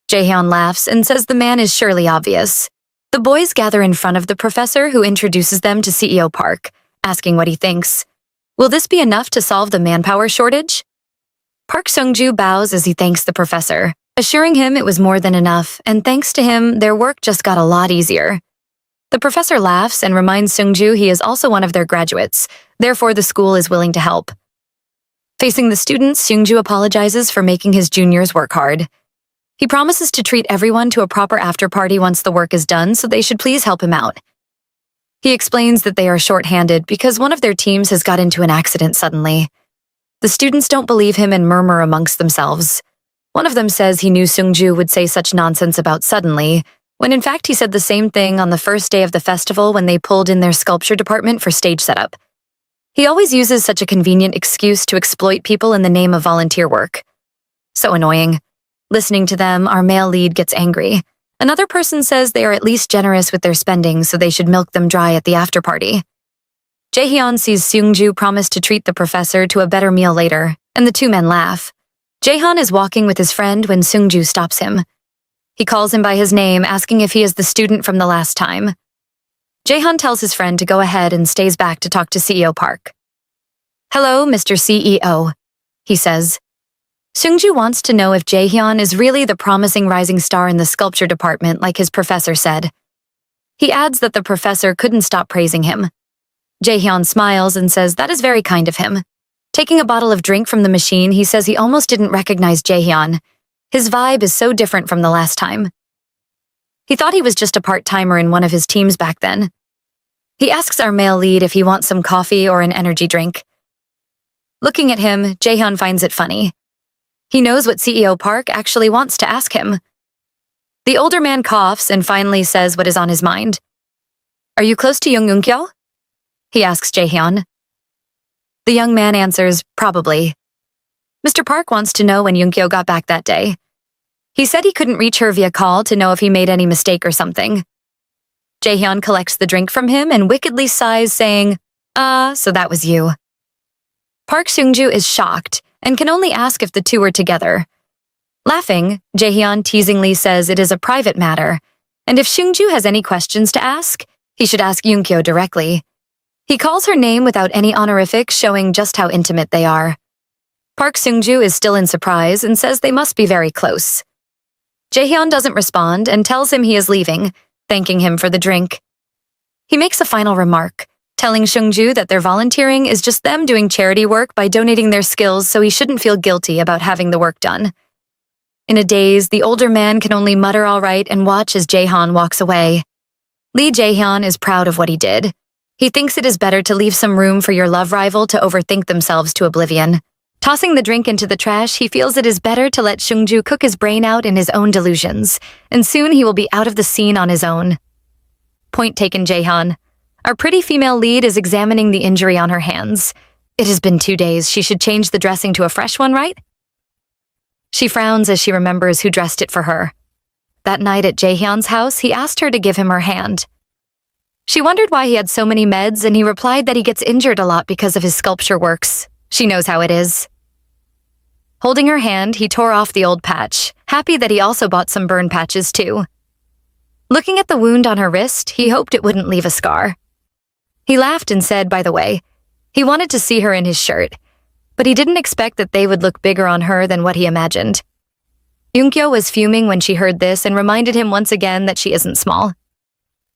Jaehyun laughs and says the man is surely obvious. The boys gather in front of the professor, who introduces them to CEO Park, asking what he thinks. Will this be enough to solve the manpower shortage? Park Sung-ju bows as he thanks the professor, assuring him it was more than enough, and thanks to him, their work just got a lot easier. The professor laughs and reminds Sung-ju he is also one of their graduates, therefore the school is willing to help. Facing the students, Sung-ju apologizes for making his juniors work hard. He promises to treat everyone to a proper after-party once the work is done, so they should please help him out. He explains that they are short-handed because one of their teams has got into an accident suddenly. The students don't believe him and murmur amongst themselves. One of them says he knew Sung-ju would say such nonsense about suddenly, when in fact he said the same thing on the first day of the festival when they pulled in their sculpture department for stage setup. He always uses such a convenient excuse to exploit people in the name of volunteer work. So annoying. Listening to them, our male lead gets angry. Another person says they are at least generous with their spending, so they should milk them dry at the after-party. Jaehyun sees Sung-ju promise to treat the professor to a better meal later, and the two men laugh. Jaehyun is walking with his friend when Sung-ju stops him. He calls him by his name, asking if he is the student from the last time. Jaehyun tells his friend to go ahead and stays back to talk to CEO Park. "Hello, Mr. CEO," he says. Sung-ju wants to know if Jaehyun is really the promising rising star in the sculpture department like his professor said. He adds that the professor couldn't stop praising him. Jaehyun smiles and says that is very kind of him. Taking a bottle of drink from the machine, he says he almost didn't recognize Jaehyun. His vibe is so different from the last time. He thought he was just a part-timer in one of his teams back then. He asks our male lead if he wants some coffee or an energy drink. Looking at him, Jaehyun finds it funny. He knows what CEO Park actually wants to ask him. The older man coughs and finally says what is on his mind. "Are you close to Young Eun-kyo?" he asks Jaehyun. The young man answers, "Probably." Mr. Park wants to know when Eun-kyo got back that day. He said he couldn't reach her via call to know if he made any mistake or something. Jaehyun collects the drink from him and wickedly sighs, saying, so that was you." Park Sung-ju is shocked and can only ask if the two are together. Laughing, Jaehyun teasingly says it is a private matter, and if Sung-ju has any questions to ask, he should ask Eun-kyo directly. He calls her name without any honorifics, showing just how intimate they are. Park Sung-ju is still in surprise and says they must be very close. Jaehyun doesn't respond and tells him he is leaving, thanking him for the drink. He makes a final remark, telling Sung-ju that their volunteering is just them doing charity work by donating their skills, so he shouldn't feel guilty about having the work done. In a daze, the older man can only mutter all right and watch as Jaehyun walks away. Lee Jaehyun is proud of what he did. He thinks it is better to leave some room for your love rival to overthink themselves to oblivion. Tossing the drink into the trash, he feels it is better to let Sung-ju cook his brain out in his own delusions, and soon he will be out of the scene on his own. Point taken, Jaehyun. Our pretty female lead is examining the injury on her hands. It has been 2 days. She should change the dressing to a fresh one, right? She frowns as she remembers who dressed it for her. That night at Jaehyun's house, he asked her to give him her hand. She wondered why he had so many meds, and he replied that he gets injured a lot because of his sculpture works. She knows how it is. Holding her hand, he tore off the old patch, happy that he also bought some burn patches too. Looking at the wound on her wrist, he hoped it wouldn't leave a scar. He laughed and said, by the way, he wanted to see her in his shirt, but he didn't expect that they would look bigger on her than what he imagined. Eun-kyo was fuming when she heard this and reminded him once again that she isn't small.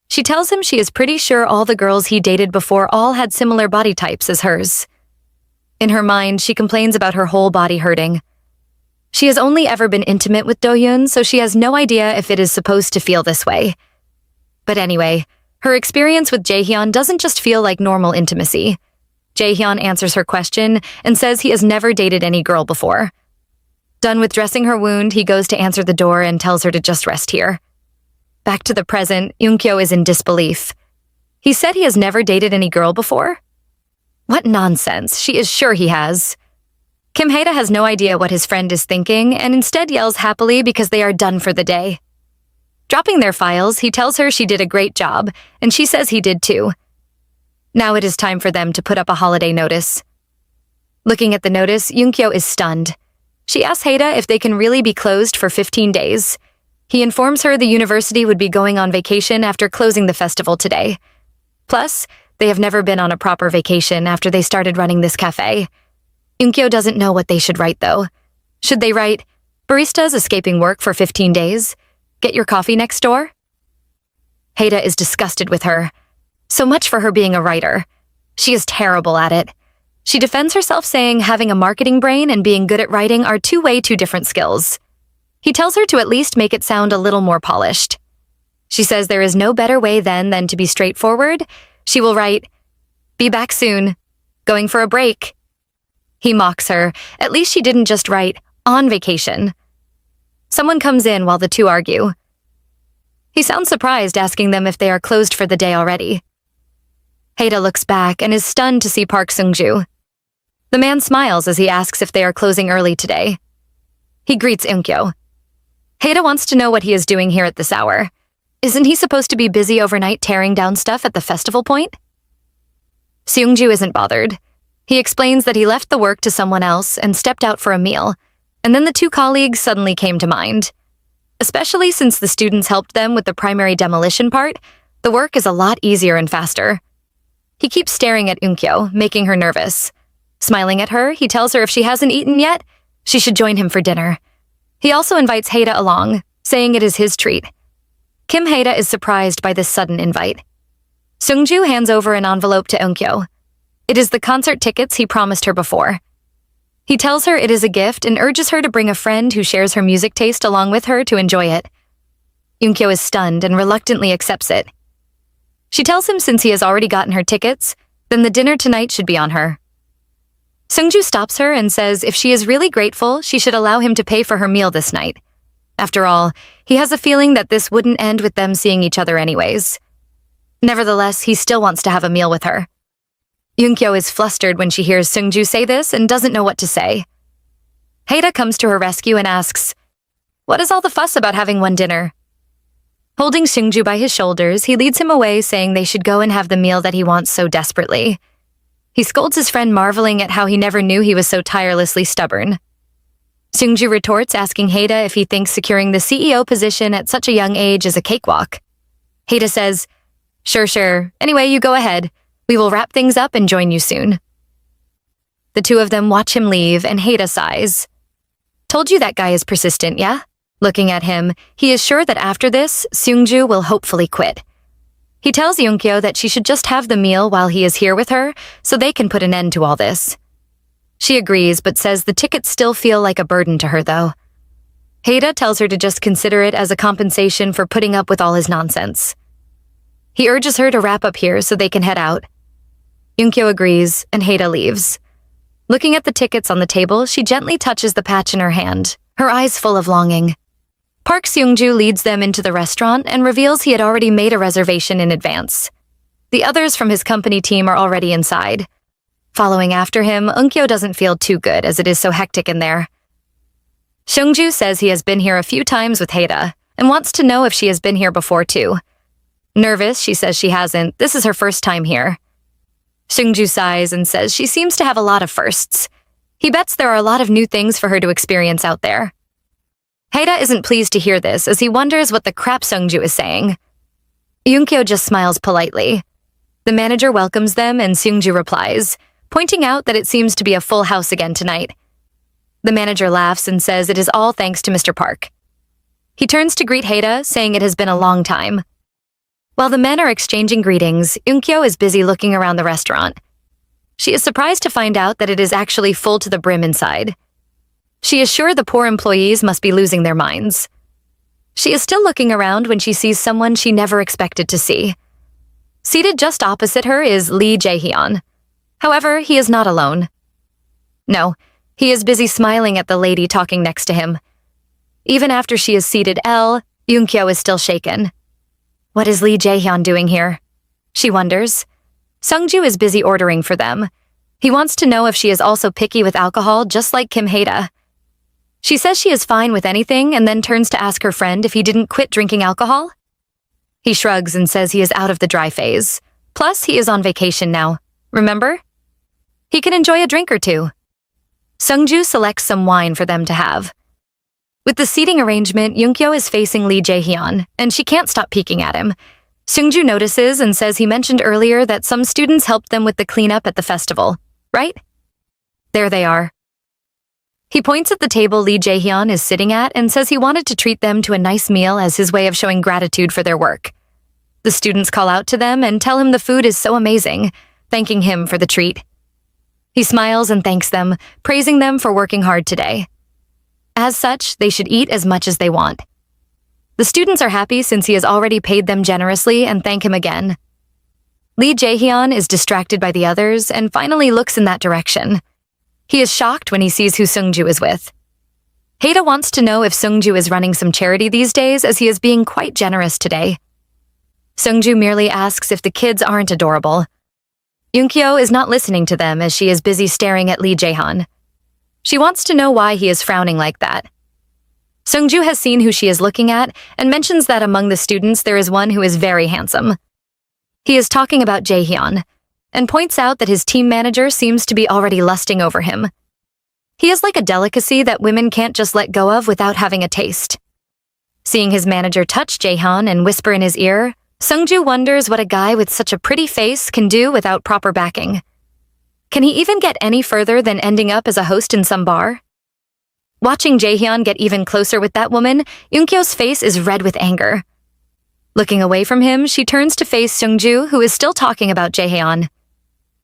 She tells him she is pretty sure all the girls he dated before all had similar body types as hers. In her mind, she complains about her whole body hurting. She has only ever been intimate with Doyun, so she has no idea if it is supposed to feel this way. But anyway, her experience with Jaehyun doesn't just feel like normal intimacy. Jaehyun answers her question and says he has never dated any girl before. Done with dressing her wound, he goes to answer the door and tells her to just rest here. Back to the present, Eun-kyo is in disbelief. He said he has never dated any girl before? What nonsense, she is sure he has. Kim Haida has no idea what his friend is thinking and instead yells happily because they are done for the day. Dropping their files, he tells her she did a great job, and she says he did too. Now it is time for them to put up a holiday notice. Looking at the notice, Yunkyo is stunned. She asks Haida if they can really be closed for 15 days. He informs her the university would be going on vacation after closing the festival today. Plus, they have never been on a proper vacation after they started running this cafe. Yunkyo doesn't know what they should write, though. Should they write, "Baristas escaping work for 15 days? Get your coffee next door?" Haida is disgusted with her. So much for her being a writer. She is terrible at it. She defends herself saying having a marketing brain and being good at writing are way too different skills. He tells her to at least make it sound a little more polished. She says there is no better way then than to be straightforward. She will write, "Be back soon. Going for a break." He mocks her. At least she didn't just write, "on vacation." Someone comes in while the two argue. He sounds surprised, asking them if they are closed for the day already. Haida looks back and is stunned to see Park Seung-ju. The man smiles as he asks if they are closing early today. He greets Eun-kyo. Haida wants to know what he is doing here at this hour. Isn't he supposed to be busy overnight tearing down stuff at the festival point? Seung-ju isn't bothered. He explains that he left the work to someone else and stepped out for a meal, and then the two colleagues suddenly came to mind. Especially since the students helped them with the primary demolition part, the work is a lot easier and faster. He keeps staring at Eun-kyo, making her nervous. Smiling at her, he tells her if she hasn't eaten yet, she should join him for dinner. He also invites Haida along, saying it is his treat. Kim Haida is surprised by this sudden invite. Seung-ju hands over an envelope to Eun-kyo. It is the concert tickets he promised her before. He tells her it is a gift and urges her to bring a friend who shares her music taste along with her to enjoy it. Eun-kyo is stunned and reluctantly accepts it. She tells him since he has already gotten her tickets, then the dinner tonight should be on her. Seung-ju stops her and says if she is really grateful, she should allow him to pay for her meal this night. After all, he has a feeling that this wouldn't end with them seeing each other anyways. Nevertheless, he still wants to have a meal with her. Eun-kyo is flustered when she hears Seung-ju say this and doesn't know what to say. Haida comes to her rescue and asks, "What is all the fuss about having one dinner?" Holding Seung-ju by his shoulders, he leads him away, saying they should go and have the meal that he wants so desperately. He scolds his friend, marveling at how he never knew he was so tirelessly stubborn. Seung-ju retorts, asking Haida if he thinks securing the CEO position at such a young age is a cakewalk. Haida says, Sure. Anyway, you go ahead. We will wrap things up and join you soon." The two of them watch him leave, and Haida sighs. Told you that guy is persistent, yeah? Looking at him, he is sure that after this, Seung-ju will hopefully quit. He tells Eun-kyo that she should just have the meal while he is here with her, so they can put an end to all this. She agrees, but says the tickets still feel like a burden to her, though. Haida tells her to just consider it as a compensation for putting up with all his nonsense. He urges her to wrap up here so they can head out. Eun-kyo agrees, and Haida leaves. Looking at the tickets on the table, she gently touches the patch in her hand, her eyes full of longing. Park Seung-ju leads them into the restaurant and reveals he had already made a reservation in advance. The others from his company team are already inside. Following after him, Eun-kyo doesn't feel too good as it is so hectic in there. Seung-ju says he has been here a few times with Haida and wants to know if she has been here before too. Nervous, she says she hasn't. This is her first time here. Seung-ju sighs and says she seems to have a lot of firsts. He bets there are a lot of new things for her to experience out there. Haida isn't pleased to hear this as he wonders what the crap Seung-ju is saying. Eun-kyo just smiles politely. The manager welcomes them and Seung-ju replies, pointing out that it seems to be a full house again tonight. The manager laughs and says it is all thanks to Mr. Park. He turns to greet Haida, saying it has been a long time. While the men are exchanging greetings, Eun-kyo is busy looking around the restaurant. She is surprised to find out that it is actually full to the brim inside. She is sure the poor employees must be losing their minds. She is still looking around when she sees someone she never expected to see. Seated just opposite her is Lee Jae-hyun. However, he is not alone. No, he is busy smiling at the lady talking next to him. Even after she is seated Eun-kyo is still shaken. What is Lee Jae-hyun doing here? She wonders. Seung-ju is busy ordering for them. He wants to know if she is also picky with alcohol, just like Kim Haida. She says she is fine with anything and then turns to ask her friend if he didn't quit drinking alcohol. He shrugs and says he is out of the dry phase. Plus, he is on vacation now. Remember? He can enjoy a drink or two. Seungju selects some wine for them to have. With the seating arrangement, Yunkyo is facing Lee Jae-hyun, and she can't stop peeking at him. Seungju notices and says he mentioned earlier that some students helped them with the cleanup at the festival, right? There they are. He points at the table Lee Jae-hyun is sitting at and says he wanted to treat them to a nice meal as his way of showing gratitude for their work. The students call out to them and tell him the food is so amazing, thanking him for the treat. He smiles and thanks them, praising them for working hard today. As such, they should eat as much as they want. The students are happy since he has already paid them generously and thank him again. Lee Jae-hyun is distracted by the others and finally looks in that direction. He is shocked when he sees who Seungju is with. Haida wants to know if Seungju is running some charity these days as he is being quite generous today. Seungju merely asks if the kids aren't adorable. Yunkyo is not listening to them as she is busy staring at Lee Jae-hyun. She wants to know why he is frowning like that. Seungju has seen who she is looking at and mentions that among the students there is one who is very handsome. He is talking about Jae-hyun and points out that his team manager seems to be already lusting over him. He is like a delicacy that women can't just let go of without having a taste. Seeing his manager touch Jae-hyun and whisper in his ear, Seungju wonders what a guy with such a pretty face can do without proper backing. Can he even get any further than ending up as a host in some bar? Watching Jae-hyun get even closer with that woman, Yunkyo's face is red with anger. Looking away from him, she turns to face Seungju, who is still talking about Jae-hyun.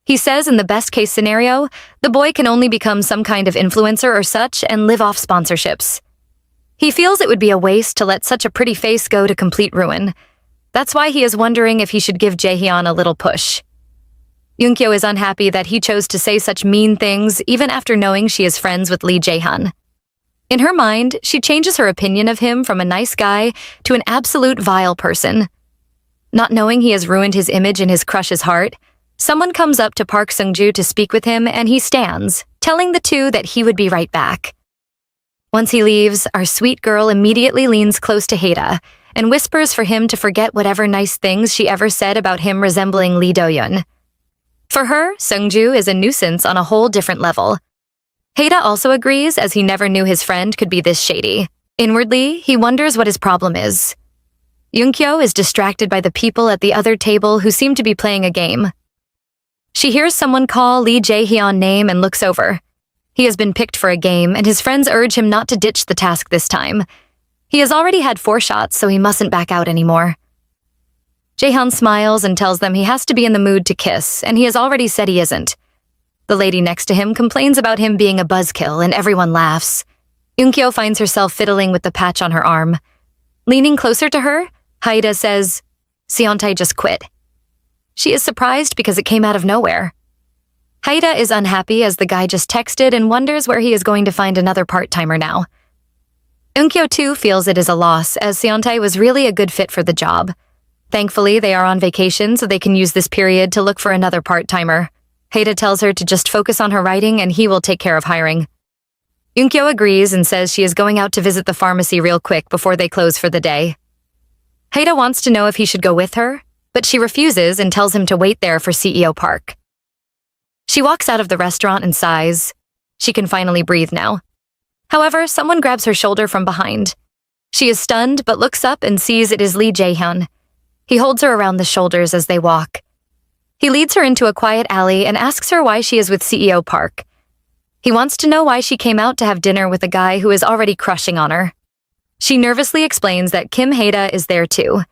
He says in the best-case scenario, the boy can only become some kind of influencer or such and live off sponsorships. He feels it would be a waste to let such a pretty face go to complete ruin. That's why he is wondering if he should give Jae-hyun a little push. Yunkyo is unhappy that he chose to say such mean things even after knowing she is friends with Lee Jae-hyun. In her mind, she changes her opinion of him from a nice guy to an absolute vile person. Not knowing he has ruined his image in his crush's heart, someone comes up to Park Seungju to speak with him and he stands, telling the two that he would be right back. Once he leaves, our sweet girl immediately leans close to Haida and whispers for him to forget whatever nice things she ever said about him resembling Lee Doyun. For her, Seungju is a nuisance on a whole different level. Haida also agrees as he never knew his friend could be this shady. Inwardly, he wonders what his problem is. Yunkyo is distracted by the people at the other table who seem to be playing a game. She hears someone call Lee Jae-hyun's name and looks over. He has been picked for a game and his friends urge him not to ditch the task this time. He has already had 4 shots, so he mustn't back out anymore. Jae-hyun smiles and tells them he has to be in the mood to kiss, and he has already said he isn't. The lady next to him complains about him being a buzzkill, and everyone laughs. Yunkyo finds herself fiddling with the patch on her arm. Leaning closer to her, Haida says, "Seontae just quit." She is surprised because it came out of nowhere. Haida is unhappy as the guy just texted and wonders where he is going to find another part-timer now. Yunkyo too feels it is a loss as Seontae was really a good fit for the job. Thankfully, they are on vacation so they can use this period to look for another part-timer. Haida tells her to just focus on her writing and he will take care of hiring. Yunkyo agrees and says she is going out to visit the pharmacy real quick before they close for the day. Haida wants to know if he should go with her, but she refuses and tells him to wait there for CEO Park. She walks out of the restaurant and sighs. She can finally breathe now. However, someone grabs her shoulder from behind. She is stunned but looks up and sees it is Lee Jae-hyun. He holds her around the shoulders as they walk. He leads her into a quiet alley and asks her why she is with CEO Park. He wants to know why she came out to have dinner with a guy who is already crushing on her. She nervously explains that Kim Haida is there too.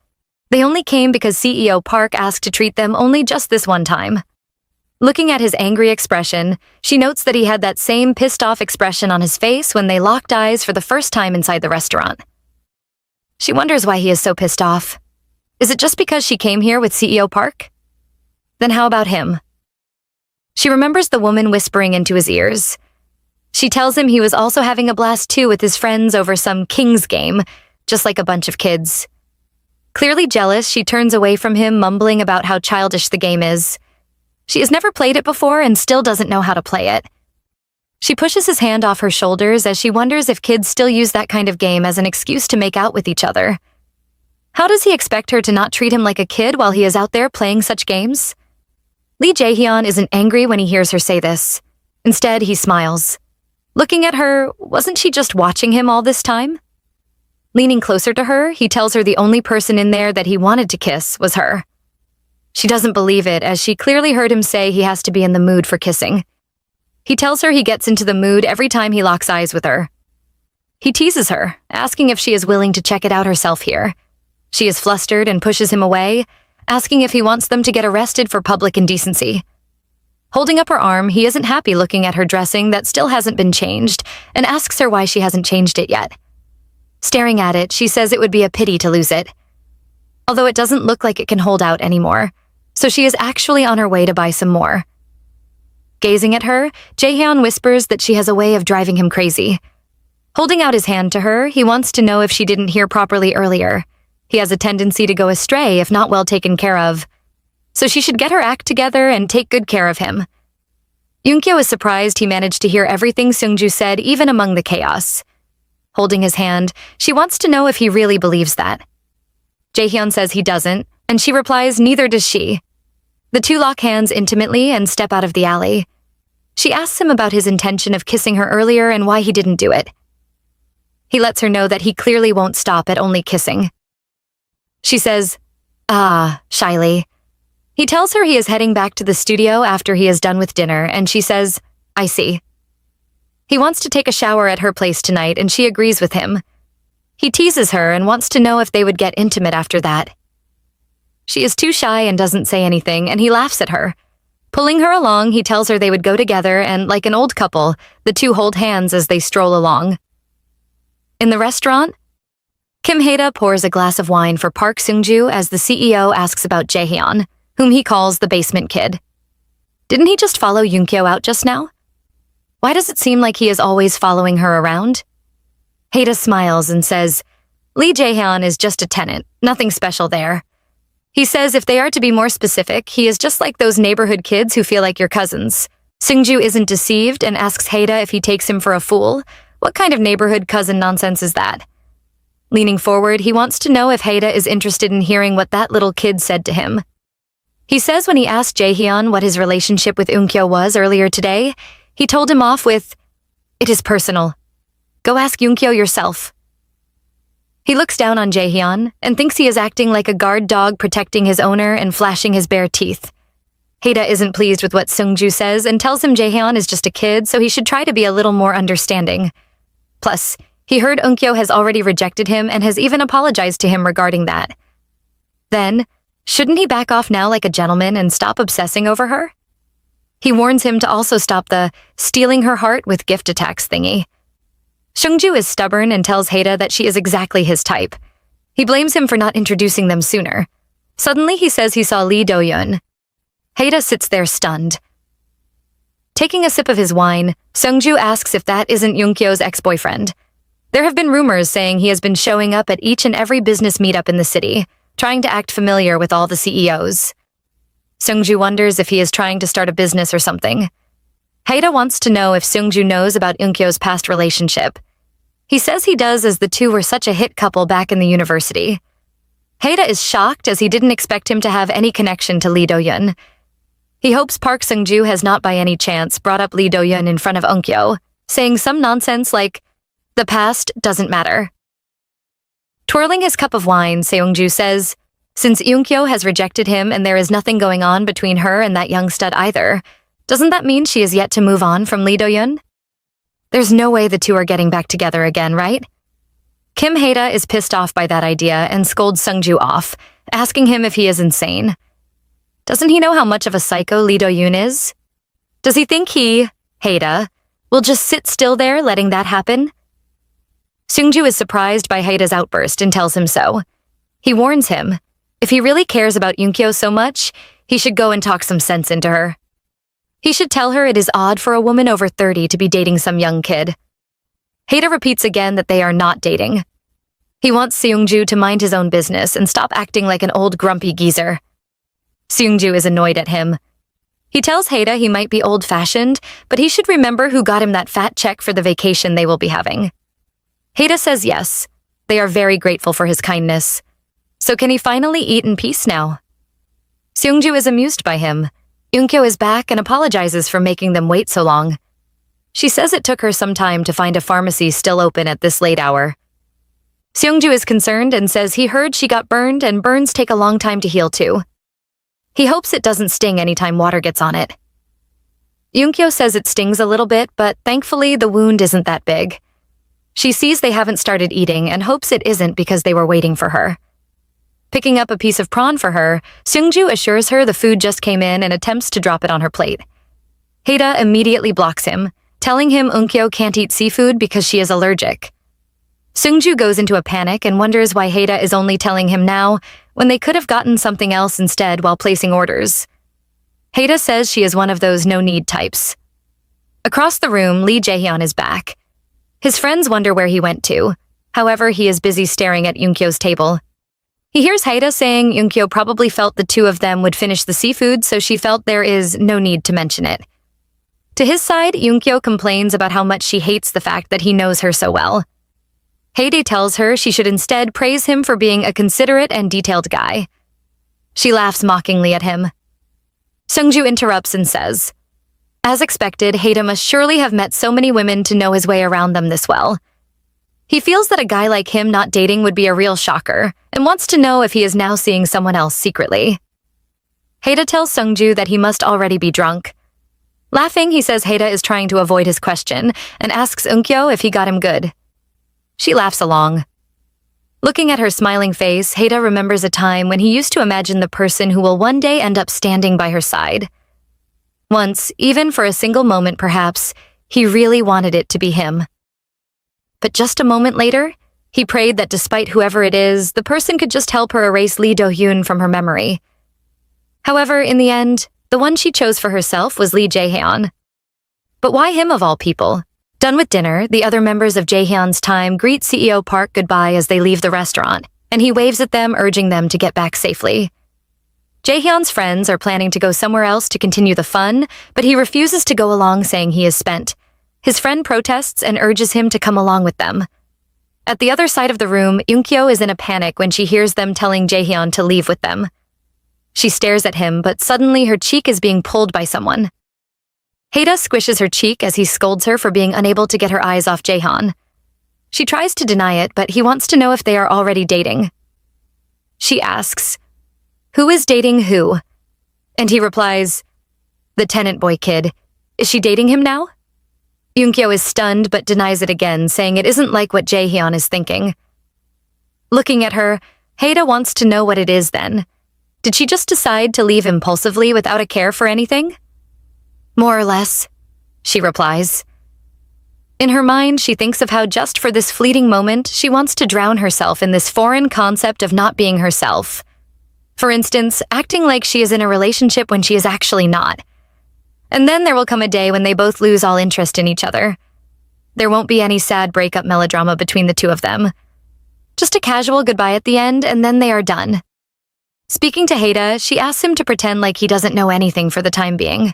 They only came because CEO Park asked to treat them only just this one time. Looking at his angry expression, she notes that he had that same pissed-off expression on his face when they locked eyes for the first time inside the restaurant. She wonders why he is so pissed off. Is it just because she came here with CEO Park? Then how about him? She remembers the woman whispering into his ears. She tells him he was also having a blast too with his friends over some King's game, just like a bunch of kids. Clearly jealous, she turns away from him, mumbling about how childish the game is. She has never played it before and still doesn't know how to play it. She pushes his hand off her shoulders as she wonders if kids still use that kind of game as an excuse to make out with each other. How does he expect her to not treat him like a kid while he is out there playing such games? Lee Jae-hyun isn't angry when he hears her say this. Instead, he smiles. Looking at her, wasn't she just watching him all this time? Leaning closer to her, he tells her the only person in there that he wanted to kiss was her. She doesn't believe it, as she clearly heard him say he has to be in the mood for kissing. He tells her he gets into the mood every time he locks eyes with her. He teases her, asking if she is willing to check it out herself here. She is flustered and pushes him away, asking if he wants them to get arrested for public indecency. Holding up her arm, he isn't happy looking at her dressing that still hasn't been changed, and asks her why she hasn't changed it yet. Staring at it, she says it would be a pity to lose it. Although it doesn't look like it can hold out anymore, so she is actually on her way to buy some more. Gazing at her, Jae-hyun whispers that she has a way of driving him crazy. Holding out his hand to her, he wants to know if she didn't hear properly earlier. He has a tendency to go astray if not well taken care of. So she should get her act together and take good care of him. Yunkyo is surprised he managed to hear everything Seungju said even among the chaos. Holding his hand, she wants to know if he really believes that. Jae-hyun says he doesn't, and she replies neither does she. The two lock hands intimately and step out of the alley. She asks him about his intention of kissing her earlier and why he didn't do it. He lets her know that he clearly won't stop at only kissing. She says, shyly. He tells her he is heading back to the studio after he is done with dinner, and she says, I see. He wants to take a shower at her place tonight, and she agrees with him. He teases her and wants to know if they would get intimate after that. She is too shy and doesn't say anything, and he laughs at her. Pulling her along, he tells her they would go together and, like an old couple, the two hold hands as they stroll along. In the restaurant, Kim Haida pours a glass of wine for Park Seungju as the CEO asks about Jae-hyun, whom he calls the basement kid. Didn't he just follow Yunkyo out just now? Why does it seem like he is always following her around? Haida smiles and says, Lee Jae-hyun is just a tenant, nothing special there. He says if they are to be more specific, he is just like those neighborhood kids who feel like your cousins. Seungju isn't deceived and asks Haida if he takes him for a fool. What kind of neighborhood cousin nonsense is that? Leaning forward, he wants to know if Haida is interested in hearing what that little kid said to him. He says when he asked Jae-hyun what his relationship with Eun-kyo was earlier today, he told him off with, "It is personal. Go ask Eun-kyo yourself." He looks down on Jae-hyun and thinks he is acting like a guard dog protecting his owner and flashing his bare teeth. Haida isn't pleased with what Seungju says and tells him Jae-hyun is just a kid, so he should try to be a little more understanding. Plus, he heard Eun-kyo has already rejected him and has even apologized to him regarding that. Then, shouldn't he back off now like a gentleman and stop obsessing over her? He warns him to also stop the stealing her heart with gift attacks thingy. Seungju is stubborn and tells Haida that she is exactly his type. He blames him for not introducing them sooner. Suddenly, he says he saw Lee Doyun. Haida sits there stunned. Taking a sip of his wine, Seungju asks if that isn't Eun-kyo's ex-boyfriend. There have been rumors saying he has been showing up at each and every business meetup in the city, trying to act familiar with all the CEOs. Seungju wonders if he is trying to start a business or something. Haida wants to know if Seungju knows about Eun-kyo's past relationship. He says he does as the two were such a hit couple back in the university. Haida is shocked as he didn't expect him to have any connection to Lee Do-yun. He hopes Park Seung-ju has not by any chance brought up Lee Do-yun in front of Eun-kyo, saying some nonsense like, "The past doesn't matter." Twirling his cup of wine, Seung-ju says, since Eun-kyo has rejected him and there is nothing going on between her and that young stud either, doesn't that mean she is yet to move on from Lee Do-yun? There's no way the two are getting back together again, right? Kim Haida is pissed off by that idea and scolds Seung-ju off, asking him if he is insane. Doesn't he know how much of a psycho Lee Do-yun is? Does he think he, Haida, will just sit still there letting that happen? Seung-ju is surprised by Haida's outburst and tells him so. He warns him, if he really cares about Eun-kyo so much, he should go and talk some sense into her. He should tell her it is odd for a woman over 30 to be dating some young kid. Haida repeats again that they are not dating. He wants Seung-ju to mind his own business and stop acting like an old grumpy geezer. Seung-ju is annoyed at him. He tells Haida he might be old-fashioned, but he should remember who got him that fat check for the vacation they will be having. Haida says yes. They are very grateful for his kindness. So can he finally eat in peace now? Seungju is amused by him. Eun-kyo is back and apologizes for making them wait so long. She says it took her some time to find a pharmacy still open at this late hour. Seungju is concerned and says he heard she got burned and burns take a long time to heal too. He hopes it doesn't sting anytime water gets on it. Eun-kyo says it stings a little bit, but thankfully the wound isn't that big. She sees they haven't started eating and hopes it isn't because they were waiting for her. Picking up a piece of prawn for her, Seungju assures her the food just came in and attempts to drop it on her plate. Haida immediately blocks him, telling him Eun-kyo can't eat seafood because she is allergic. Seungju goes into a panic and wonders why Haida is only telling him now when they could have gotten something else instead while placing orders. Haida says she is one of those no-need types. Across the room, Lee Jae-hyun is back. His friends wonder where he went to. However, he is busy staring at Eun-kyo's table. He hears Haida saying Eun-kyo probably felt the two of them would finish the seafood, so she felt there is no need to mention it. To his side, Eun-kyo complains about how much she hates the fact that he knows her so well. Haida tells her she should instead praise him for being a considerate and detailed guy. She laughs mockingly at him. Seungju interrupts and says, as expected, Haida must surely have met so many women to know his way around them this well. He feels that a guy like him not dating would be a real shocker, and wants to know if he is now seeing someone else secretly. Haida tells Seungju that he must already be drunk. Laughing, he says Haida is trying to avoid his question, and asks Eun-kyo if he got him good. She laughs along. Looking at her smiling face, Haida remembers a time when he used to imagine the person who will one day end up standing by her side. Once, even for a single moment perhaps, he really wanted it to be him. But just a moment later, he prayed that despite whoever it is, the person could just help her erase Lee Doyun from her memory. However, in the end, the one she chose for herself was Lee Jae-hyun. But why him of all people? Done with dinner, the other members of Jae-hyun's team greet CEO Park goodbye as they leave the restaurant, and he waves at them, urging them to get back safely. Jae-hyun's friends are planning to go somewhere else to continue the fun, but he refuses to go along, saying he is spent. His friend protests and urges him to come along with them. At the other side of the room, Eun-kyo is in a panic when she hears them telling Jae-hyun to leave with them. She stares at him, but suddenly her cheek is being pulled by someone. Haida squishes her cheek as he scolds her for being unable to get her eyes off Jae-hyun. She tries to deny it, but he wants to know if they are already dating. She asks, "Who is dating who?" And he replies, "The tenant boy kid. Is she dating him now?" Eun-kyo is stunned but denies it again, saying it isn't like what Jae-hyun is thinking. Looking at her, Haida wants to know what it is then. Did she just decide to leave impulsively without a care for anything? "More or less," she replies. In her mind, she thinks of how just for this fleeting moment, she wants to drown herself in this foreign concept of not being herself. For instance, acting like she is in a relationship when she is actually not. And then there will come a day when they both lose all interest in each other. There won't be any sad breakup melodrama between the two of them. Just a casual goodbye at the end, and then they are done. Speaking to Haida, she asks him to pretend like he doesn't know anything for the time being.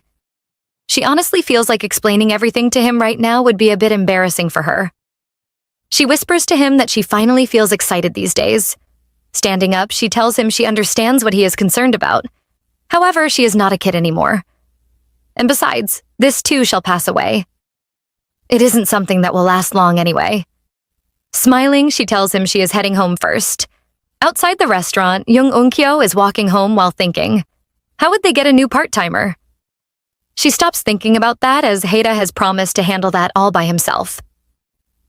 She honestly feels like explaining everything to him right now would be a bit embarrassing for her. She whispers to him that she finally feels excited these days. Standing up, she tells him she understands what he is concerned about. However, she is not a kid anymore. And besides, this too shall pass away. It isn't something that will last long anyway. Smiling, she tells him she is heading home first. Outside the restaurant, young Eun-kyo is walking home while thinking, how would they get a new part-timer? She stops thinking about that as Haida has promised to handle that all by himself.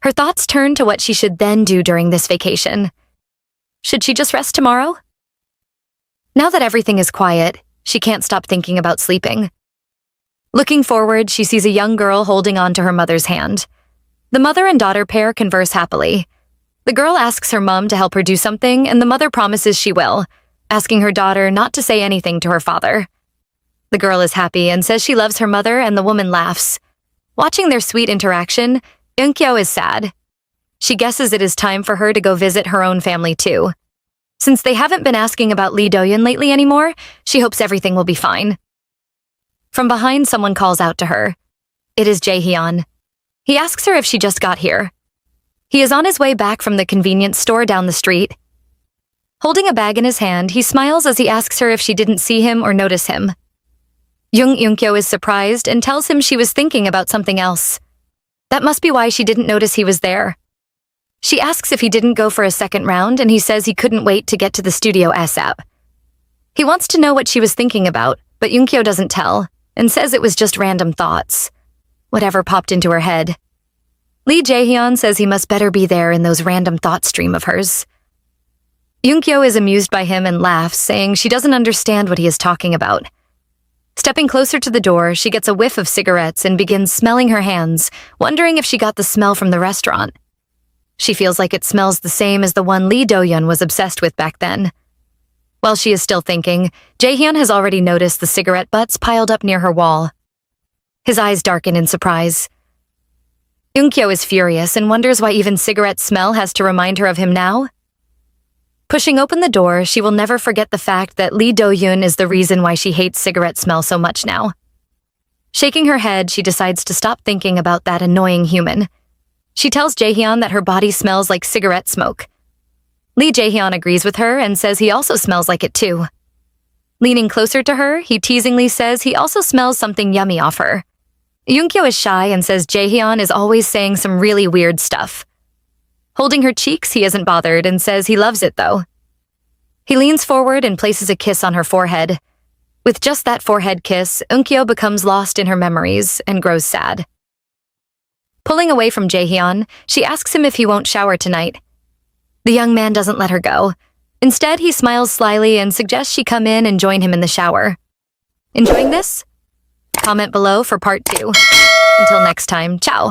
Her thoughts turn to what she should then do during this vacation. Should she just rest tomorrow? Now that everything is quiet, she can't stop thinking about sleeping. Looking forward, she sees a young girl holding on to her mother's hand. The mother and daughter pair converse happily. The girl asks her mom to help her do something, and the mother promises she will, asking her daughter not to say anything to her father. The girl is happy and says she loves her mother, and the woman laughs. Watching their sweet interaction, Eun-kyo is sad. She guesses it is time for her to go visit her own family too. Since they haven't been asking about Lee Doyun lately anymore, she hopes everything will be fine. From behind, someone calls out to her. It is Jaehyun. He asks her if she just got here. He is on his way back from the convenience store down the street. Holding a bag in his hand, he smiles as he asks her if she didn't see him or notice him. Yoon-kyo is surprised and tells him she was thinking about something else. That must be why she didn't notice he was there. She asks if he didn't go for a second round, and he says he couldn't wait to get to the studio ASAP. He wants to know what she was thinking about, but Yoon-kyo doesn't tell, and says it was just random thoughts. Whatever popped into her head. Lee Jaehyun says he must better be there in those random thought stream of hers. Yoon-kyo is amused by him and laughs, saying she doesn't understand what he is talking about. Stepping closer to the door, she gets a whiff of cigarettes and begins smelling her hands, wondering if she got the smell from the restaurant. She feels like it smells the same as the one Lee Doyun was obsessed with back then. While she is still thinking, Jaehyun has already noticed the cigarette butts piled up near her wall. His eyes darken in surprise. Yoon-kyo is furious and wonders why even cigarette smell has to remind her of him now. Pushing open the door, she will never forget the fact that Lee Do-yoon is the reason why she hates cigarette smell so much now. Shaking her head, she decides to stop thinking about that annoying human. She tells Jaehyun that her body smells like cigarette smoke. Lee Jaehyun agrees with her and says he also smells like it too. Leaning closer to her, he teasingly says he also smells something yummy off her. Yoon-kyo is shy and says Jaehyun is always saying some really weird stuff. Holding her cheeks, he isn't bothered and says he loves it though. He leans forward and places a kiss on her forehead. With just that forehead kiss, Yoon-kyo becomes lost in her memories and grows sad. Pulling away from Jaehyun, she asks him if he won't shower tonight. The young man doesn't let her go. Instead, he smiles slyly and suggests she come in and join him in the shower. Enjoying this? Comment below for part 2. Until next time, ciao!